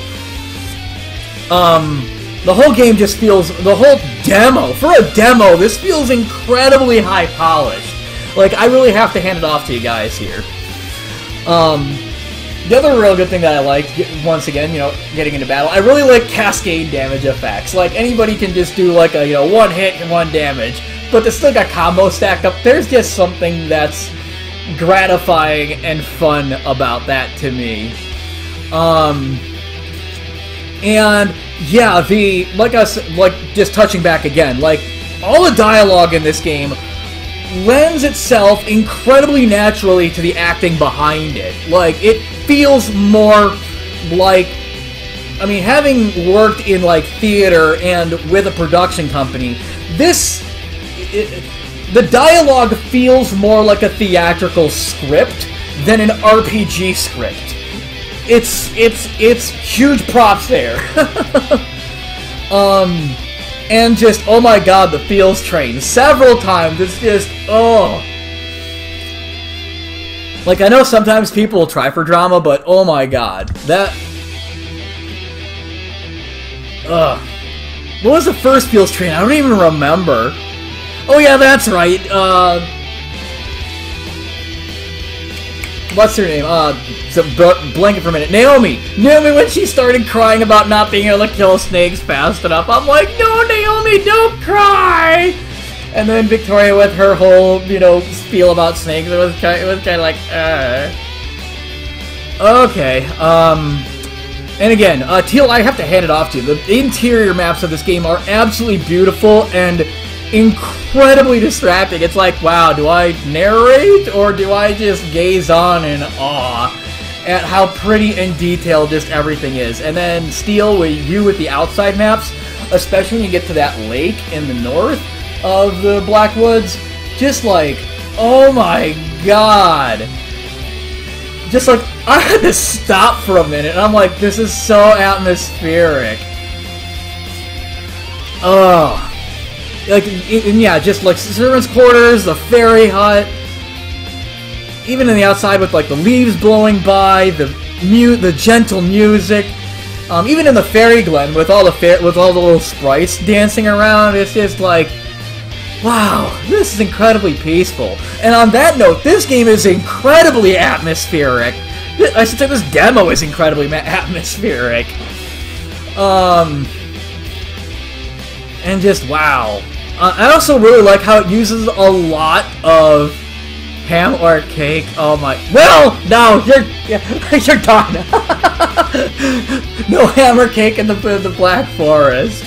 The whole game just feels, the whole demo, for a demo, this feels incredibly high polished. Like, I really have to hand it off to you guys here. The other real good thing that I like, once again, you know, getting into battle, I really like cascade damage effects. Like, anybody can just do like a, you know, one hit and one damage, but to still got combo stack up, there's just something that's gratifying and fun about that to me. And yeah, like just touching back again, like all the dialogue in this game lends itself incredibly naturally to the acting behind it. Like, it feels more like, I mean, having worked in like theater and with a production company, the dialogue feels more like a theatrical script than an RPG script. It's huge props there. And just, oh my god, the feels train. Several times, it's just, oh. Like, I know sometimes people will try for drama, but oh my god. That... What was the first feels train? I don't even remember. Oh yeah, that's right. What's her name? Blanket for a minute. Naomi! Naomi, when she started crying about not being able to kill snakes fast enough, I'm like, no, Naomi, don't cry! And then Victoria with her whole, you know, spiel about snakes, it was kind of like, Okay, and again, Teal, I have to hand it off to you. The interior maps of this game are absolutely beautiful and incredibly distracting. It's like, wow, do I narrate or do I just gaze on in awe at how pretty and detailed just everything is? And then Steel, with the outside maps, especially when you get to that lake in the north of the Blackwoods, just like, oh my god. Just like, I had to stop for a minute and I'm like, this is so atmospheric. Oh. Like, and yeah, just like servants' quarters, the ferry hut, even in the outside with like the leaves blowing by, the gentle music. Even in the Fairy Glen, with all the little sprites dancing around, it's just like, wow, this is incredibly peaceful. And on that note, this game is incredibly atmospheric. I should say this demo is incredibly atmospheric. And just wow. I also really like how it uses a lot of ham or cake. Oh my! Well, no, you're done. No ham or cake in the Black Forest.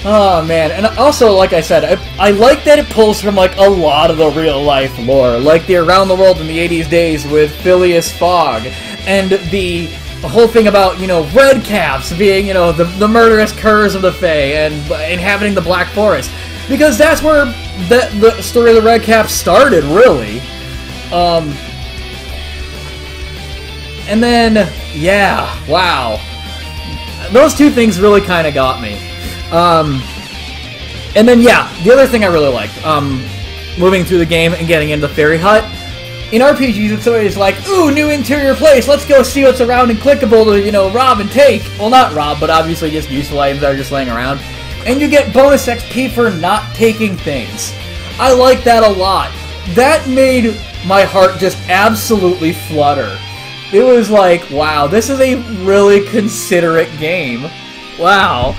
Oh man, and also, like I said, I like that it pulls from like a lot of the real life lore, like the Around the World in the 80s days with Phileas Fogg, and the whole thing about, you know, red caps being, you know, the murderous curs of the Fae and inhabiting the Black Forest, because that's where the story of the red caps started, really. And then, yeah, wow, those two things really kind of got me. And then, yeah, the other thing I really liked, moving through the game and getting into the Fairy Hut. In RPGs, it's always like, ooh, new interior place, let's go see what's around and clickable to, you know, rob and take. Well, not rob, but obviously just useful items that are just laying around. And you get bonus XP for not taking things. I like that a lot. That made my heart just absolutely flutter. It was like, wow, this is a really considerate game. Wow.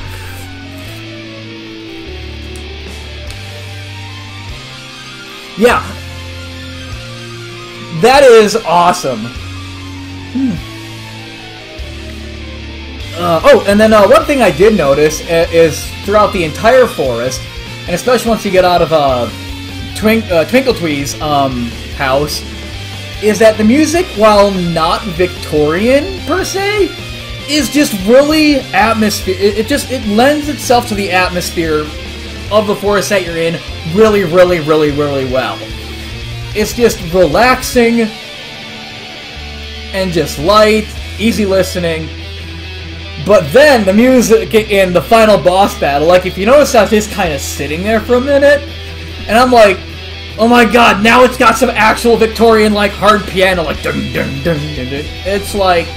Yeah, that is awesome. Oh, and then one thing I did notice is throughout the entire forest, and especially once you get out of Twinkletwee's house, is that the music, while not Victorian per se, is just really atmosphere. It lends itself to the atmosphere of the forest that you're in really, really, really, really well. It's just relaxing and just light, easy listening. But then the music in the final boss battle, like if you notice, I was just kind of sitting there for a minute, and I'm like, oh my god, now it's got some actual Victorian like hard piano, like dun dun dun dun dun. It's like,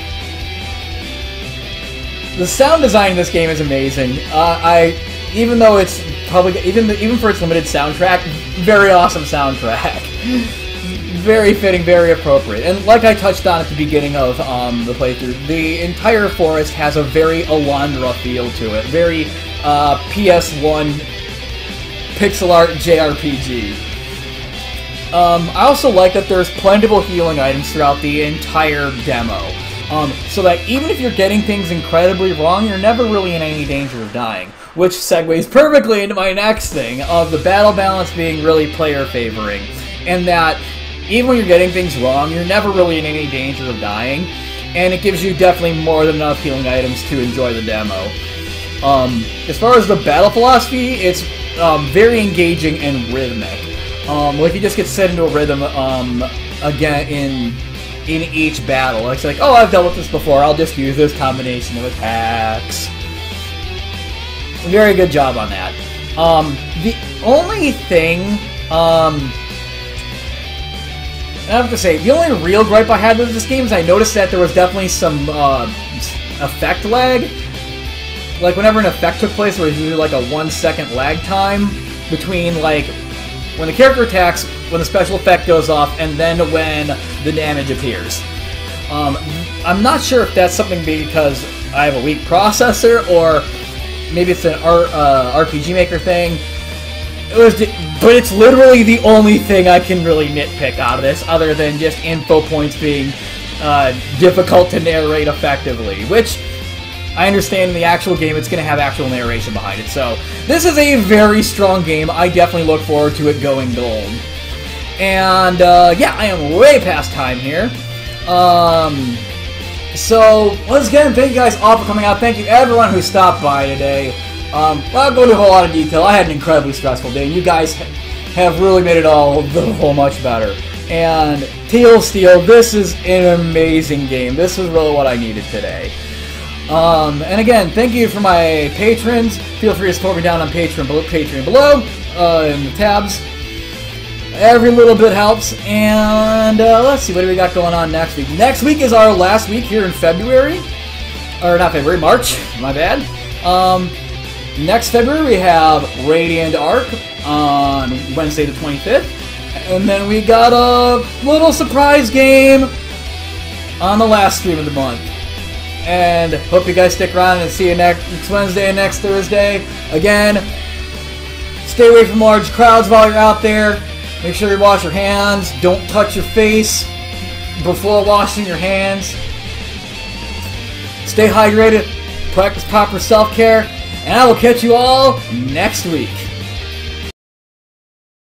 the sound design in this game is amazing. Even though it's probably, even for its limited soundtrack, very awesome soundtrack. Very fitting, very appropriate. And like I touched on at the beginning of the playthrough, the entire forest has a very Alondra feel to it. Very PS1 pixel art JRPG. I also like that there's plentiful healing items throughout the entire demo. So that even if you're getting things incredibly wrong, you're never really in any danger of dying. Which segues perfectly into my next thing, of the battle balance being really player favoring. And that even when you're getting things wrong, you're never really in any danger of dying. And it gives you definitely more than enough healing items to enjoy the demo. As far as the battle philosophy, it's very engaging and rhythmic. Like you just get set into a rhythm again in each battle. It's like, oh, I've dealt with this before, I'll just use this combination of attacks. Very good job on that. The only thing, I have to say, the only real gripe I had with this game is I noticed that there was definitely some effect lag. Like, whenever an effect took place, there was usually like a 1 second lag time between, like, when the character attacks, when the special effect goes off, and then when the damage appears. I'm not sure if that's something because I have a weak processor, or maybe it's an RPG Maker thing. But it's literally the only thing I can really nitpick out of this, other than just info points being difficult to narrate effectively, which I understand in the actual game it's going to have actual narration behind it. So this is a very strong game. I definitely look forward to it going gold. And yeah, I am way past time here. So once again, thank you guys all for coming out. Thank you everyone who stopped by today. I'll go into a whole lot of detail. I had an incredibly stressful day, and you guys have really made it all the whole much better. And Teal Steel, this is an amazing game. This is really what I needed today. And again, thank you for my patrons. Feel free to support me down on Patreon below in the tabs. Every little bit helps. And let's see, what do we got going on next week? Next week is our last week here in February. Or not February, March. My bad. Next February we have Radiant Arc on Wednesday the 25th. And then we got a little surprise game on the last stream of the month. And hope you guys stick around and see you next Wednesday and next Thursday. Again, stay away from large crowds while you're out there. Make sure you wash your hands. Don't touch your face before washing your hands. Stay hydrated. Practice proper self-care. And I will catch you all next week.